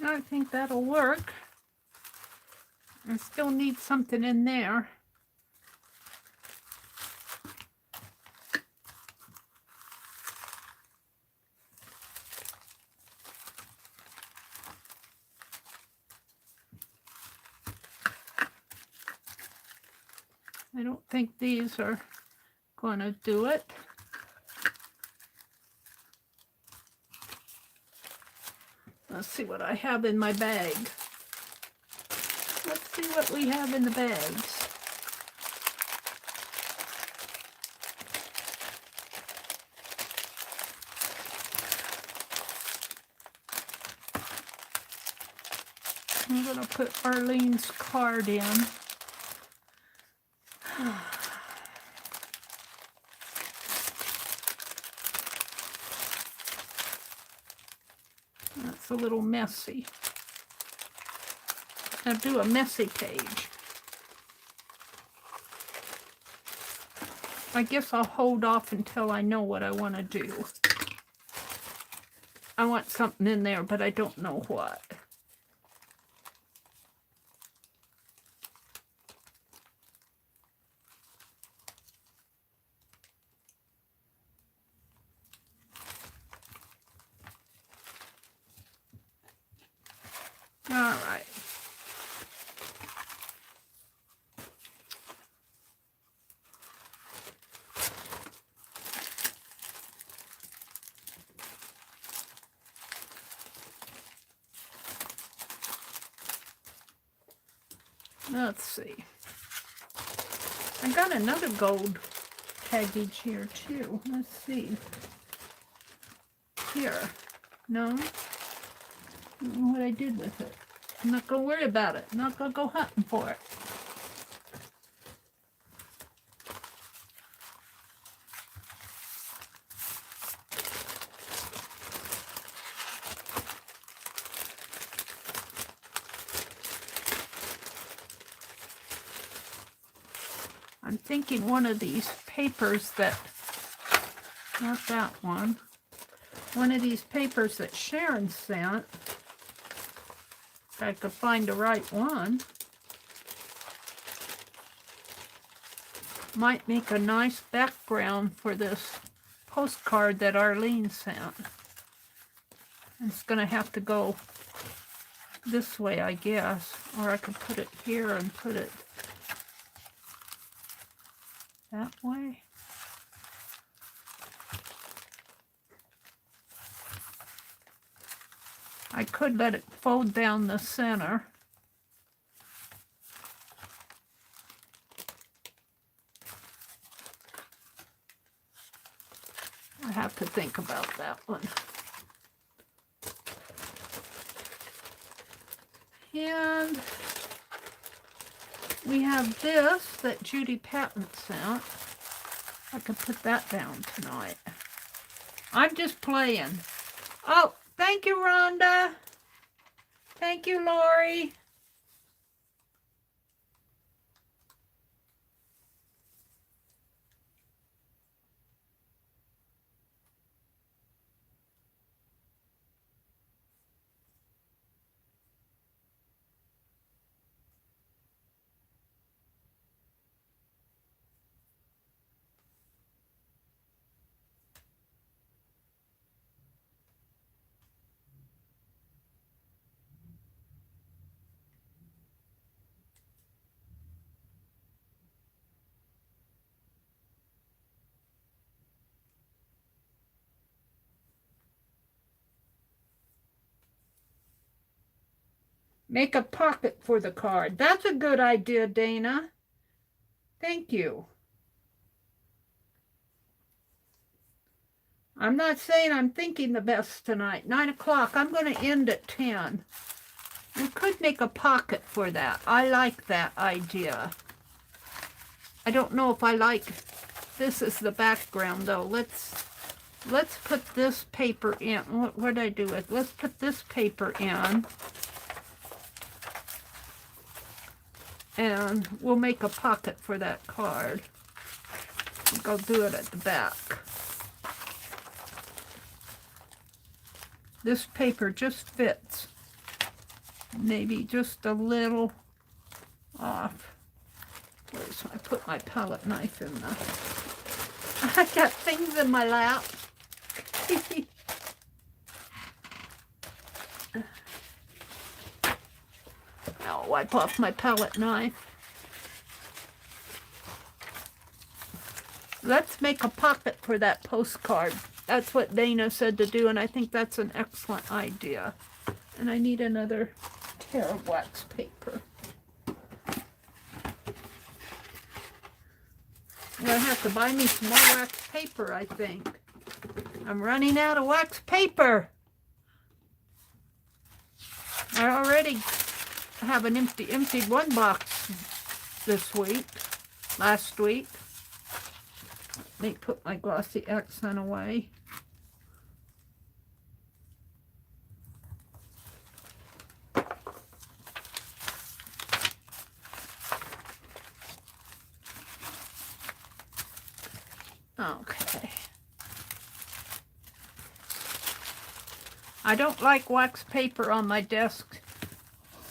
I think that'll work. I still need something in there. I don't think these are going to do it. Let's see what I have in my bag. Let's see what we have in the bags. I'm going to put Arlene's card in. That's a little messy. I'll do a messy page. I guess I'll hold off until I know what I want to do. I want something in there, but I don't know what. All right. Let's see. I got another gold package here too. Let's see. Here. No? I don't know what I did with it. I'm not going to worry about it. I'm not going to go hunting for it. I'm thinking one of these papers that, not that one, one of these papers that Sharon sent. If I could find the right one. Might make a nice background for this postcard that Arlene sent. It's going to have to go this way, I guess. Or I could put it here and put it that way. I could let it fold down the center. I have to think about that one. And we have this that Judy Patton sent. I could put that down tonight. I'm just playing. Oh, thank you, Rhonda. Thank you, Lori. Make a pocket for the card. That's a good idea, Dana. Thank you. I'm not saying I'm thinking the best tonight. 9 o'clock. I'm going to end at 10. We could make a pocket for that. I like that idea. I don't know if I like this as the background, though. Let's put this paper in. What did I do with? Let's put this paper in. And we'll make a pocket for that card. I'll do it at the back. This paper just fits. Maybe just a off. Where's I put my palette knife in the... I got things in my lap. I'll wipe off my palette knife. Let's make a pocket for that postcard. That's what Dana said to do, and I think that's an excellent idea. And I need another tear of wax paper. I'm gonna have to buy me some more wax paper, I think. I'm running out of wax paper. I already have an emptied one box this week, last week. Let me put my glossy accent away. Okay. I don't like wax paper on my desk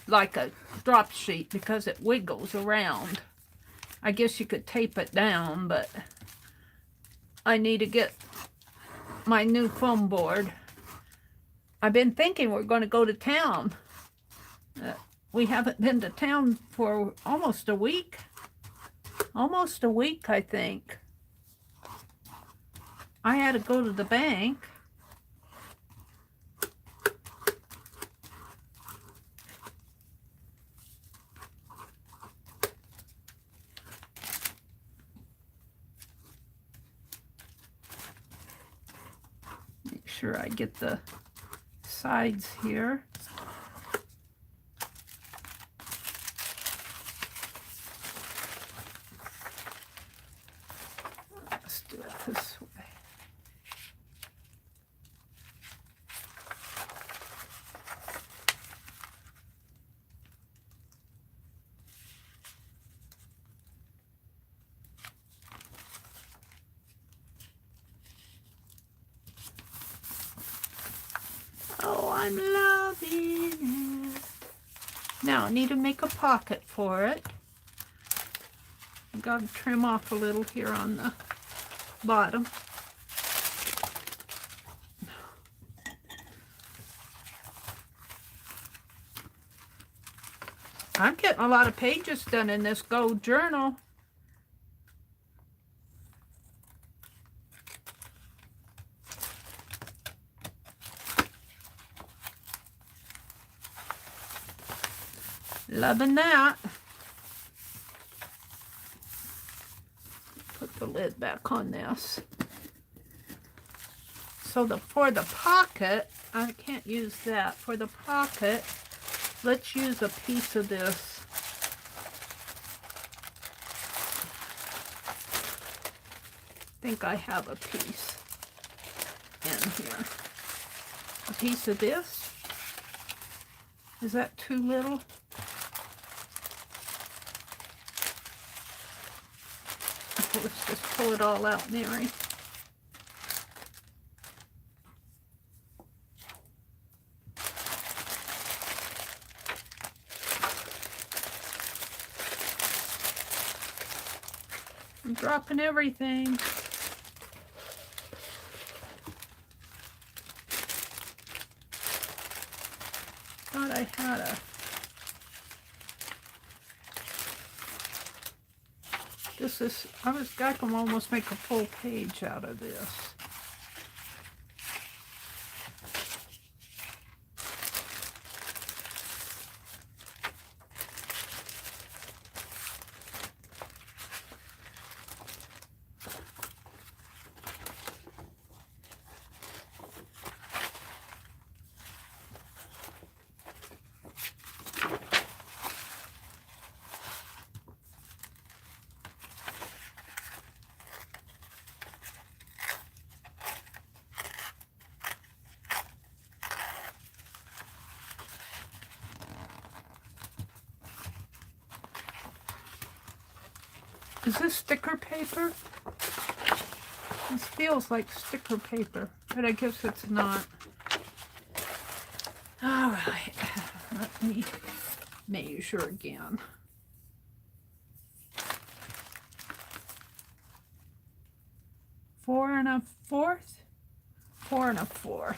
like a drop sheet because it wiggles around. I guess you could tape it down, but I need to get my new foam board. I've been thinking we're going to go to town. We haven't been to town for almost a week. Almost a week, I think. I had to go to the bank. Make sure I get the sides here. Let's do it this way. I'm loving it. Now I need to make a pocket for it. I've got to trim off a little here on the bottom. I'm getting a lot of pages done in this gold journal. Loving that. Put the lid back on this. So for the pocket, I can't use that. For the pocket, let's use a piece of this. I think I have a piece in here. A piece of this. Is that too little? Let's just pull it all out, Meri. I'm dropping everything. Thought I had a... This is, I can almost make a full page out of this. Is this sticker paper? This feels like sticker paper, but I guess it's not. All right, let me measure again. 4 1/4, 4 1/4.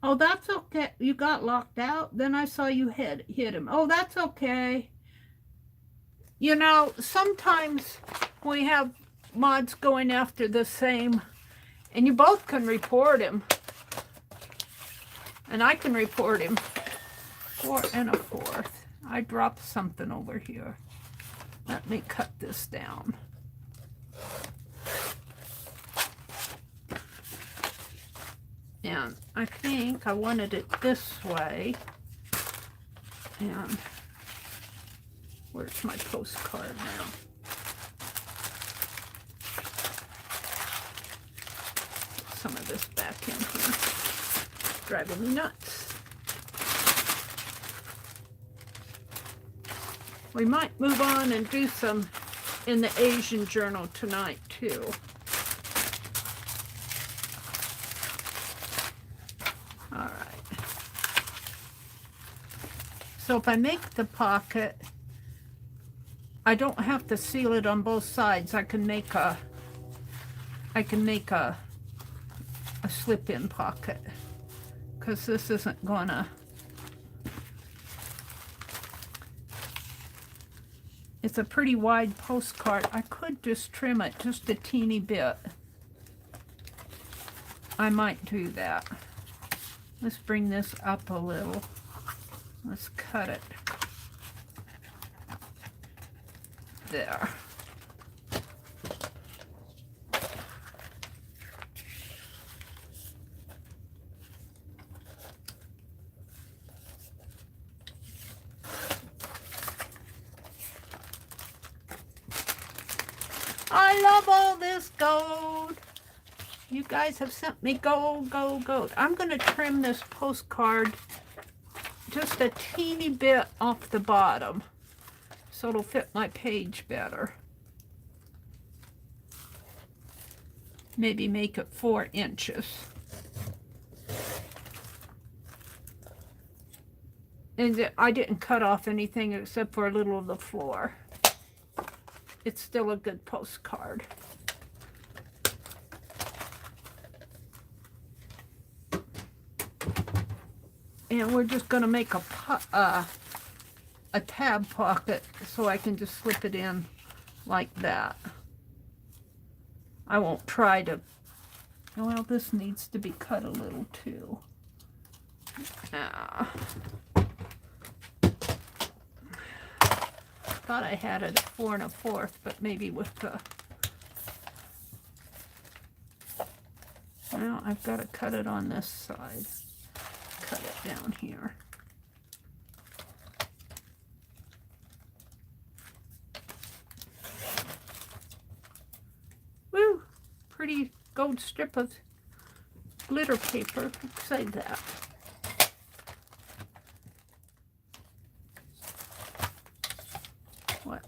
Oh, that's okay. You got locked out? Then I saw you hit him. Oh, that's okay. You know, sometimes we have mods going after the same, and you both can report him. And I can report him. 4 1/4. I dropped something over here. Let me cut this down. And I think I wanted it this way. And where's my postcard now? Some of this back in here. Driving me nuts. We might move on and do some in the Asian journal tonight too. So if I make the pocket, I don't have to seal it on both sides. I can make a slip-in pocket, because this isn't gonna. It's a pretty wide postcard. I could just trim it just a teeny bit. I might do that. Let's bring this up a little. Let's cut it there. I love all this gold. You guys have sent me gold, gold, gold. I'm going to trim this postcard just a teeny bit off the bottom so it'll fit my page better. Maybe make it 4 inches. And I didn't cut off anything except for a little of the floor. It's still a good postcard. And we're just going to make a tab pocket so I can just slip it in like that. I won't try to, well, this needs to be cut a little too. Thought I had it at 4 1/4, but maybe with the, well, I've got to cut it on this side. Cut it down here. Woo! Pretty gold strip of glitter paper. Save that. What?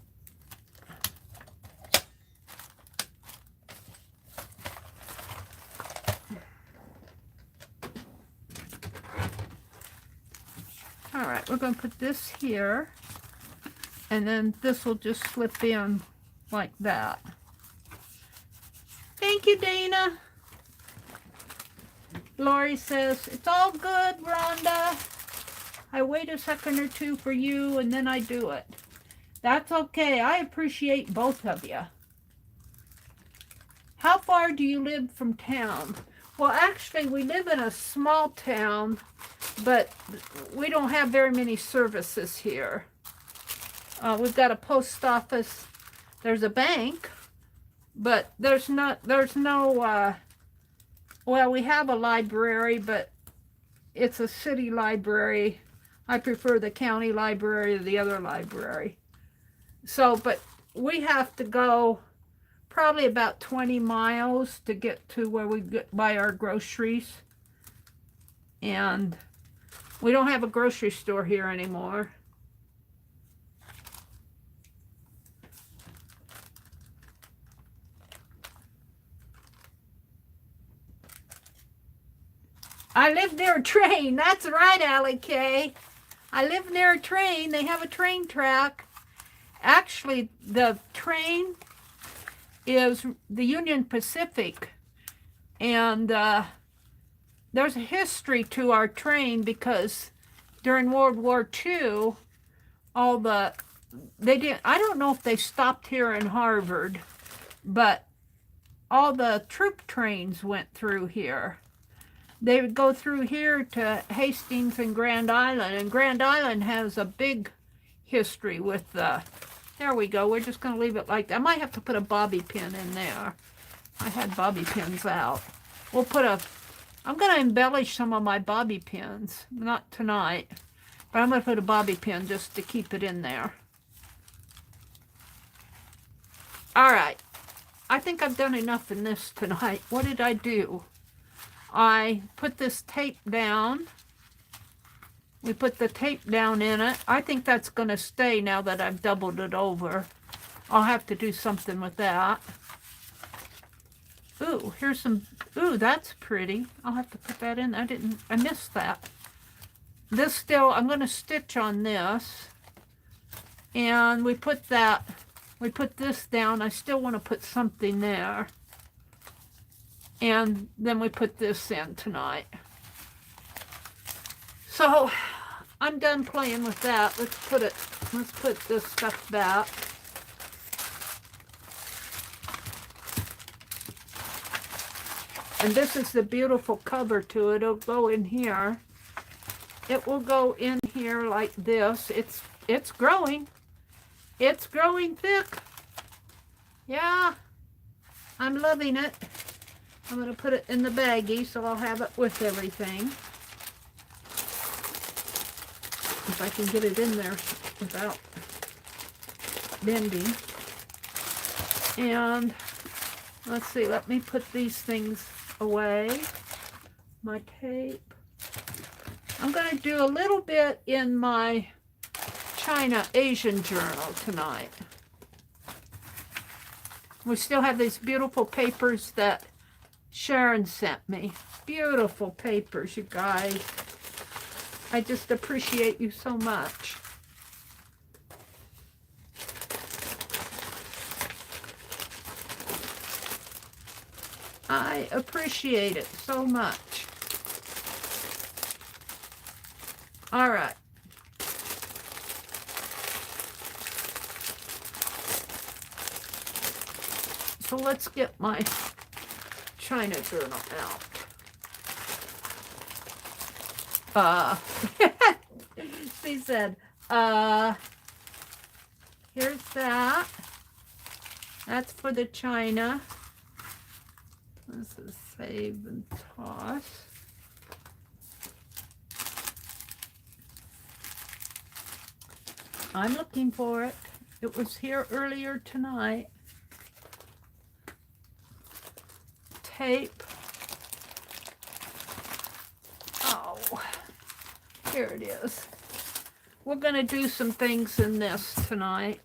All right, we're going to put this here, and then this will just slip in like that. Thank you, Dana. Lori says, it's all good, Rhonda. I wait a second or two for you, and then I do it. That's okay. I appreciate both of you. How far do you live from town? Well, actually, we live in a small town, but we don't have very many services here. We've got a post office. There's a bank, but there's no, well, we have a library, but it's a city library. I prefer the county library to the other library. So, but we have to go probably about 20 miles to get to where we buy our groceries. And we don't have a grocery store here anymore. I live near a train. That's right, Allie Kay. I live near a train. They have a train track. Actually, the train is the Union Pacific. And there's a history to our train because during World War II, I don't know if they stopped here in Harvard, but all the troop trains went through here. They would go through here to Hastings and Grand Island, and Grand Island has a big history with there we go. We're just going to leave it like that. I might have to put a bobby pin in there. I had bobby pins out. I'm going to embellish some of my bobby pins. Not tonight, but I'm going to put a bobby pin just to keep it in there. All right. I think I've done enough in this tonight. What did I do? I put this tape down. We put the tape down in it. I think that's going to stay now that I've doubled it over. I'll have to do something with that. Ooh, here's some, ooh, that's pretty. I'll have to put that in. I missed that. This still, I'm going to stitch on this. And we put this down. I still want to put something there. And then we put this in tonight. So I'm done playing with that. Let's put this stuff back. And this is the beautiful cover to it. It'll go in here. It will go in here like this. It's growing. It's growing thick. Yeah. I'm loving it. I'm going to put it in the baggie so I'll have it with everything. If I can get it in there without bending. And let's see, let me put these things away. My tape. I'm going to do a little bit in my China Asian journal tonight. We still have these beautiful papers that Sharon sent me. Beautiful papers, you guys. I just appreciate you so much. I appreciate it so much. All right. So let's get my China journal out. She said, here's that. That's for the China. This is save and toss. I'm looking for it. It was here earlier tonight. Tape. Oh, here it is. We're going to do some things in this tonight.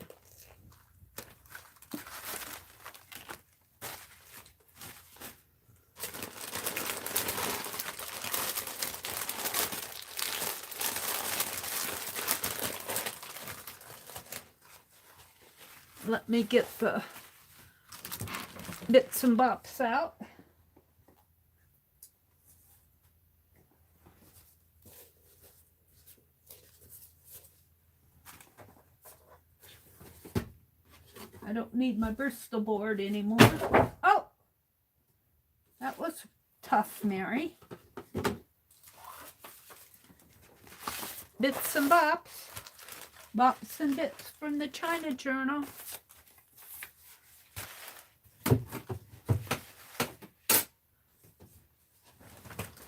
Let me get the bits and bobs out. I don't need my Bristol board anymore. Oh, that was tough, Mary. Bits and bops. Bops and bits from the China journal.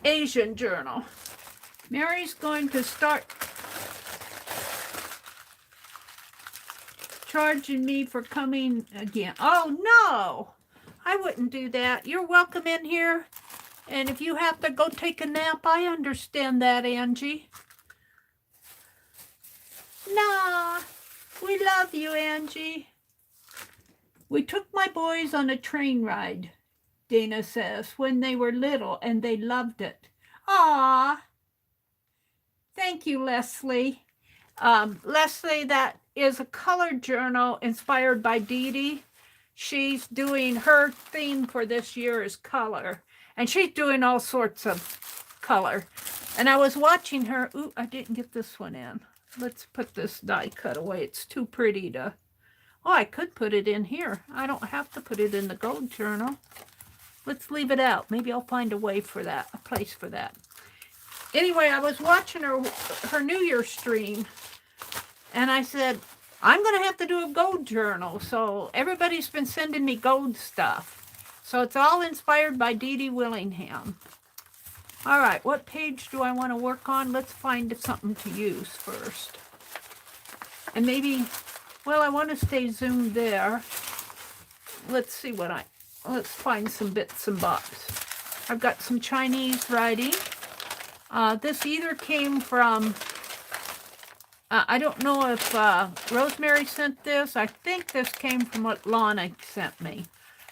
Asian journal. Mary's going to start charging me for coming again. Oh, no. I wouldn't do that. You're welcome in here. And if you have to go take a nap, I understand that, Angie. Nah, we love you, Angie. We took my boys on a train ride, Dana says, when they were little, and they loved it. Aw. Thank you, Leslie. Leslie, that is a color journal inspired by Dee Dee. She's doing, her theme for this year is color. And she's doing all sorts of color. And I was watching her. Ooh, I didn't get this one in. Let's put this die cut away. It's too pretty to... Oh, I could put it in here. I don't have to put it in the gold journal. Let's leave it out. Maybe I'll find a way for that, a place for that. Anyway, I was watching her New Year stream, and I said, I'm going to have to do a gold journal. So everybody's been sending me gold stuff. So it's all inspired by Dee Dee Willingham. All right, what page do I want to work on? Let's find something to use first. And maybe, well, I want to stay zoomed there. Let's see what let's find some bits and bobs. I've got some Chinese writing. This either came from, I don't know if Rosemary sent this. I think this came from what Lana sent me.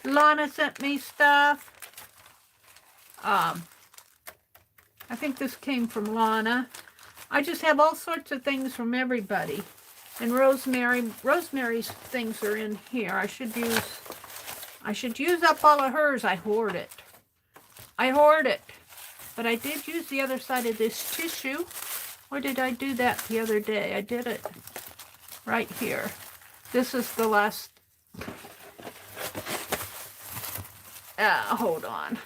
Lana sent me stuff. I think this came from Lana. I just have all sorts of things from everybody. And Rosemary's things are in here. I should use up all of hers. I hoard it. But I did use the other side of this tissue. Or did I do that the other day? I did it right here. This is the last... hold on.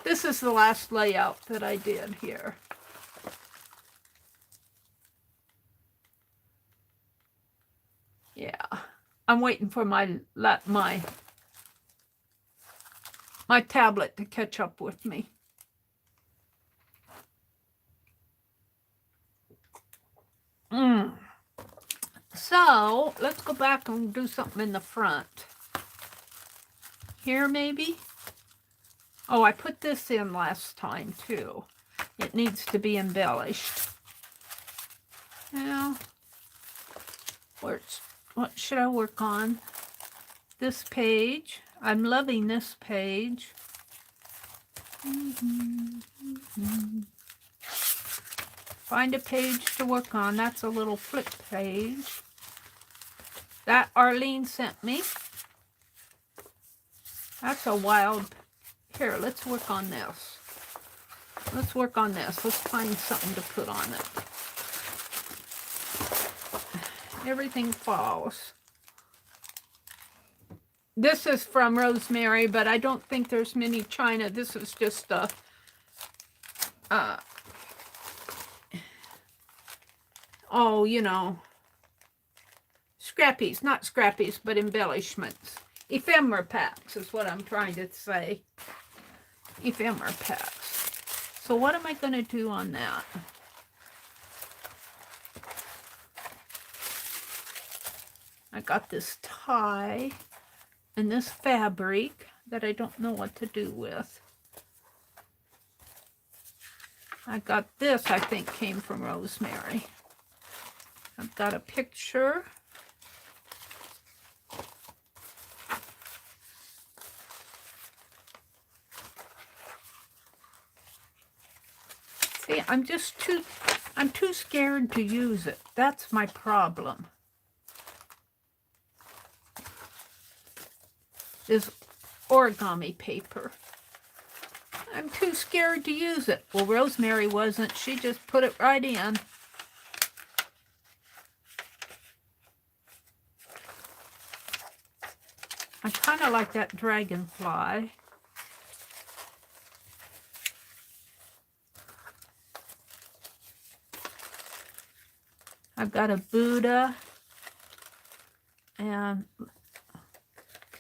This is the last layout that I did here. Yeah, I'm waiting for my tablet to catch up with me. So let's go back and do something in the front. here maybe. Oh, I put this in last time too. It needs to be embellished. Now, what should I work on? This page. I'm loving this page. Find a page to work on. That's a little flip page that Arlene sent me. That's a wild. Here, let's work on this. Let's work on this. Let's find something to put on it. Everything falls. This is from Rosemary, but I don't think there's many china. This is just a oh, you know, scrappies, not scrappies, but embellishments. Ephemera packs is what I'm trying to say. Ephemera packs. So what am I going to do on that? I got this tie and this fabric that I don't know what to do with. I got this, I think, came from Rosemary. I've got a picture. See, I'm too scared to use it. That's my problem. This origami paper. I'm too scared to use it. Well, Rosemary wasn't. She just put it right in. I kind of like that dragonfly. I've got a Buddha and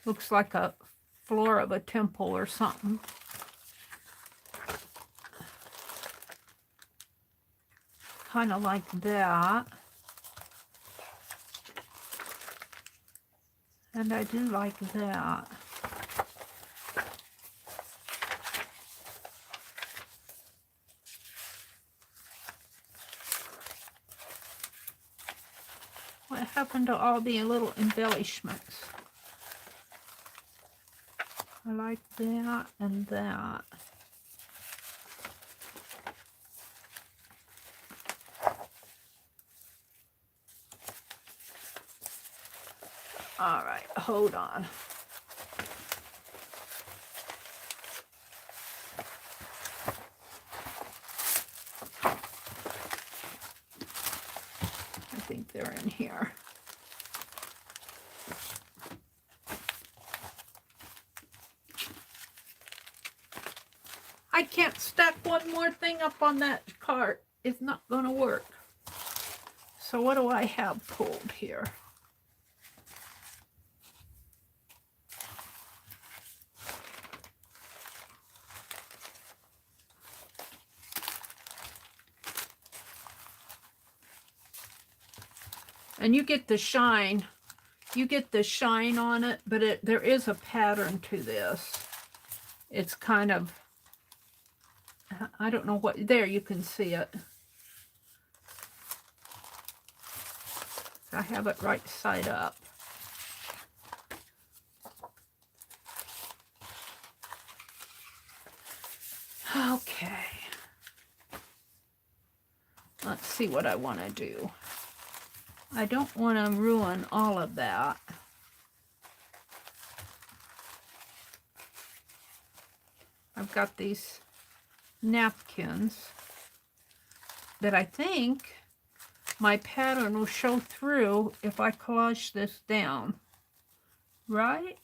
looks like a floor of a temple or something. Kind of like that. And I do like that. What happened to all the little embellishments? I like that and that. All right, hold on. I think they're in here. I can't stack one more thing up on that cart. It's not going to work. So what do I have pulled here? And you get the shine. You get the shine on it, but there is a pattern to this. It's kind of, I don't know what, there you can see it. I have it right side up. Okay. Let's see what I want to do. I don't want to ruin all of that. I've got these napkins that I think my pattern will show through if I collage this down, right?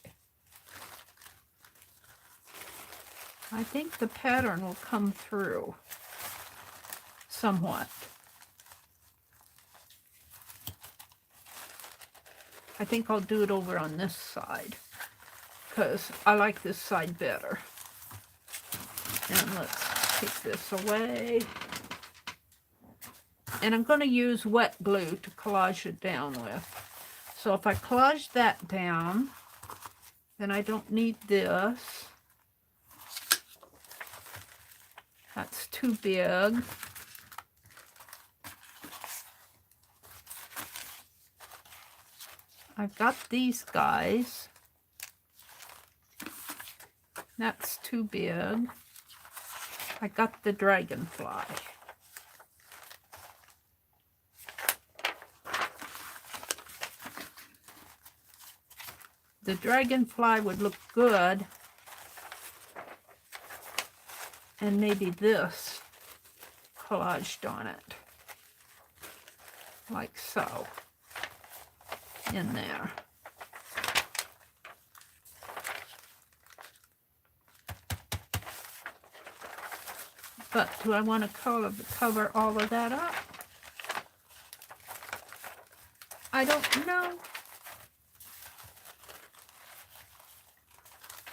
I think the pattern will come through somewhat. I think I'll do it over on this side because I like this side better. And let's take this away. And I'm going to use wet glue to collage it down with. So if I collage that down, Then I don't need this. That's too big. I've got these guys. That's too big. I got the dragonfly. The dragonfly would look good. And maybe this collaged on it. Like so. In there. But do I want to cover all of that up? I don't know.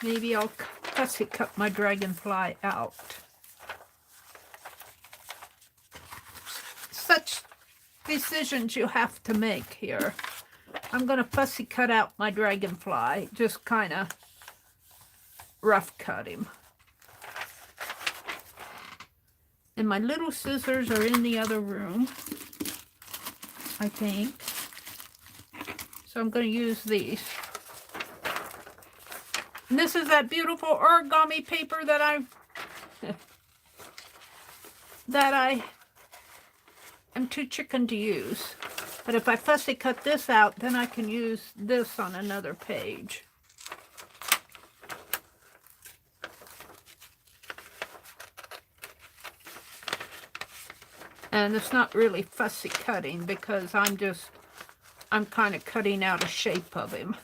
Maybe I'll fussy cut my dragonfly out. Such decisions you have to make here. I'm going to fussy cut out my dragonfly. Just kind of rough cut him. And my little scissors are in the other room, I think. So I'm going to use these. And this is that beautiful origami paper that I am too chicken to use. But if I fussy cut this out, then I can use this on another page. And it's not really fussy cutting because I'm kind of cutting out a shape of him.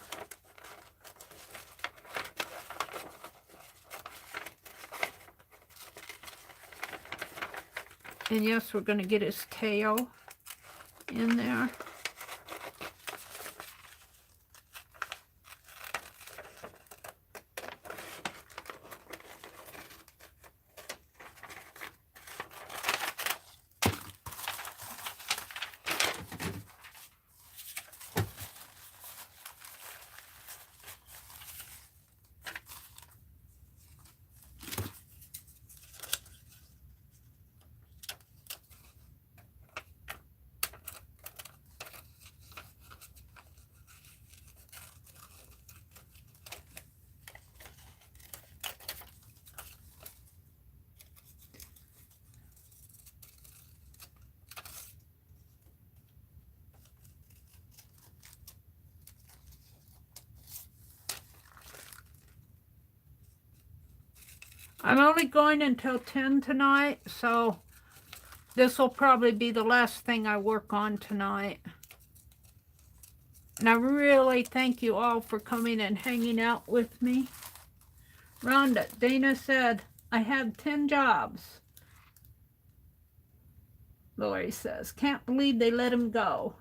And yes, we're going to get his tail in there. I'm only going until 10 tonight, so this will probably be the last thing I work on tonight. And I really thank you all for coming and hanging out with me. Rhonda, Dana said, I have 10 jobs. Lori says, can't believe they let him go.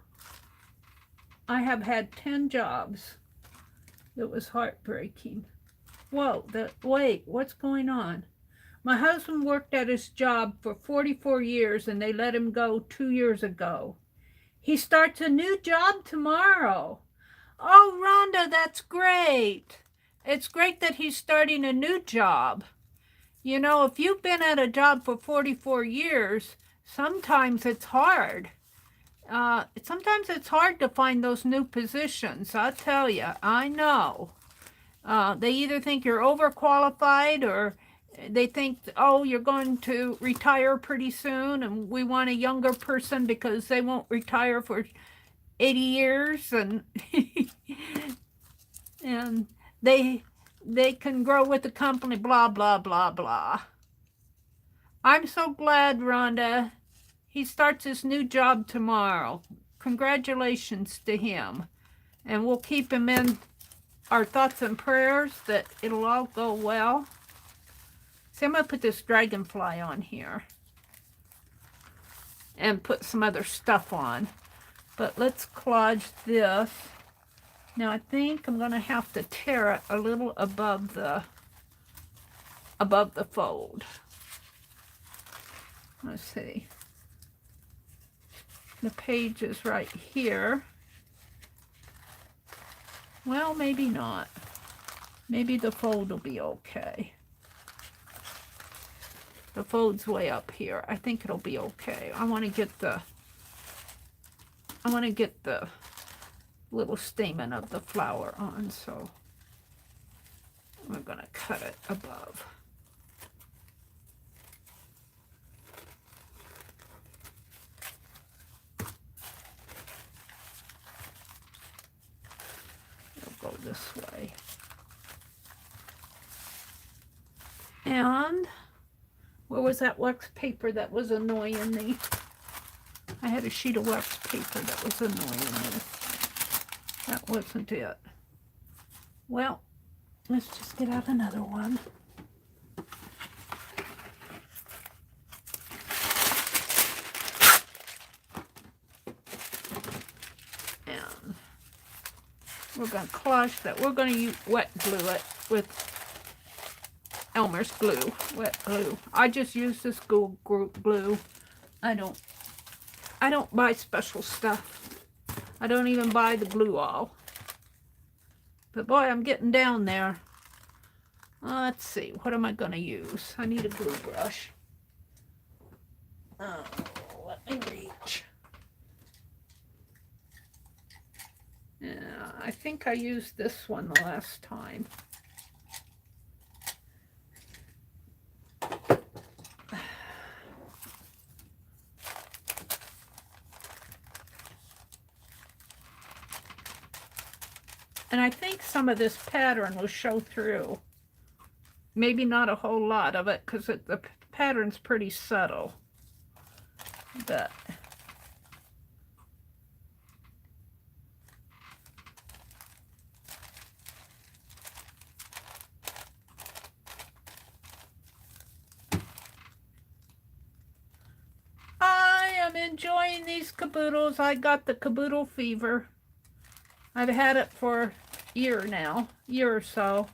I have had 10 jobs. It was heartbreaking. Whoa, wait, what's going on? My husband worked at his job for 44 years and they let him go 2 years ago. He starts a new job tomorrow. Oh, Rhonda, that's great. It's great that he's starting a new job. You know, if you've been at a job for 44 years, sometimes it's hard. Sometimes it's hard to find those new positions. I'll tell you, I know. They either think you're overqualified or they think, oh, you're going to retire pretty soon and we want a younger person because they won't retire for 80 years and and they can grow with the company, blah, blah, blah, blah. I'm so glad, Rhonda. He starts his new job tomorrow. Congratulations to him. And we'll keep him in our thoughts and prayers that it'll all go well. See, I'm going to put this dragonfly on here and put some other stuff on. But let's collage this. Now I think I'm going to have to tear it a little above the fold. Let's see. The page is right here. Well, maybe not. Maybe the fold will be okay. The fold's way up here. I think it'll be okay. I want to get the little stamen of the flower on, so we're going to cut it above. It'll go this way. And where was that wax paper that was annoying me? I had a sheet of wax paper that was annoying me. That wasn't it. Well, let's just get out another one. And we're going to collage that. We're going to wet glue it with Elmer's glue, wet glue. I just use this glue. I don't buy special stuff. I don't even buy the glue all. But boy, I'm getting down there. Let's see, what am I going to use? I need a glue brush. Oh, let me reach. Yeah, I think I used this one the last time. And I think some of this pattern will show through. Maybe not a whole lot of it, because the pattern's pretty subtle. But I am enjoying these caboodles. I got the caboodle fever. I've had it for a year now, year or so.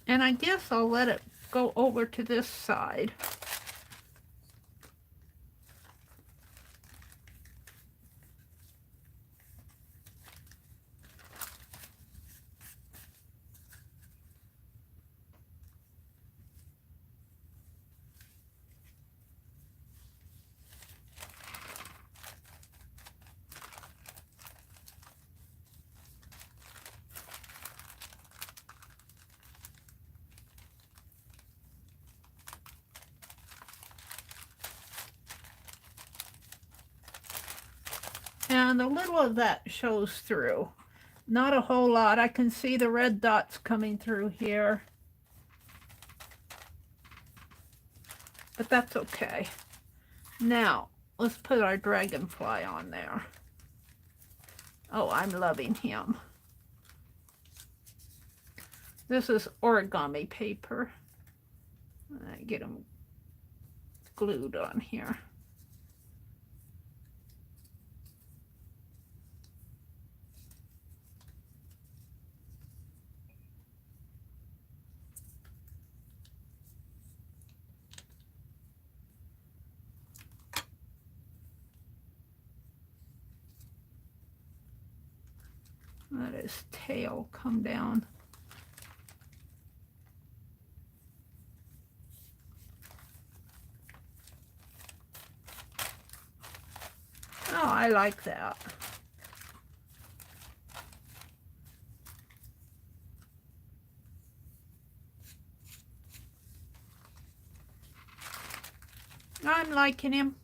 And I guess I'll let it go over to this side. And a little of that shows through. Not a whole lot. I can see the red dots coming through here. But that's okay. Now, let's put our dragonfly on there. Oh, I'm loving him. This is origami paper. I get him glued on here. Let his tail come down. Oh, I like that. I'm liking him.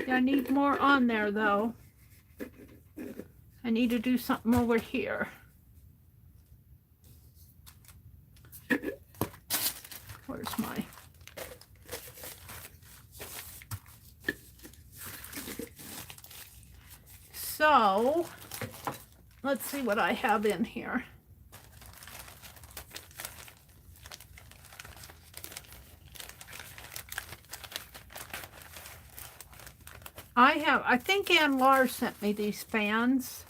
I need more on there though. I need to do something over here. Where's my... So, let's see what I have in here. I think Ann Lars sent me these fans.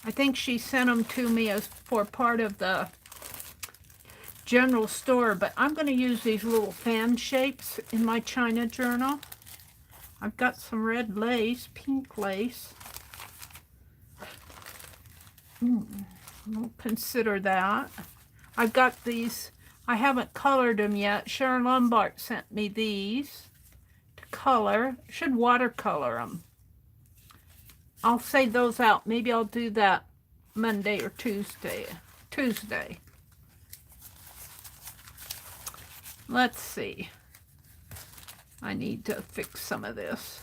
I think she sent them to me as for part of the general store, but I'm going to use these little fan shapes in my China journal. I've got some red lace, pink lace. We'll consider that. I've got these. I haven't colored them yet. Sharon Lombard sent me these to color. Should watercolor them. I'll save those out. Maybe I'll do that Monday or Tuesday. Let's see. I need to fix some of this.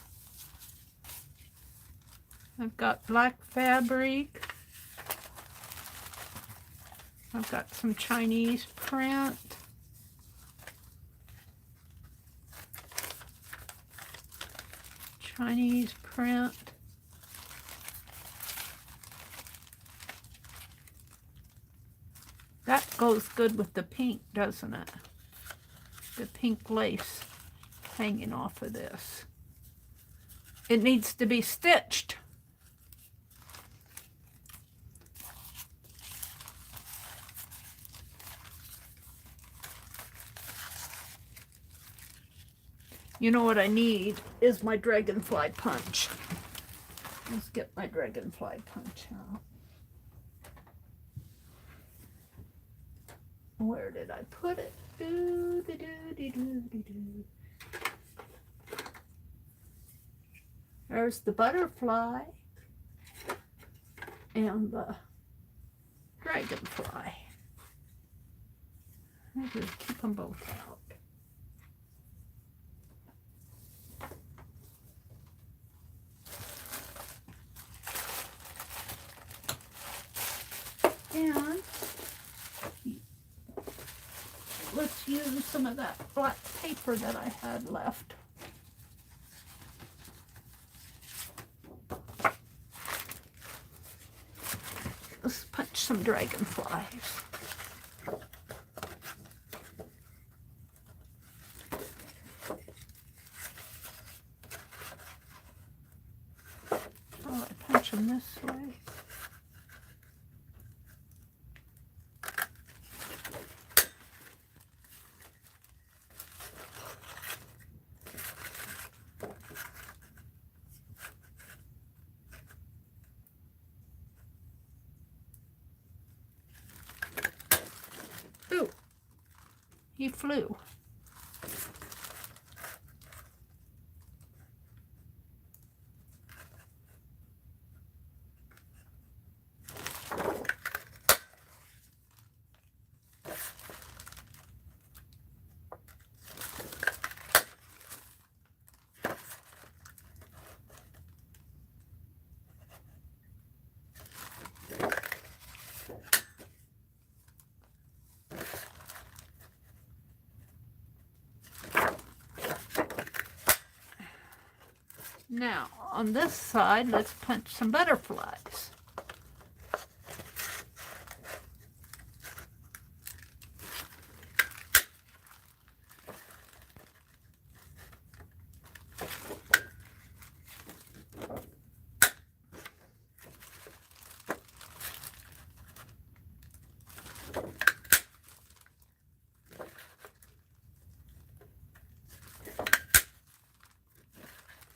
I've got black fabric. I've got some Chinese print. Chinese print. That goes good with the pink, doesn't it? The pink lace hanging off of this. It needs to be stitched. You know what I need is my dragonfly punch. Let's get my dragonfly punch out. Where did I put it? There's the butterfly and the dragonfly. I'll just keep them both out. And let's use some of that black paper that I had left. Let's punch some dragonflies. Oh, I punch them this way. Ooh, he flew. Now, on this side, let's punch some butterflies.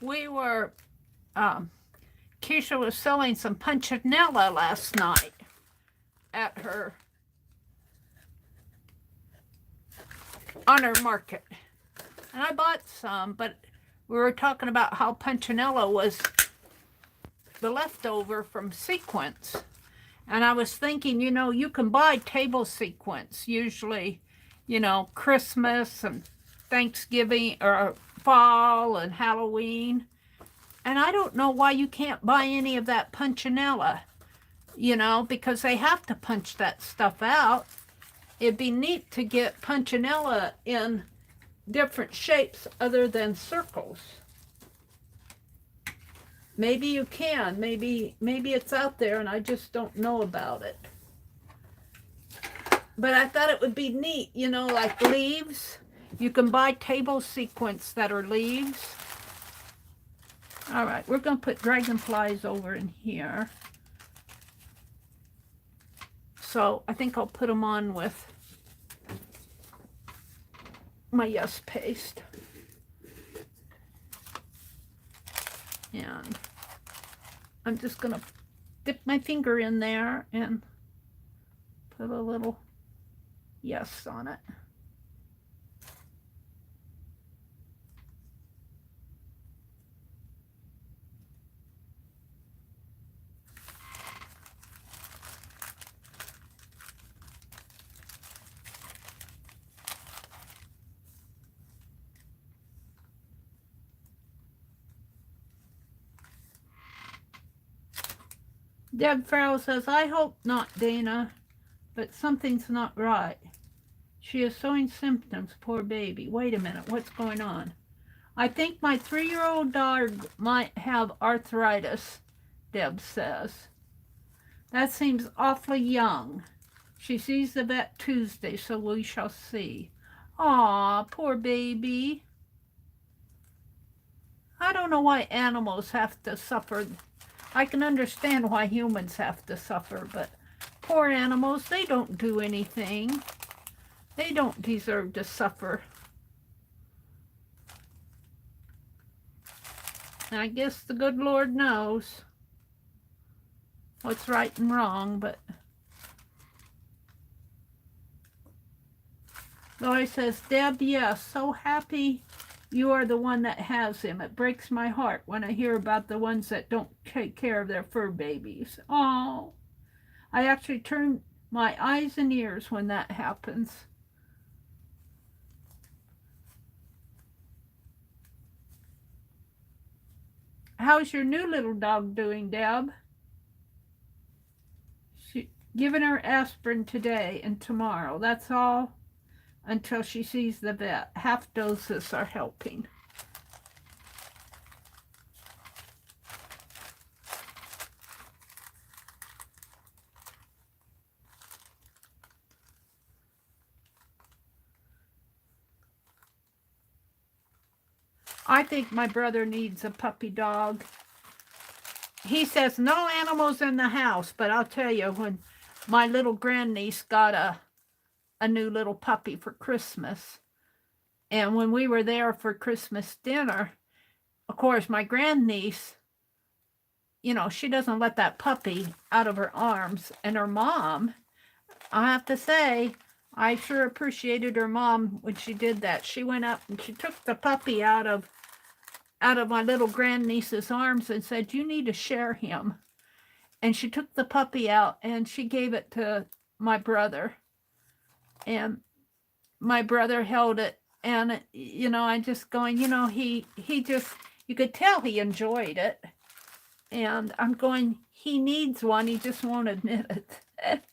We were, Keisha was selling some punchinella last night at her, on her market. And I bought some, but we were talking about how punchinella was the leftover from sequins. And I was thinking, you know, you can buy table sequins, usually, you know, Christmas and Thanksgiving or fall and Halloween. And I don't know why you can't buy any of that punchinella, you know, because they have to punch that stuff out. It'd be neat to get punchinella in different shapes other than circles. Maybe you can. Maybe it's out there and I just don't know about it. But I thought it would be neat, you know, like leaves. You can buy table sequins that are leaves. All right, we're going to put dragonflies over in here. So I think I'll put them on with my Yes paste. And I'm just going to dip my finger in there and put a little Yes on it. Deb Farrell says, I hope not, Dana, but something's not right. She is showing symptoms, poor baby. Wait a minute, what's going on? I think my 3-year-old dog might have arthritis, Deb says. That seems awfully young. She sees the vet Tuesday, so we shall see. Aw, poor baby. I don't know why animals have to suffer. I can understand why humans have to suffer, but poor animals, they don't do anything. They don't deserve to suffer. I guess the good Lord knows what's right and wrong, but Lori says, Deb, yes, so happy you are the one that has him. It breaks my heart when I hear about the ones that don't take care of their fur babies. Oh, I actually turn my eyes and ears when that happens. How's your new little dog doing, Deb? Giving her aspirin today and tomorrow. That's all until she sees the vet. Half doses are helping. I think my brother needs a puppy dog. He says no animals in the house, but I'll tell you, when my little grandniece got a new little puppy for Christmas, and when we were there for Christmas dinner, of course, my grandniece, you know, she doesn't let that puppy out of her arms, and her mom, I have to say, I sure appreciated her mom when she did that. She went up and she took the puppy out of my little grandniece's arms and said, you need to share him. And she took the puppy out and she gave it to my brother. And my brother held it. And, you know, I'm just going, you know, he just, you could tell he enjoyed it. And I'm going, he needs one. He just won't admit it.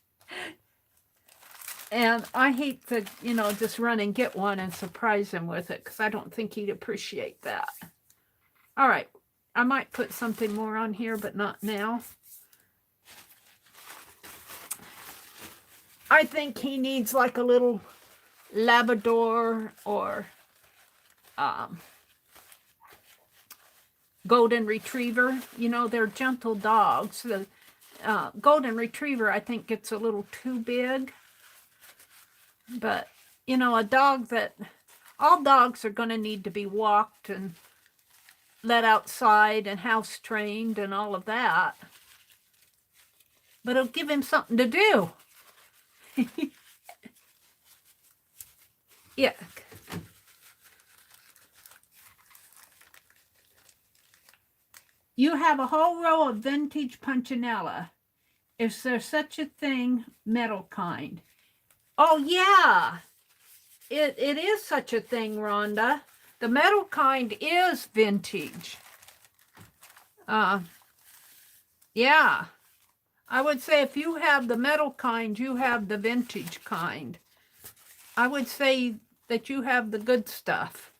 And I hate to, you know, just run and get one and surprise him with it, because I don't think he'd appreciate that. All right, I might put something more on here, but not now. I think he needs like a little Labrador or Golden Retriever. You know, they're gentle dogs. The Golden Retriever, I think, gets a little too big. But, you know, a dog that, all dogs are going to need to be walked and let outside and house trained and all of that. But it'll give him something to do. Yeah. You have a whole row of vintage Punchinella. Is there such a thing, metal kind? Oh, yeah. It is such a thing, Rhonda. The metal kind is vintage. Yeah. I would say if you have the metal kind, you have the vintage kind. I would say that you have the good stuff.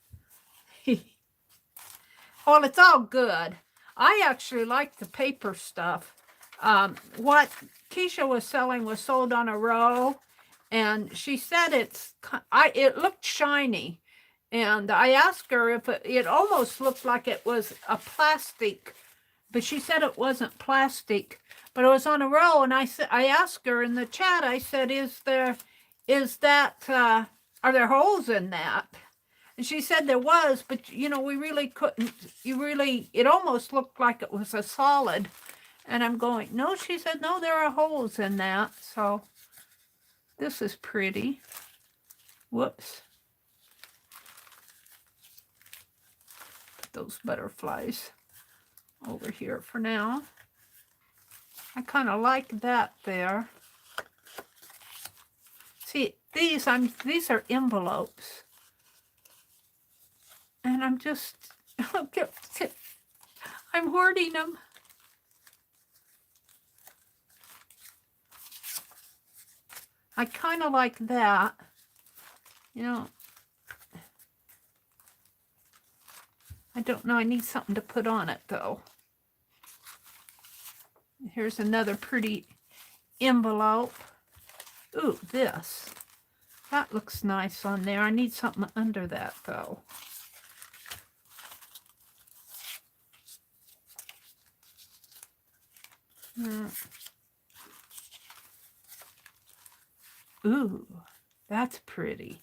Well, it's all good. I actually like the paper stuff. What Keisha was selling was sold on a row, and she said it looked shiny. And I asked her if it almost looked like it was a plastic, but she said it wasn't plastic, but it was on a roll. And I asked her in the chat, I said, are there holes in that? And she said there was, but you know, we really couldn't, it almost looked like it was a solid. And I'm going, no, she said, no, there are holes in that. So this is pretty. Whoops. Put those butterflies over here for now. I kind of like that there. See, these are envelopes. And I'm just, I'm hoarding them. I kind of like that. You know, I don't know. I need something to put on it, though. Here's another pretty envelope. Ooh, this. That looks nice on there. I need something under that, though. Ooh, that's pretty.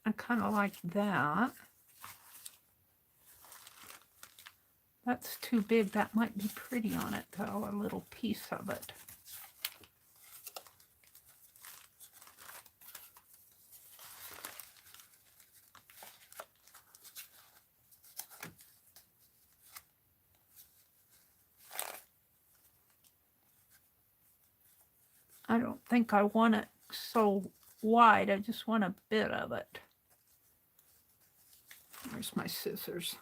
I kind of like that. That's too big. That might be pretty on it, though, a little piece of it. I don't think I want it so wide. I just want a bit of it. Where's my scissors?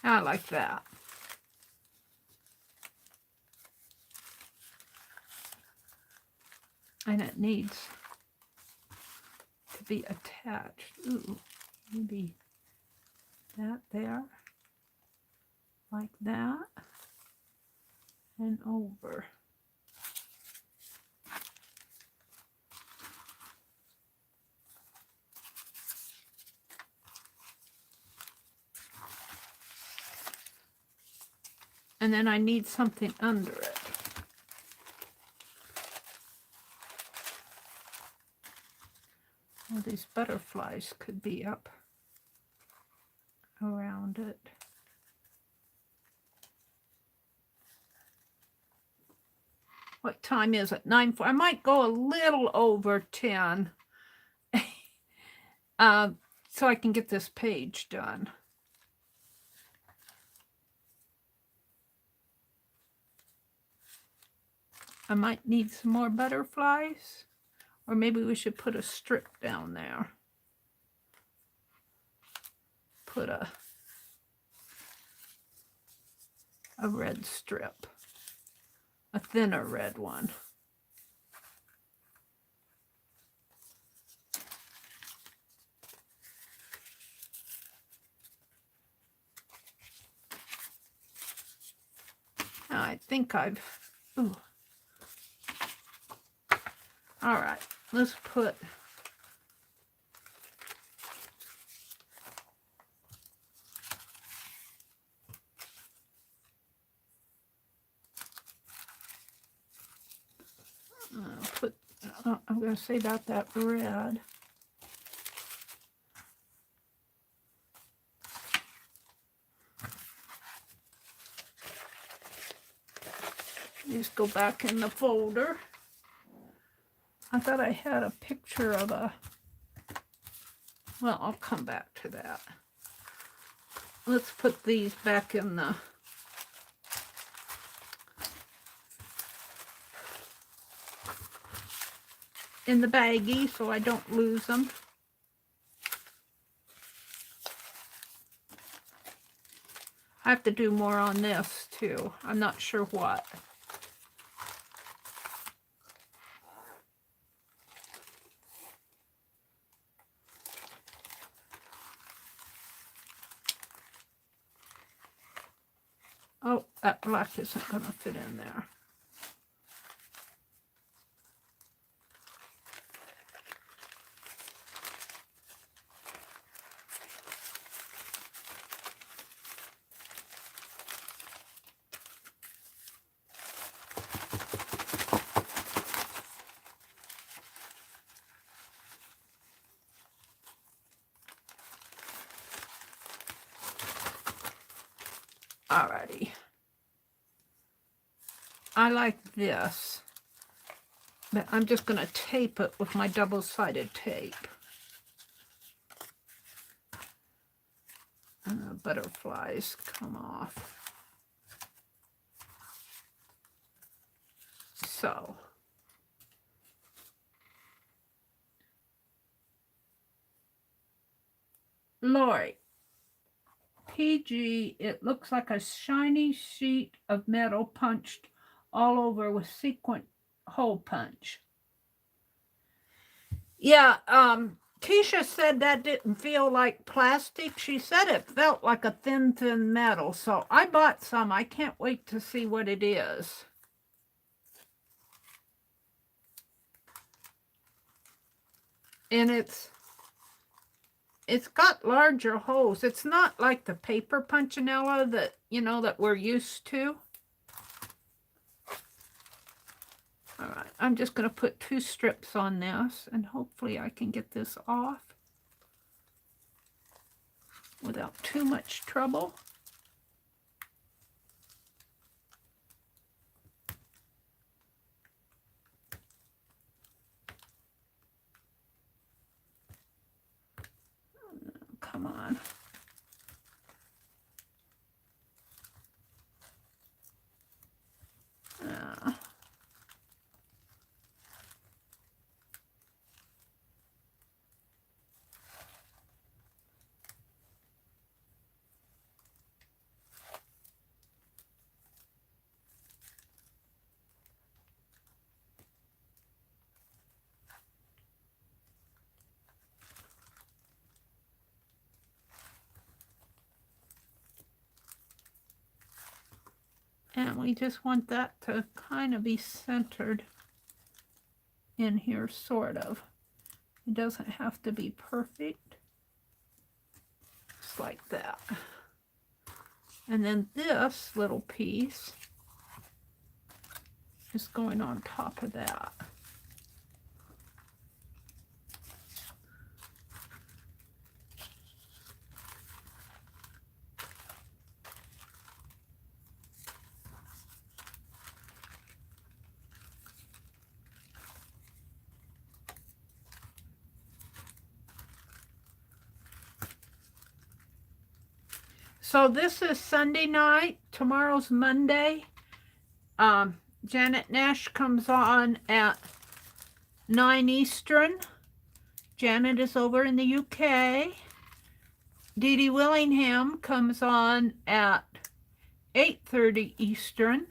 I like that. And it needs to be attached. Ooh, maybe that there, like that, and over. And then I need something under it. Well, these butterflies could be up around it. What time is it? 9:04. I might go a little over 10 so I can get this page done. I might need some more butterflies, or maybe we should put a strip down there. Put a red strip, a thinner red one. Now I think I've, ooh. All right, let's put I'm going to say about that red. Just go back in the folder. I thought I had a picture of a, well, I'll come back to that. Let's put these back in the baggie so I don't lose them. I have to do more on this too. I'm not sure what. Oh, that black isn't going to fit in there. Alrighty. I like this, but I'm just going to tape it with my double-sided tape. And the butterflies come off. So. Lori. PG, it looks like a shiny sheet of metal punched all over with sequin hole punch. Yeah, Tisha said that didn't feel like plastic. She said it felt like a thin metal. So I bought some. I can't wait to see what it is. And it's got larger holes. It's not like the paper punchinella that, you know, that we're used to. All right, I'm just going to put 2 strips on this, and hopefully I can get this off without too much trouble. Come on. And we just want that to kind of be centered in here, sort of. It doesn't have to be perfect. Just like that. And then this little piece is going on top of that. So this is Sunday night. Tomorrow's Monday. Janet Nash comes on at 9 Eastern. Janet is over in the UK. Dee Dee Willingham comes on at 8:30 Eastern.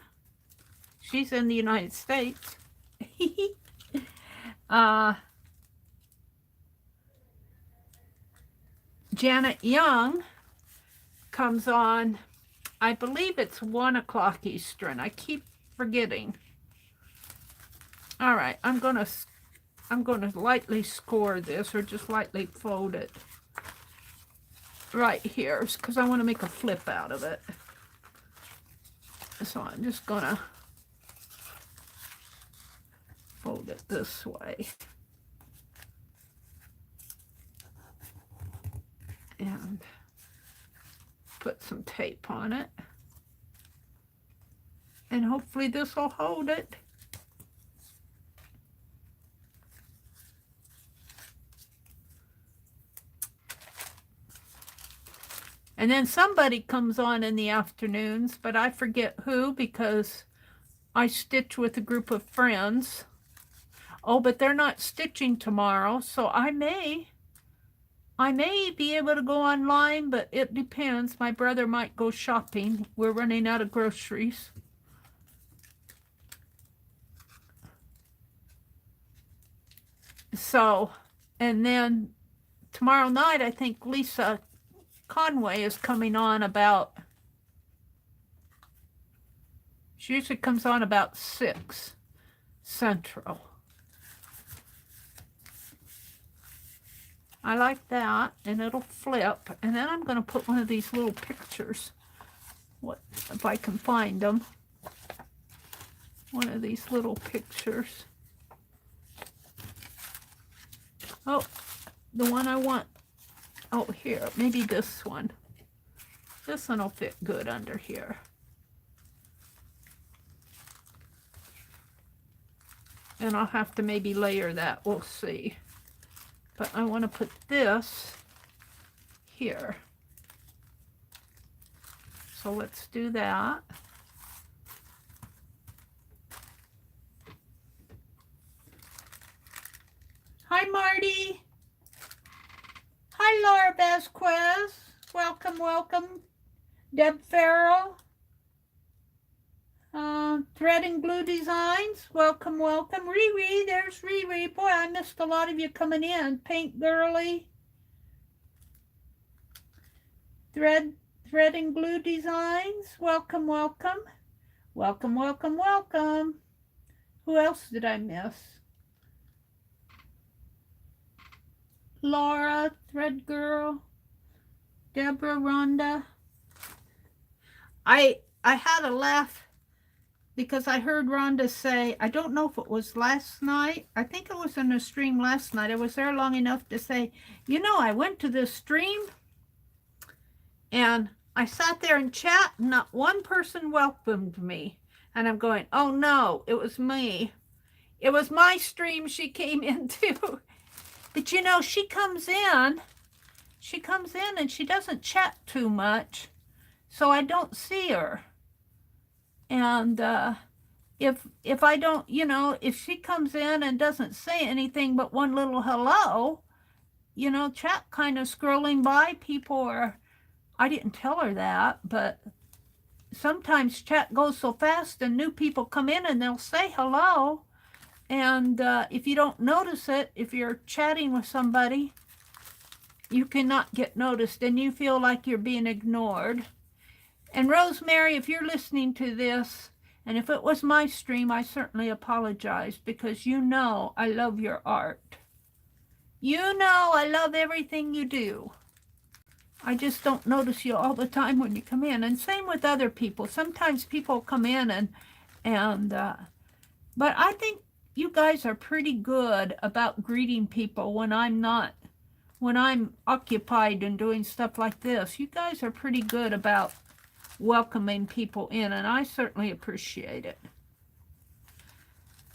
She's in the United States. Janet Young comes on, I believe it's 1 o'clock Eastern. I keep forgetting. All right, I'm gonna lightly score this, or just lightly fold it right here, because I want to make a flip out of it. So I'm just gonna fold it this way. And put some tape on it. And hopefully this will hold it. And then somebody comes on in the afternoons, but I forget who because I stitch with a group of friends. Oh, but they're not stitching tomorrow, so I may be able to go online, but it depends. My brother might go shopping. We're running out of groceries. So, and then tomorrow night, I think Lisa Conway is coming on about, she usually comes on about 6 Central. I like that, and it'll flip. And then I'm going to put one of these little pictures. What if I can find them? One of these little pictures. Oh, the one I want. Oh, here, maybe this one. This one will fit good under here. And I'll have to maybe layer that. We'll see. But I want to put this here. So let's do that. Hi, Marty. Hi, Laura Vasquez. Welcome, welcome. Deb Farrell. Thread and Glue Designs. Welcome, welcome. Riri, there's Riri. Boy, I missed a lot of you coming in. Paint Girly. Thread and Glue Designs. Welcome, welcome. Welcome, welcome, welcome. Who else did I miss? Laura, Thread Girl, Deborah, Rhonda. I had a laugh because I heard Rhonda say, I don't know if it was last night. I think it was in a stream last night. I was there long enough to say, you know, I went to this stream and I sat there and chat and not one person welcomed me. And I'm going, oh no, it was me. It was my stream she came into. But you know, she comes in and she doesn't chat too much. So I don't see her. And if I don't, you know, if she comes in and doesn't say anything but one little hello, you know, chat kind of scrolling by, people are, I didn't tell her that, but sometimes chat goes so fast and new people come in and they'll say hello. And if you don't notice it, if you're chatting with somebody, you cannot get noticed and you feel like you're being ignored. And Rosemary, if you're listening to this, and if it was my stream, I certainly apologize because you know I love your art. You know I love everything you do. I just don't notice you all the time when you come in. And same with other people. Sometimes people come in but I think you guys are pretty good about greeting people when I'm occupied and doing stuff like this. You guys are pretty good about welcoming people in, and I certainly appreciate it.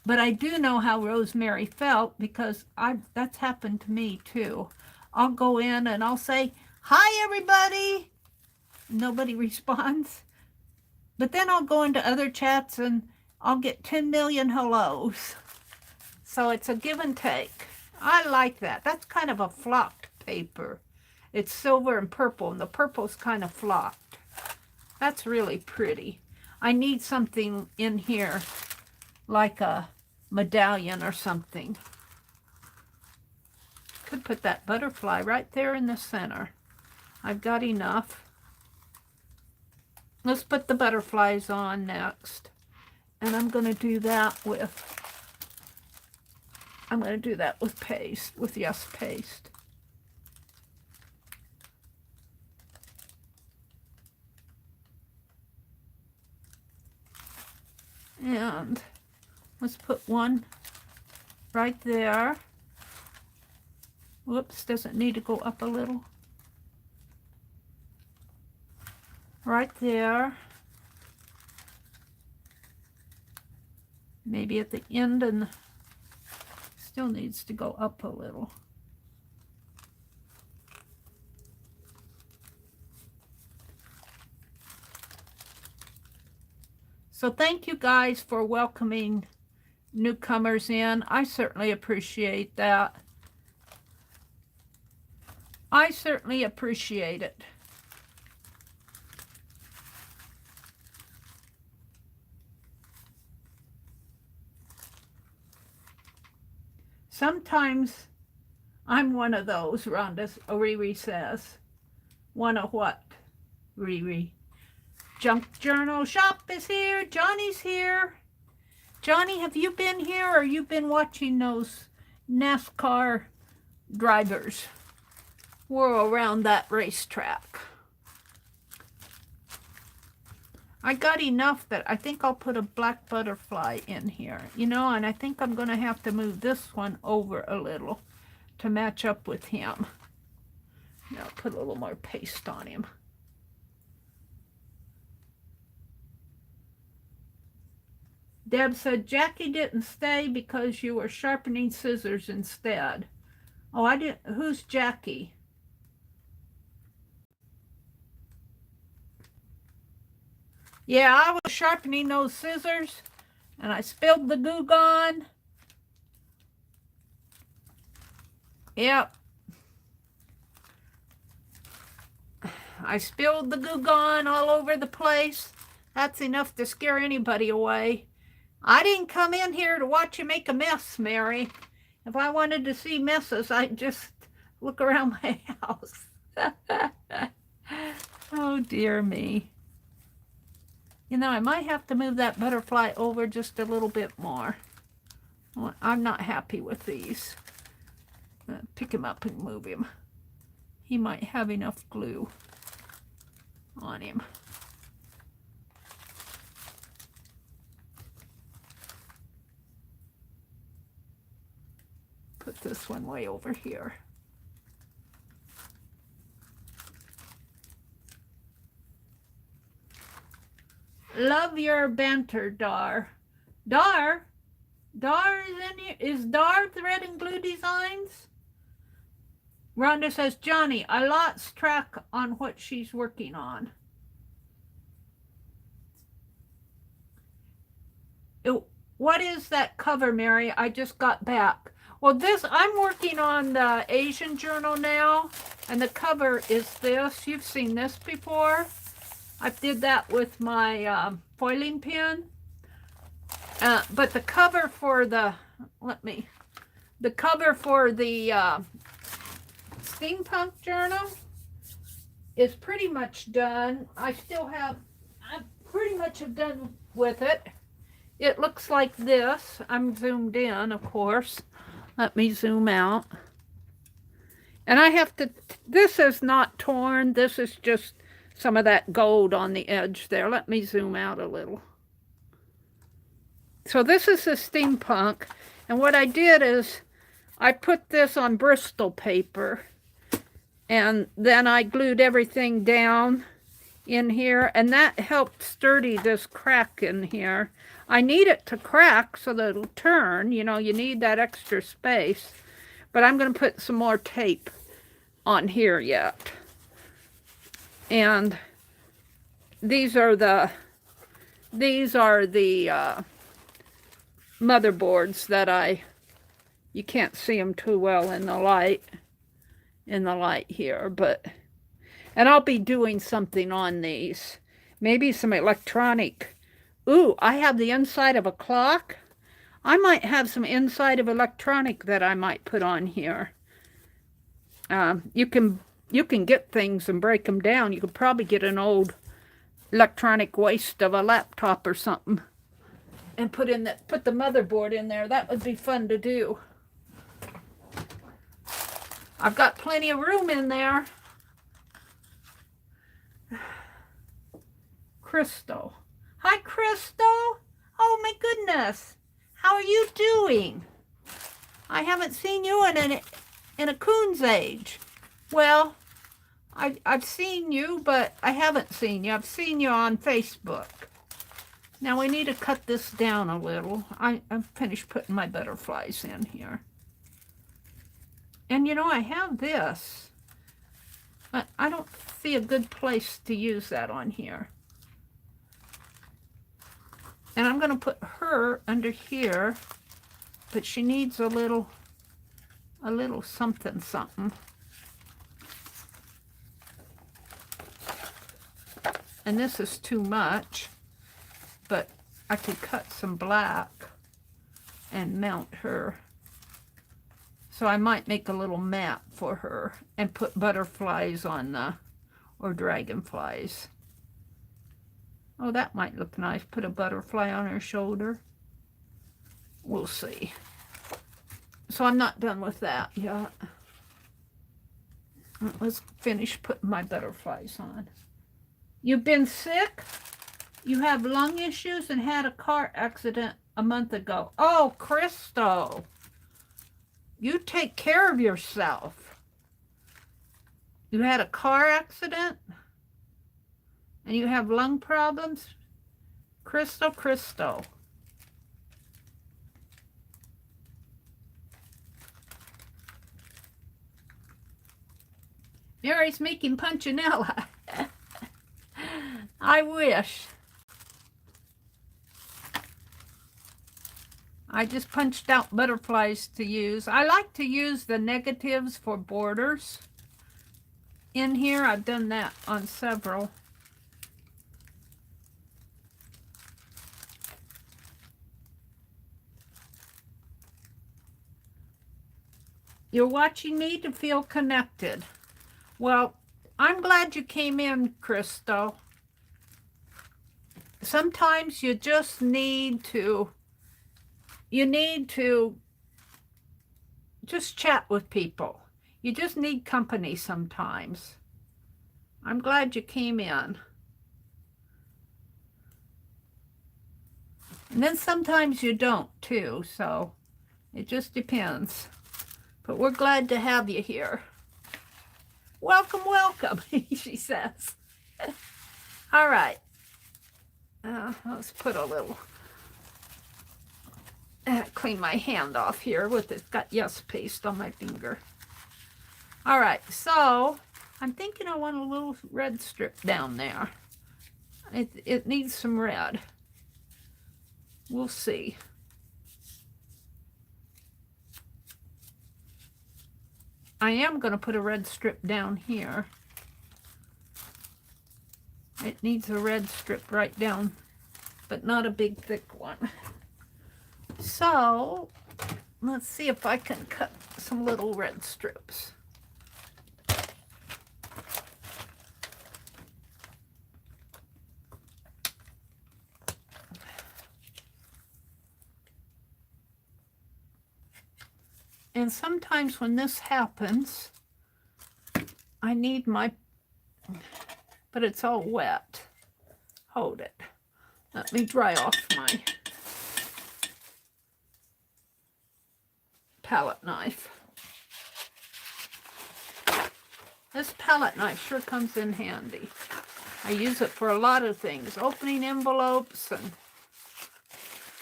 But I do know how Rosemary felt because that's happened to me too. I'll go in and I'll say, hi everybody. Nobody responds. But then I'll go into other chats and I'll get 10 million hellos. So it's a give and take. I like that. That's kind of a flocked paper. It's silver and purple, and the purple's kind of flocked. That's really pretty. I need something in here like a medallion or something. Could put that butterfly right there in the center. I've got enough. Let's put the butterflies on next. And I'm going to do that with paste, with Yes Paste. And let's put one right there. Whoops, doesn't need to go up a little. Right there. Maybe at the end, and still needs to go up a little. So thank you guys for welcoming newcomers in. I certainly appreciate that. I certainly appreciate it. Sometimes I'm one of those, Rhonda, Riri says. One of what, Riri? Junk Journal Shop is here. Johnny's here. Johnny, have you been here, or you been watching those NASCAR drivers whirl around that racetrack? I got enough that I think I'll put a black butterfly in here, you know, and I think I'm going to have to move this one over a little to match up with him. Now put a little more paste on him. Deb said, Jackie didn't stay because you were sharpening scissors instead. Oh, I didn't. Who's Jackie? Yeah, I was sharpening those scissors, and I spilled the Goo Gone. Yep. I spilled the Goo Gone all over the place. That's enough to scare anybody away. I didn't come in here to watch you make a mess, Mary. If I wanted to see messes, I'd just look around my house. Oh, dear me. You know, I might have to move that butterfly over just a little bit more. I'm not happy with these. Pick him up and move him. He might have enough glue on him. Put this one way over here. Love your banter, Dar. Dar is in here. Is Dar Thread and Glue Designs? Rhonda says, Johnny, I lost track on what she's working on. What is that cover, Mary? I just got back. Well, this, I'm working on the Asian journal now, and the cover is this. You've seen this before. I did that with my foiling pen. But the cover for the, the cover for the steampunk journal is pretty much done. I pretty much have done with it. It looks like this. I'm zoomed in, of course. Let me zoom out. And I have to, this is not torn. This is just some of that gold on the edge there. Let me zoom out a little. So this is the steampunk. And what I did is I put this on Bristol paper. And then I glued everything down in here. And that helped sturdy this crack in here. I need it to crack so that it'll turn. You know, you need that extra space. But I'm going to put some more tape on here yet. And these are the motherboards that you can't see them too well in the light here, and I'll be doing something on these. Maybe some electronic. Ooh, I have the inside of a clock. I might have some inside of electronic that I might put on here. You can get things and break them down. You could probably get an old electronic waste of a laptop or something and put the motherboard in there. That would be fun to do. I've got plenty of room in there. Crystal. Hi, Crystal. Oh, my goodness. How are you doing? I haven't seen you in a coon's age. Well, I've seen you, but I haven't seen you. I've seen you on Facebook. Now we need to cut this down a little. I'm finished putting my butterflies in here. And you know, I have this, but I don't see a good place to use that on here. And I'm going to put her under here, but she needs a little something, something. And this is too much, but I could cut some black and mount her. So I might make a little mat for her and put butterflies on the, or dragonflies. Oh, that might look nice. Put a butterfly on her shoulder. We'll see. So I'm not done with that yet. Let's finish putting my butterflies on. You've been sick? You have lung issues and had a car accident a month ago. Oh, Crystal. You take care of yourself. You had a car accident? And you have lung problems? Crystal. Meri's making punchinella. I wish. I just punched out butterflies to use. I like to use the negatives for borders in here. I've done that on several. You're watching me to feel connected. Well, I'm glad you came in, Crystal. Sometimes you just need to, just chat with people. You just need company sometimes. I'm glad you came in. And then sometimes you don't too, so it just depends. But we're glad to have you here. Welcome, welcome, she says. All right. Let's put a little, clean my hand off here with it. Got yes paste on my finger. All right, so I'm thinking I want a little red strip down there. It needs some red. We'll see. I am going to put a red strip down here. It needs a red strip right down, but not a big thick one. So let's see if I can cut some little red strips. And sometimes when this happens, I need my, but it's all wet. Hold it. Let me dry off my palette knife. This palette knife sure comes in handy. I use it for a lot of things. Opening envelopes and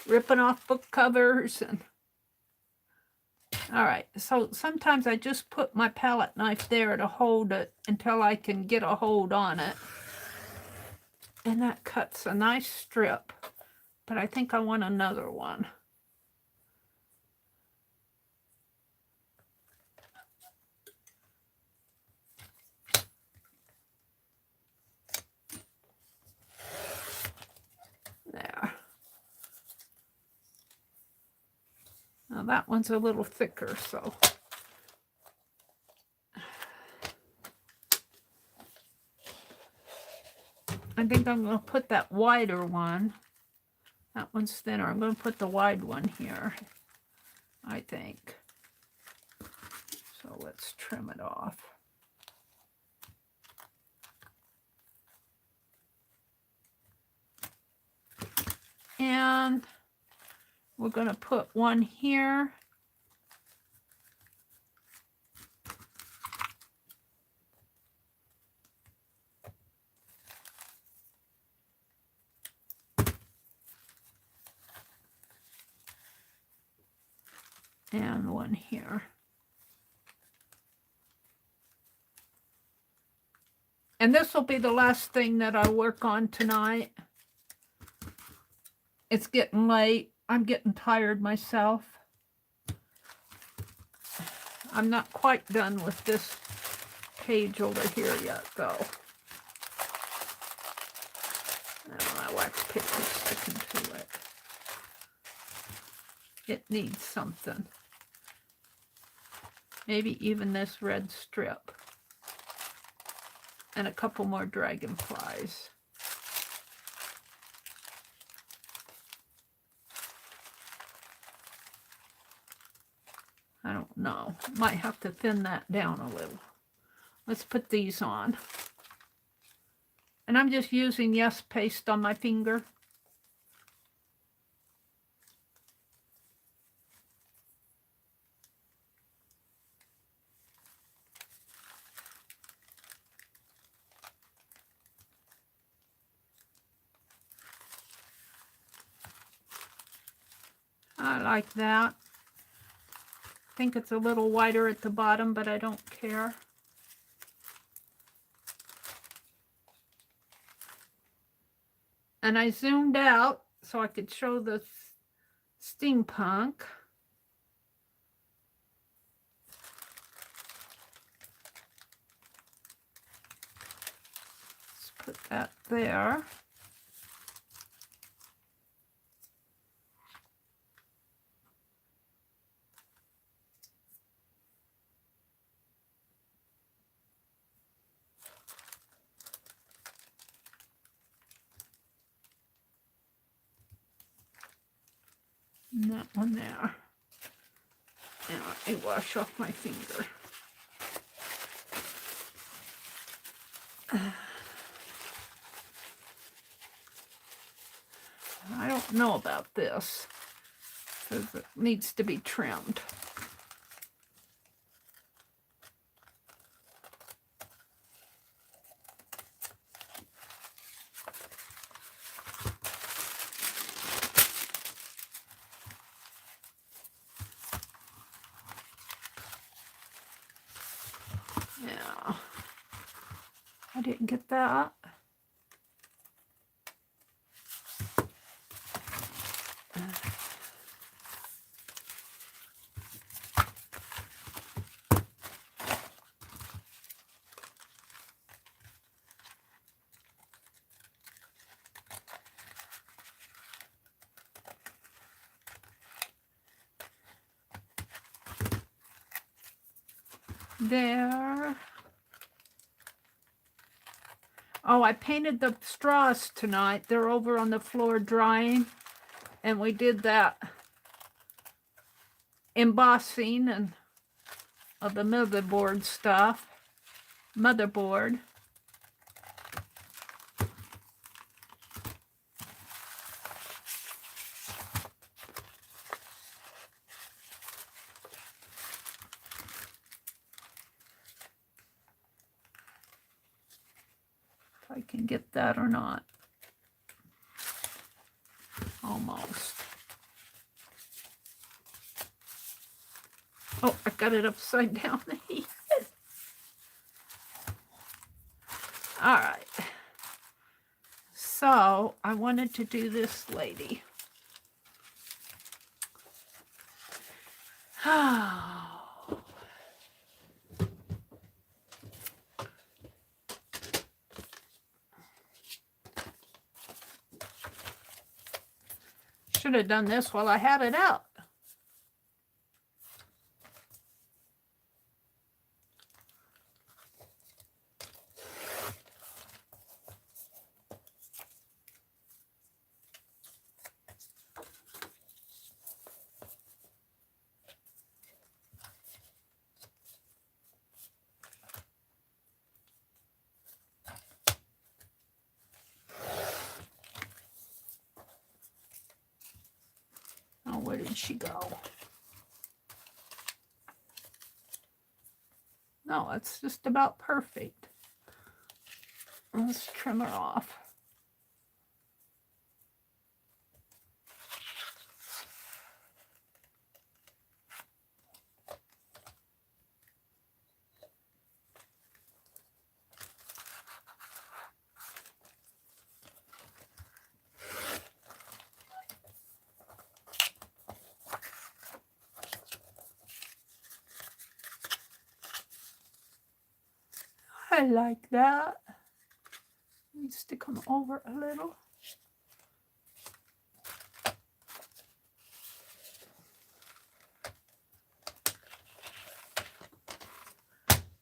ripping off book covers and all right, so sometimes I just put my palette knife there to hold it until I can get a hold on it. And that cuts a nice strip, but I think I want another one. There. Now that one's a little thicker, so. I think I'm going to put that wider one. That one's thinner. I'm going to put the wide one here, I think. So let's trim it off. And we're going to put one here. And one here. And this will be the last thing that I work on tonight. It's getting late. I'm getting tired myself. I'm not quite done with this page over here yet, though. My wax paper's sticking to it. It needs something. Maybe even this red strip. And a couple more dragonflies. I don't know. Might have to thin that down a little. Let's put these on. And I'm just using Yes paste on my finger. I like that. I think it's a little wider at the bottom, but I don't care. And I zoomed out so I could show the steampunk. Let's put that there. And that one there. And let me wash off my finger. I don't know about this because it needs to be trimmed. Yeah, I didn't get that. There. Oh, I painted the straws tonight. They're over on the floor drying. And we did that embossing and of the motherboard stuff. Motherboard. If I can get that or not. Almost. Oh, I got it upside down. All right. So I wanted to do this lady. Should have done this while I had it out. Oh, where did she go? No, it's just about perfect. Let's trim her off. I like that. Let me stick them over a little.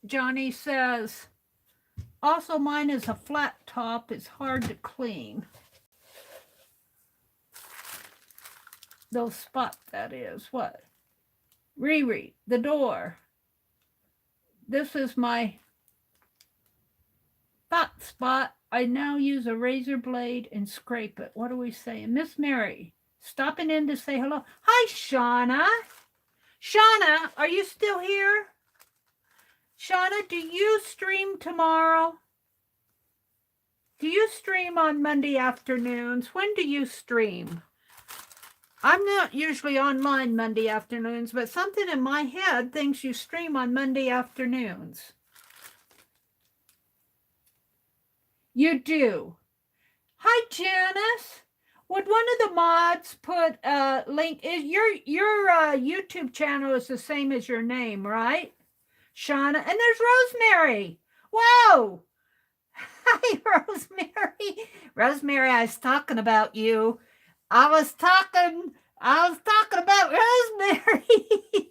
Johnny says, also mine is a flat top. It's hard to clean. Those spots, that is. What? Riri, the door. This is my hot spot. I now use a razor blade and scrape it. What are we saying? Miss Meri, stopping in to say hello. Hi, Shauna. Shauna, are you still here? Shauna, do you stream tomorrow? Do you stream on Monday afternoons? When do you stream? I'm not usually online Monday afternoons, but something in my head thinks you stream on Monday afternoons. You do. Hi, Janice. Would one of the mods put a link? Is your YouTube channel is the same as your name, right? Shauna, and there's Rosemary. Whoa. Hi, Rosemary. Rosemary, I was talking about you. I was talking about Rosemary.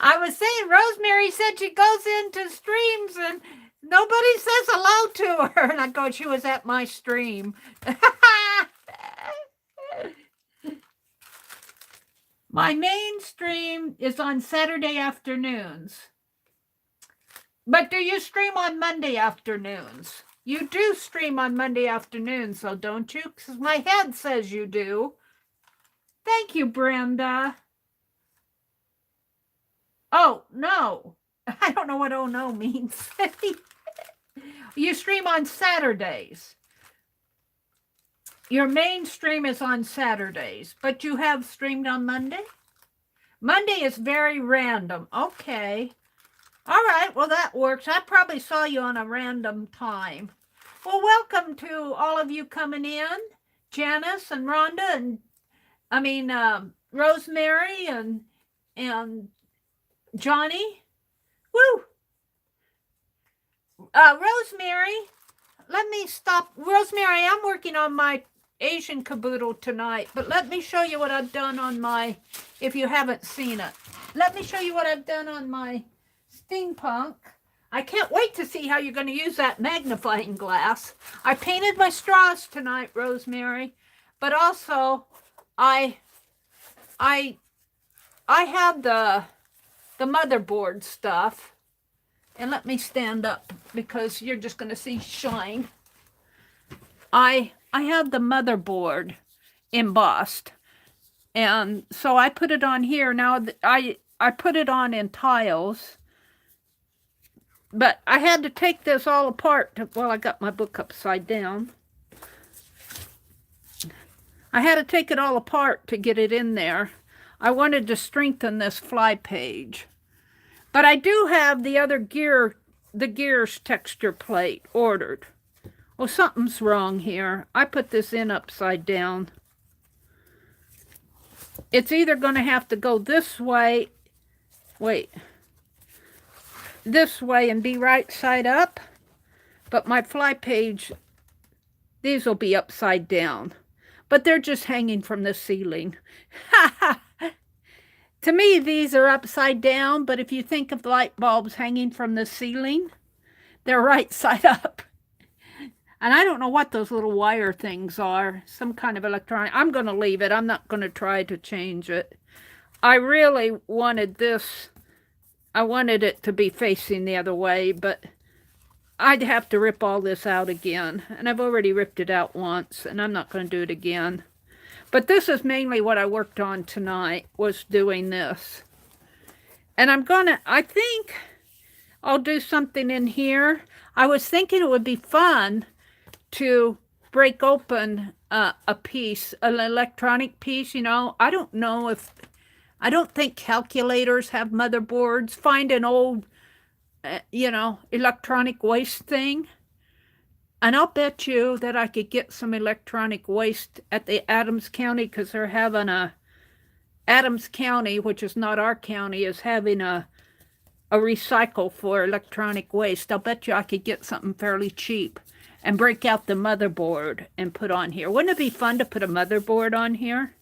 I was saying Rosemary said she goes into streams and nobody says hello to her. And I go, she was at my stream. My main stream is on Saturday afternoons. But do you stream on Monday afternoons? You do stream on Monday afternoons, so don't you? Because my head says you do. Thank you, Brenda. Oh, no. I don't know what oh no means. You stream on Saturdays. Your main stream is on Saturdays, but you have streamed on Monday? Monday is very random. Okay. All right, well, that works. I probably saw you on a random time. Well, welcome to all of you coming in. Janice and Rhonda and, Rosemary and Johnny. Woo! Rosemary, let me stop. Rosemary, I'm working on my Asian Kaboodle tonight, but let me show you what I've done on my, if you haven't seen it. Let me show you what I've done on my steampunk. I can't wait to see how you're going to use that magnifying glass. I painted my straws tonight, Rosemary, but also I have the motherboard stuff. And let me stand up because you're just going to see shine. I have the motherboard embossed. And so I put it on here. Now I put it on in tiles. But I had to take this all apart. Well, I got my book upside down. I had to take it all apart to get it in there. I wanted to strengthen this fly page. But I do have the other the gears texture plate ordered. Well, something's wrong here. I put this in upside down. It's either going to have to go this way. Wait. This way and be right side up. But my fly page, these will be upside down. But they're just hanging from the ceiling. Ha ha! To me, these are upside down, but if you think of light bulbs hanging from the ceiling, they're right side up. And I don't know what those little wire things are. Some kind of electronic. I'm going to leave it. I'm not going to try to change it. I really wanted this. I wanted it to be facing the other way, but I'd have to rip all this out again. And I've already ripped it out once, and I'm not going to do it again. But this is mainly what I worked on tonight, was doing this. And I think I'll do something in here. I was thinking it would be fun to break open a piece, an electronic piece, you know. I don't think calculators have motherboards. Find an old, electronic waste thing. And I'll bet you that I could get some electronic waste at the Adams County, because they're having Adams County, which is not our county, is having a a recycle for electronic waste. I'll bet you I could get something fairly cheap and break out the motherboard and put on here. Wouldn't it be fun to put a motherboard on here?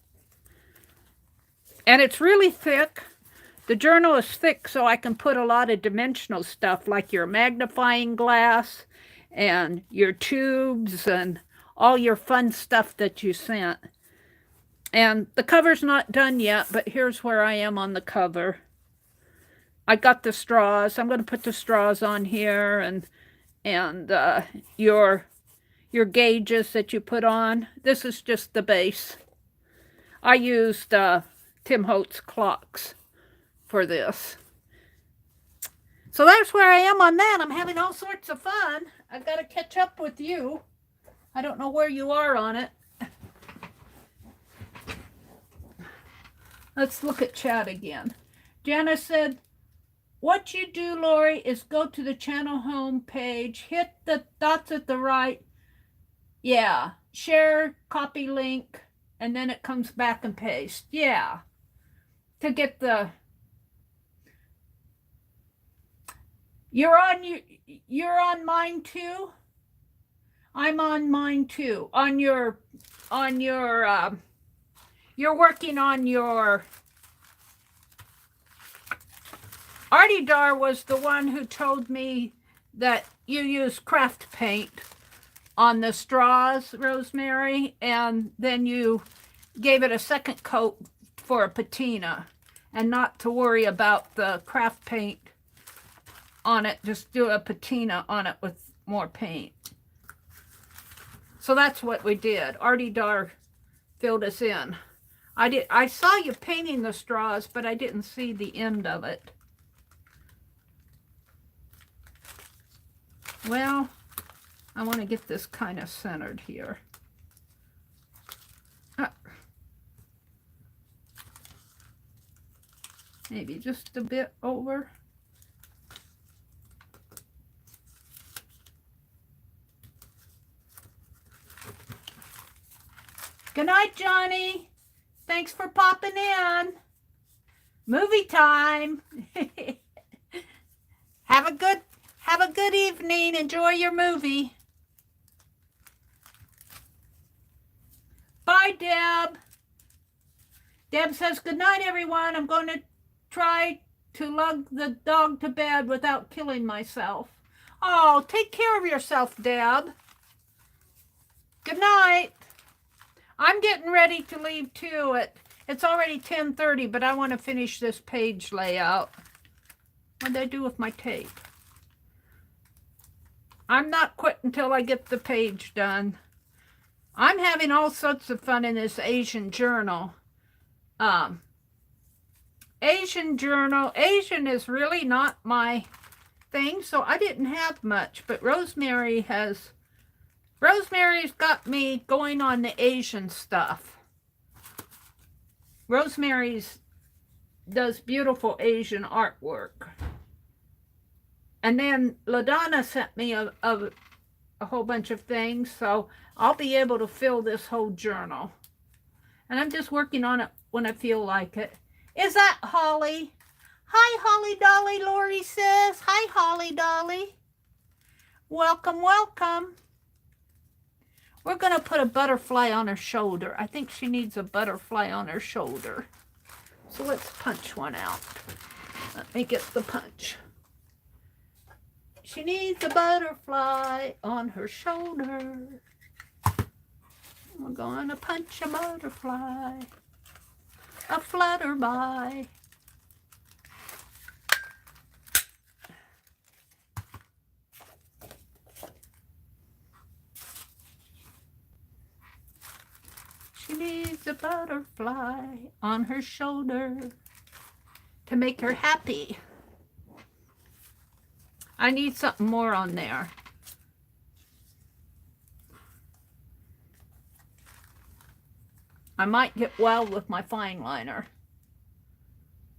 And it's really thick. The journal is thick, so I can put a lot of dimensional stuff like your magnifying glass and your tubes and all your fun stuff that you sent. And the cover's not done yet, but here's where I am on the cover. I got the straws. I'm going to put the straws on here and your gauges that you put on. This is just the base. I used Tim Holtz clocks for this. So that's where I am on that. I'm having all sorts of fun. I've got to catch up with you. I don't know where you are on it. Let's look at chat again. Janice said, what you do, Lori, is go to the channel home page, hit the dots at the right. Yeah, share, copy link, and then it comes back and paste. Yeah, to get the... You're on mine too? I'm on mine too. You're working on your... Artie Dar was the one who told me that you use craft paint on the straws, Rosemary, and then you gave it a second coat for a patina and not to worry about the craft paint on it. Just do a patina on it with more paint. So that's what we did. Artie Dar filled us in. I saw you painting the straws, but I didn't see the end of it. Well, I want to get this kind of centered here. Maybe just a bit over. Good night, Johnny. Thanks for popping in. Movie time. Have a good evening. Enjoy your movie. Bye, Deb. Deb says, good night, everyone. I'm going to try to lug the dog to bed without killing myself. Oh, take care of yourself, Deb. Good night. I'm getting ready to leave too. It's already 10:30, but I want to finish this page layout. What did I do with my tape? I'm not quitting until I get the page done. I'm having all sorts of fun in this Asian journal. Asian journal. Asian is really not my thing, so I didn't have much, but Rosemary's got me going on the Asian stuff. Rosemary's does beautiful Asian artwork. And then LaDonna sent me a whole bunch of things, so I'll be able to fill this whole journal. And I'm just working on it when I feel like it. Is that Holly? Hi, Holly Dolly, Lori says. Hi, Holly Dolly. Welcome, welcome. We're going to put a butterfly on her shoulder. I think she needs a butterfly on her shoulder. So let's punch one out. Let me get the punch. She needs a butterfly on her shoulder. We're going to punch a butterfly. A flutterby. She needs a butterfly on her shoulder to make her happy. I need something more on there. I might get well with my fine liner.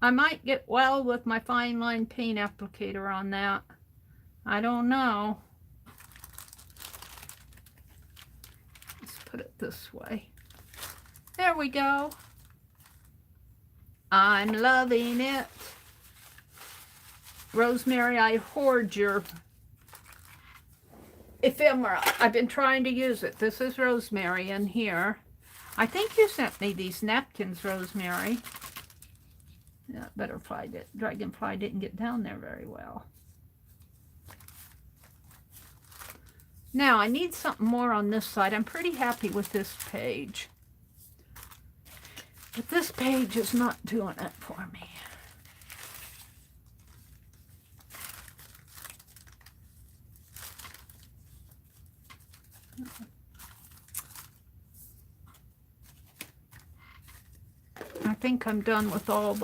I might get well with my fine line paint applicator on that. I don't know. Let's put it this way. There we go. I'm loving it. Rosemary, I hoard your ephemera. I've been trying to use it. This is Rosemary in here. I think you sent me these napkins, Rosemary. Yeah, dragonfly didn't get down there very well. Now, I need something more on this side. I'm pretty happy with this page. But this page is not doing it for me. I think I'm done with all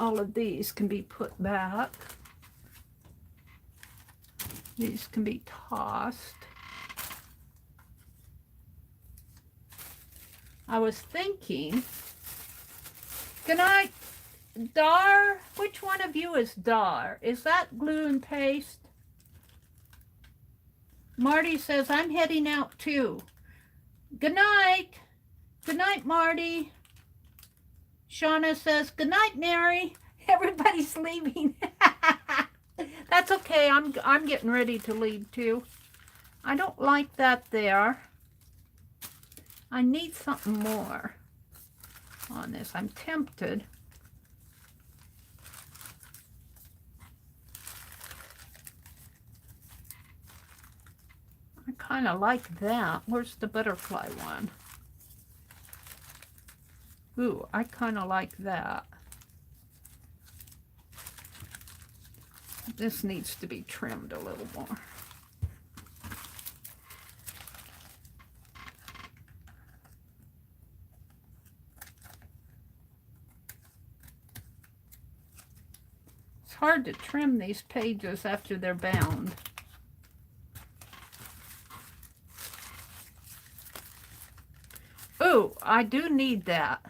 of these can be put back. These can be tossed. I was thinking, good night, Dar. Which one of you is Dar? Is that glue and paste? Marty says, I'm heading out too. Good night. Good night, Marty. Shauna says, good night, Meri. Everybody's leaving. That's okay. I'm getting ready to leave too. I don't like that there. I need something more on this. I'm tempted. I kind of like that. Where's the butterfly one? Ooh, I kind of like that. This needs to be trimmed a little more. It's hard to trim these pages after they're bound. Ooh, I do need that.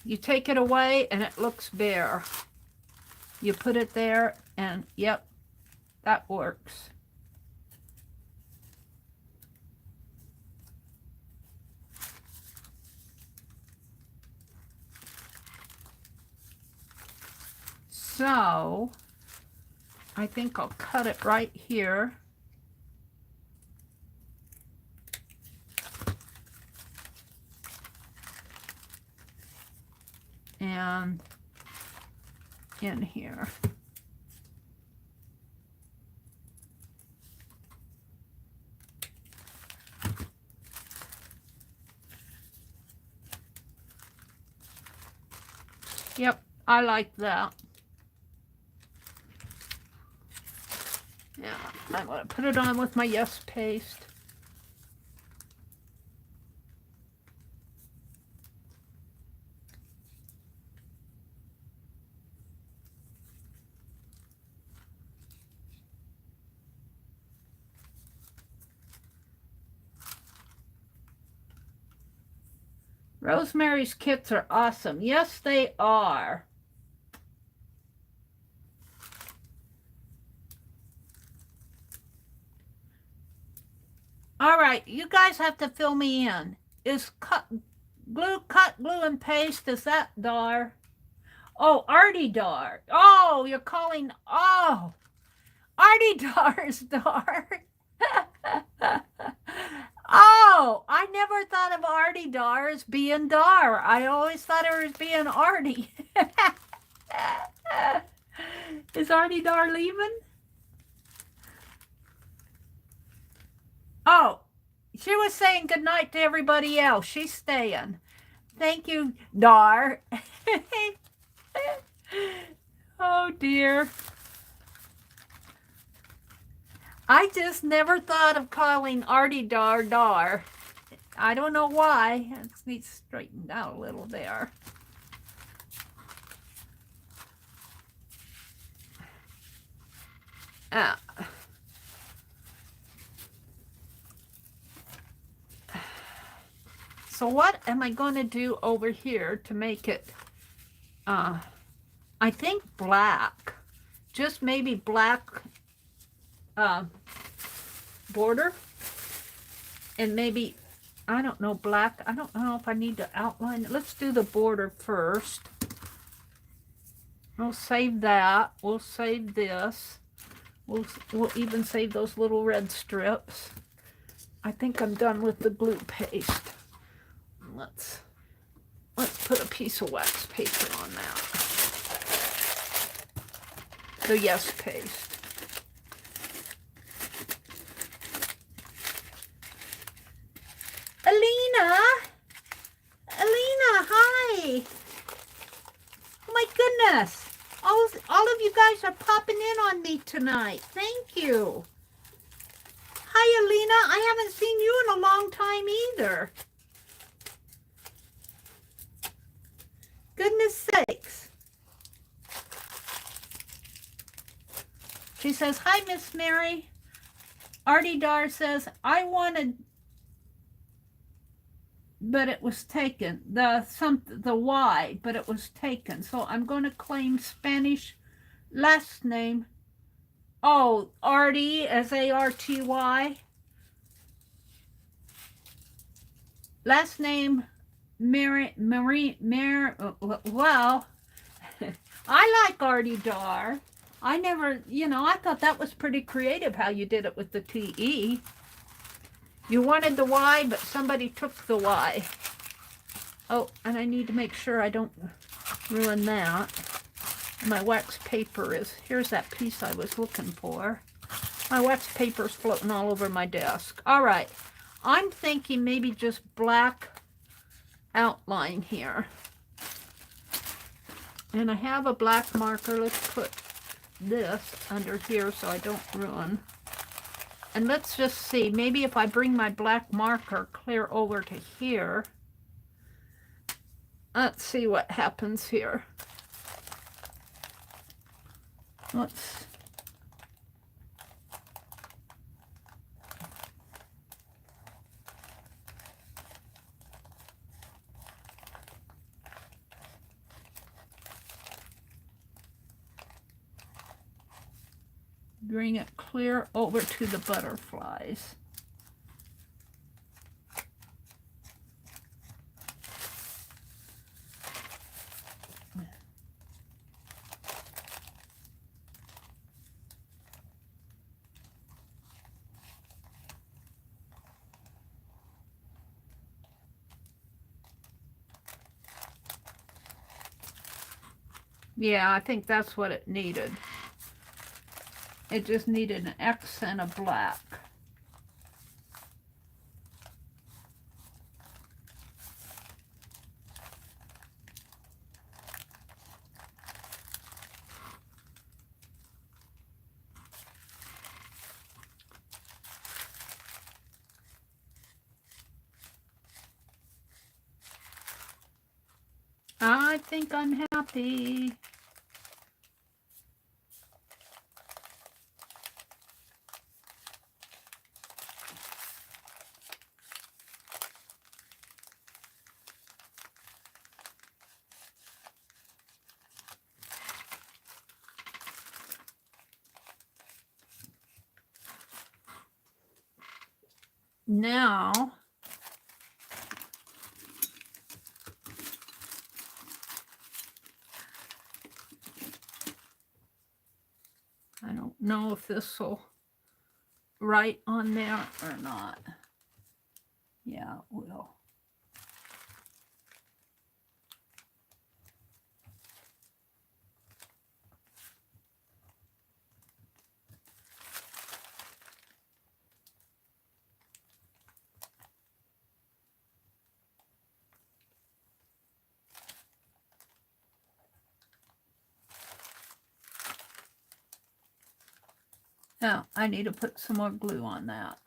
You take it away and it looks bare. You put it there and yep, that works. So, I think I'll cut it right here. And in here. Yep, I like that. Yeah, I'm going to put it on with my Yes paste. Rosemary's kits are awesome. Yes, they are. All right, you guys have to fill me in. Is cut glue and paste? Is that Dar? Oh, Artie Dar. Oh, you're calling. Oh, Artie Dar is Dar. Oh, I never thought of Artie Dar as being Dar. I always thought it was being Artie. Is Artie Dar leaving? Oh, she was saying goodnight to everybody else. She's staying. Thank you, Dar. Oh, dear. I just never thought of calling Artie Dar Dar. I don't know why. It needs straightened out a little there. So what am I going to do over here to make it, I think black. Just maybe black border. And maybe I don't know, black. I don't know if I need to outline it. Let's do the border first. We'll save that. We'll save this. We'll even save those little red strips. I think I'm done with the glue paste. Let's put a piece of wax paper on that. The Yes paste. Alina, hi. Oh my goodness. All of you guys are popping in on me tonight. Thank you. Hi, Alina. I haven't seen you in a long time either. Goodness sakes. She says, hi, Miss Meri. Artie Dar says, I wanted, but it was taken. The Y, but it was taken. So I'm going to claim Spanish last name. Oh, Artie as A-R-T-Y. Last name Meri. Well, I like Artie Dar. I never, I thought that was pretty creative how you did it with the T-E. You wanted the Y, but somebody took the Y. Oh, and I need to make sure I don't ruin that. My wax paper is, here's that piece I was looking for. My wax paper's floating all over my desk. All right, I'm thinking maybe just black outline here. And I have a black marker. Let's put this under here so I don't ruin. And let's just see, maybe if I bring my black marker clear over to here. Let's see what happens here. Let's bring it clear over to the butterflies. Yeah, I think that's what it needed. It just needed an X and a black. I think I'm happy. Now, I don't know if this will write on there or not. Yeah, it will. Now, I need to put some more glue on that.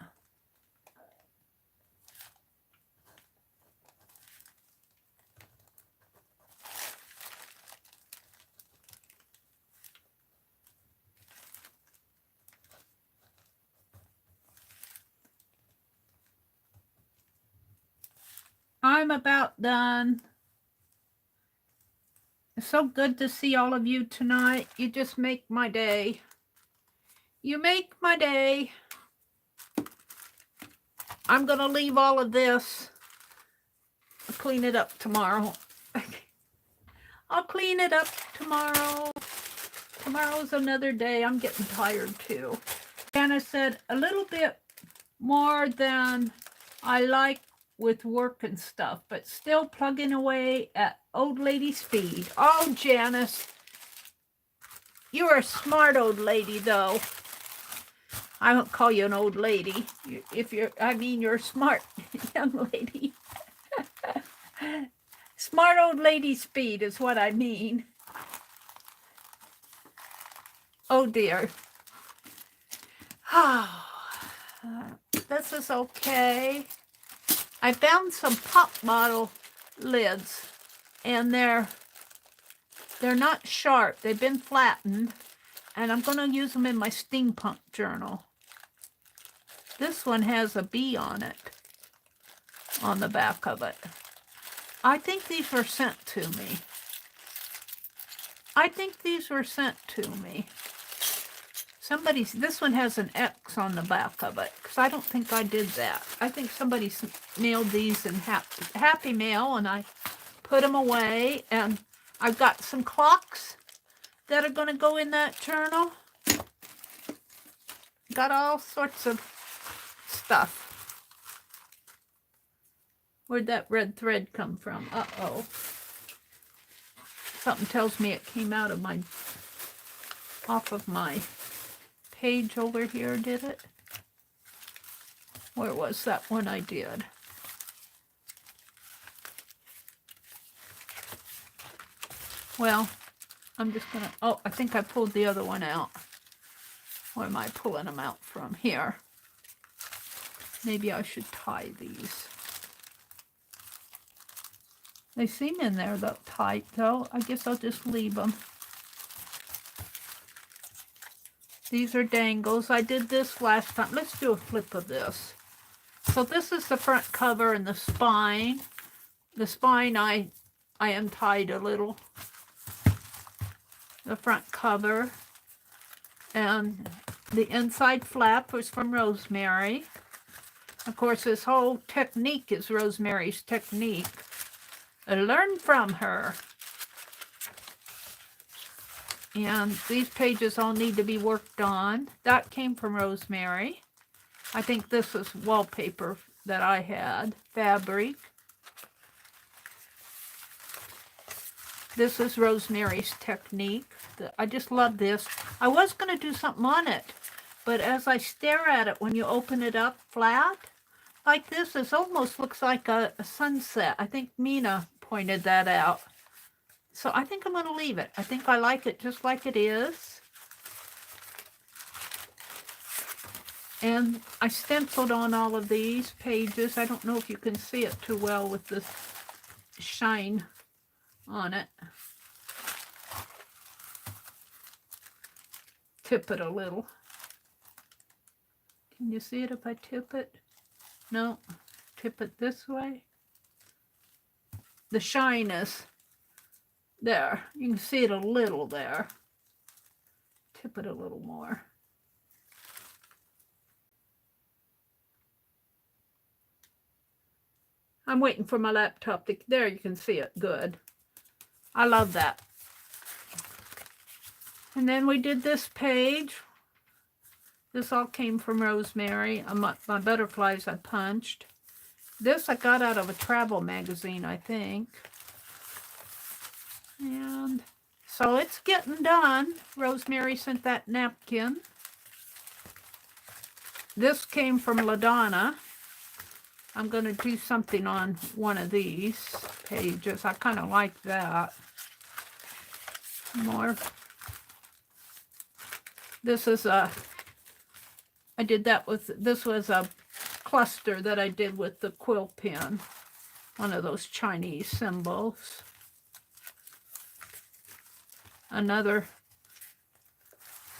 I'm about done. It's so good to see all of you tonight. You just make my day. You make my day. I'm going to leave all of this. I'll clean it up tomorrow. I'll clean it up tomorrow. Tomorrow's another day. I'm getting tired too. Anna said a little bit more than I like with work and stuff, but still plugging away at old lady speed. Oh, Janice, you're a smart old lady, though. I won't call you an old lady. I mean, you're a smart young lady. Smart old lady speed is what I mean. Oh, dear. This is okay. I found some pop bottle lids, and they're not sharp. They've been flattened, and I'm going to use them in my steampunk journal. This one has a bee on it, on the back of it. I think these were sent to me. This one has an X on the back of it, because I don't think I did that. I think somebody mailed these in Happy Mail, and I put them away. And I've got some clocks that are going to go in that journal. Got all sorts of stuff. Where'd that red thread come from? Uh-oh. Something tells me it came out of off of my page over here, did it? Where was that one I did? Well, I'm just gonna, oh, I think I pulled the other one out. Where am I pulling them out from? Here. Maybe I should tie these. They seem in there tight, though. I guess I'll just leave them. These are dangles. I did this last time. Let's do a flip of this. So this is the front cover and the spine. The spine I untied a little. The front cover. And the inside flap was from Rosemary. Of course, this whole technique is Rosemary's technique. I learned from her. And these pages all need to be worked on. That came from Rosemary. I think this was wallpaper that I had. Fabric. This is Rosemary's technique. I just love this. I was going to do something on it, but as I stare at it, when you open it up flat, like this, it almost looks like a sunset. I think Mina pointed that out. So I think I'm going to leave it. I think I like it just like it is. And I stenciled on all of these pages. I don't know if you can see it too well with this shine on it. Tip it a little. Can you see it if I tip it? No. Tip it this way. The shine is there. You can see it a little there. Tip it a little more. I'm waiting for my laptop to, there you can see it good. I love that. And then we did this page. This all came from Rosemary. My butterflies I punched. This I got out of a travel magazine, I think. And so it's getting done. Rosemary sent that napkin. This came from LaDonna. I'm going to do something on one of these pages. I kind of like that. More. This is I did that with, this was a cluster that I did with the quill pen. One of those Chinese symbols. Another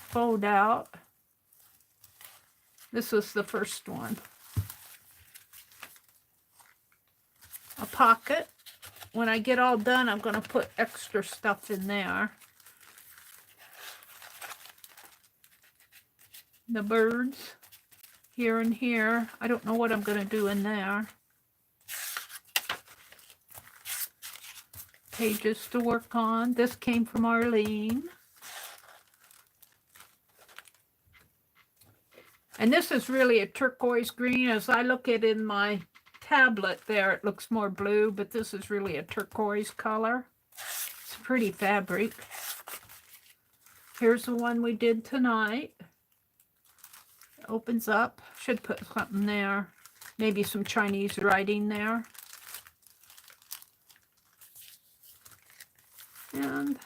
fold out. This was the first one. A pocket. When I get all done, I'm going to put extra stuff in there. The birds here and here. I don't know what I'm going to do in there. Pages to work on. This came from Arlene. And this is really a turquoise green. As I look at it in my tablet there, it looks more blue, but this is really a turquoise color. It's pretty fabric. Here's the one we did tonight. It opens up. Should put something there. Maybe some Chinese writing there. And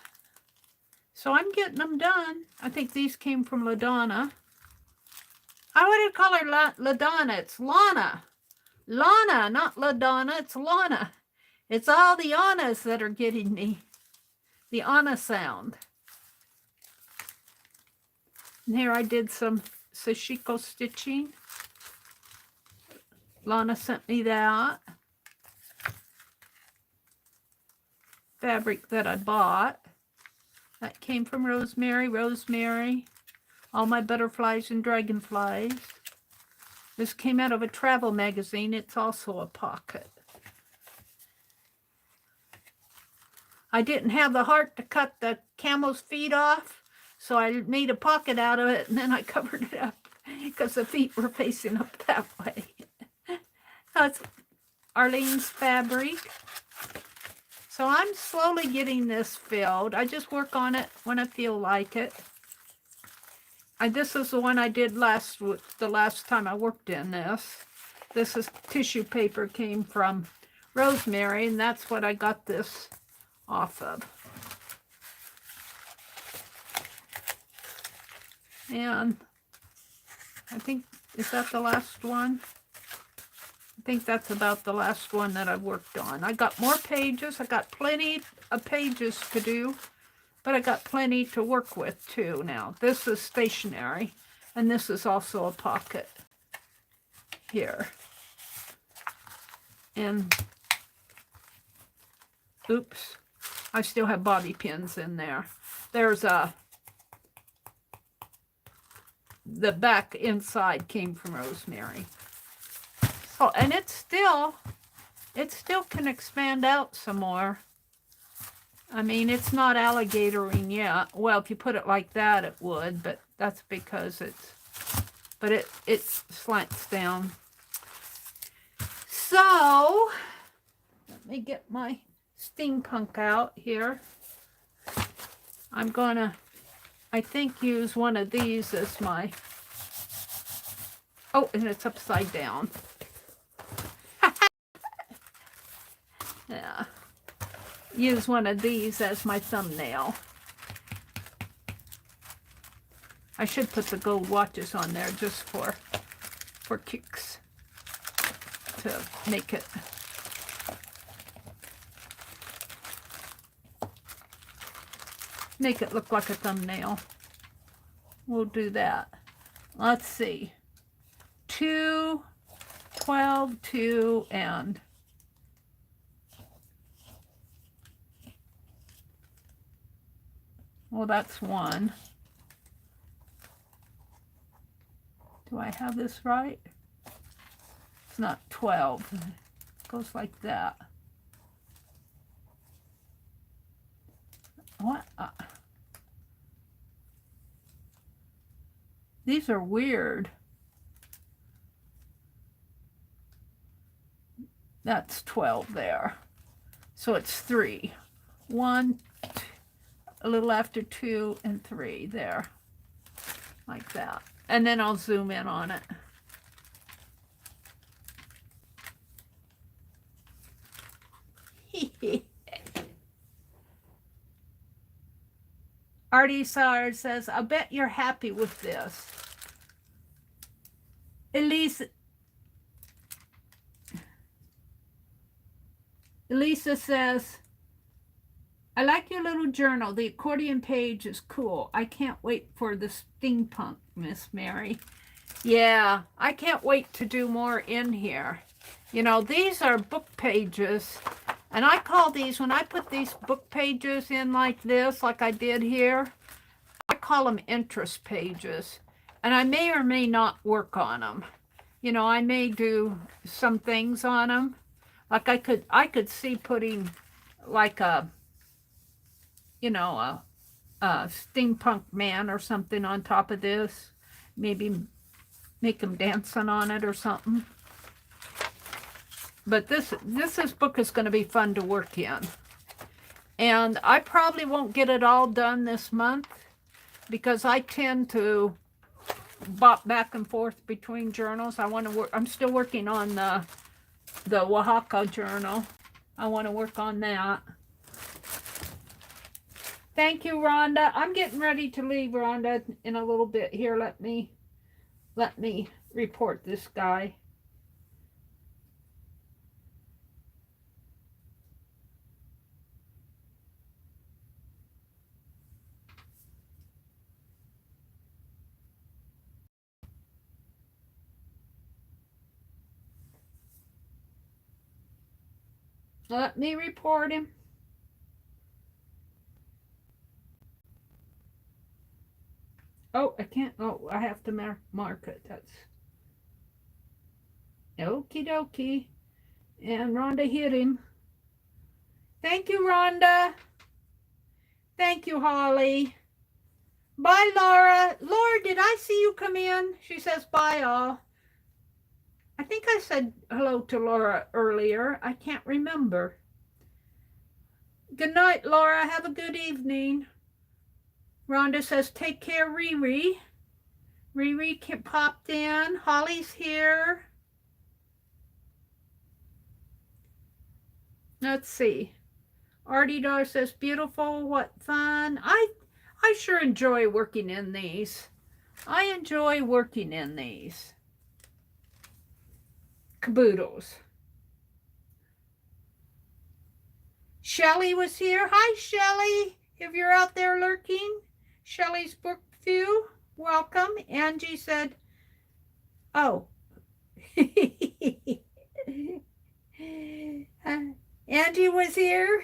so I'm getting them done. I think these came from LaDonna. I wouldn't call her LaDonna. It's Lana. Lana, not LaDonna. It's Lana. It's all the Annas that are getting me the Anna sound. And here I did some sashiko stitching. Lana sent me that. Fabric that I bought. That came from Rosemary. Rosemary. All my butterflies and dragonflies. This came out of a travel magazine. It's also a pocket. I didn't have the heart to cut the camel's feet off, so I made a pocket out of it, and then I covered it up because the feet were facing up that way. That's Arlene's fabric. So I'm slowly getting this filled. I just work on it when I feel like it. This is the one I did the last time I worked in this. This is tissue paper, came from Rosemary, and that's what I got this off of. And I think, is that the last one? I think that's about the last one that I've worked on. I got more pages. I got plenty of pages to do, but I got plenty to work with too now. This is stationery, and this is also a pocket here. And, oops, I still have bobby pins in there. There's the back inside came from Rosemary. So, and it still can expand out some more. I mean, it's not alligatoring yet. Well, if you put it like that, it would, but that's because it slants down. So, let me get my steampunk out here. I'm gonna, I think, use one of these as my, oh, and it's upside down. Yeah. Use one of these as my thumbnail. I should put the gold watches on there just for kicks to make it. Make it look like a thumbnail. We'll do that. Let's see. 2, 12, 2, and well, that's 1. Do I have this right? It's not 12. It goes like that. What? These are weird. That's 12 there. So it's 3. 1, 2, a little after 2, and 3 there. Like that. And then I'll zoom in on it. Artie Sar says, I bet you're happy with this. Elisa says, I like your little journal. The accordion page is cool. I can't wait for the steampunk, Miss Meri. Yeah, I can't wait to do more in here. You know, these are book pages. And I call these, when I put these book pages in like this, like I did here, I call them interest pages. And I may or may not work on them. You know, I may do some things on them. Like I could see putting like a, you know, a steampunk man or something on top of this. Maybe make him dancing on it or something. But this book is going to be fun to work in. And I probably won't get it all done this month because I tend to bop back and forth between journals. I want to work. I'm still working on the Oaxaca journal. I want to work on that. Thank you, Rhonda. I'm getting ready to leave, Rhonda, in a little bit here. Let me report this guy. Let me report him. Oh, I can't. Oh, I have to mark it. That's okie dokie. And Rhonda hit him. Thank you, Rhonda. Thank you, Holly. Bye, Laura. Laura, did I see you come in? She says, bye, all. I think I said hello to Laura earlier. I can't remember. Good night, Laura. Have a good evening. Rhonda says, take care, Riri. Riri popped in. Holly's here. Let's see. Artie Dar says, beautiful, what fun. I sure enjoy working in these. I enjoy working in these. Kaboodles. Shelly was here. Hi, Shelly. If you're out there lurking, Shelly's Book View, welcome. Angie said, oh. Angie was here.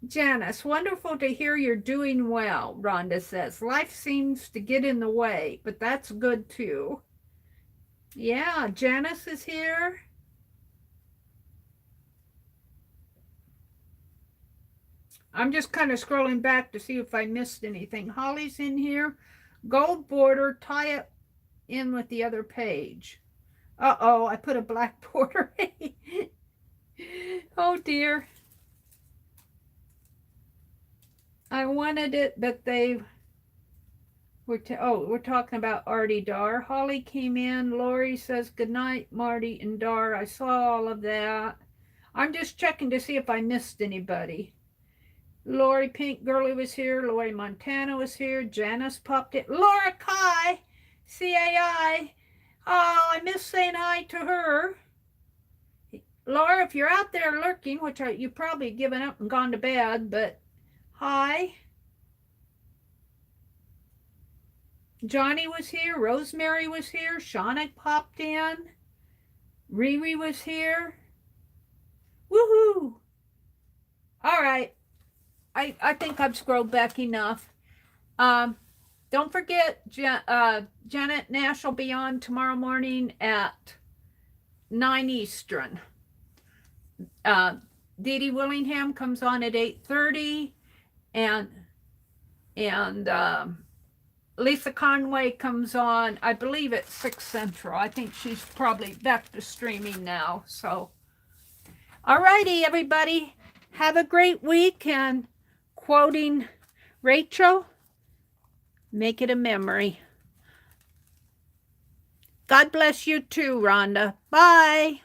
Janice, wonderful to hear you're doing well, Rhonda says. Life seems to get in the way, but that's good too. Yeah, Janice is here. I'm just kind of scrolling back to see if I missed anything. Holly's in here. Gold border, tie it in with the other page. Uh-oh, I put a black border. Oh, dear. I wanted it, but they were, we're talking about Artie Dar. Holly came in. Lori says, good night, Marty and Dar. I saw all of that. I'm just checking to see if I missed anybody. Lori Pink Girly was here. Lori Montana was here. Janice popped it. Laura Kai, CAI. Oh, I missed saying hi to her. Laura, if you're out there lurking, which you've probably given up and gone to bed, but hi. Johnny was here. Rosemary was here. Shauna popped in. Riri was here. Woohoo! All right. I think I've scrolled back enough. Don't forget, Janet Nash will be on tomorrow morning at 9 Eastern. Dee Dee Willingham comes on at 8:30, and Lisa Conway comes on, I believe, at 6 Central. I think she's probably back to streaming now. So, all righty, everybody. Have a great week, and quoting Rachel, make it a memory. God bless you too, Rhonda. Bye.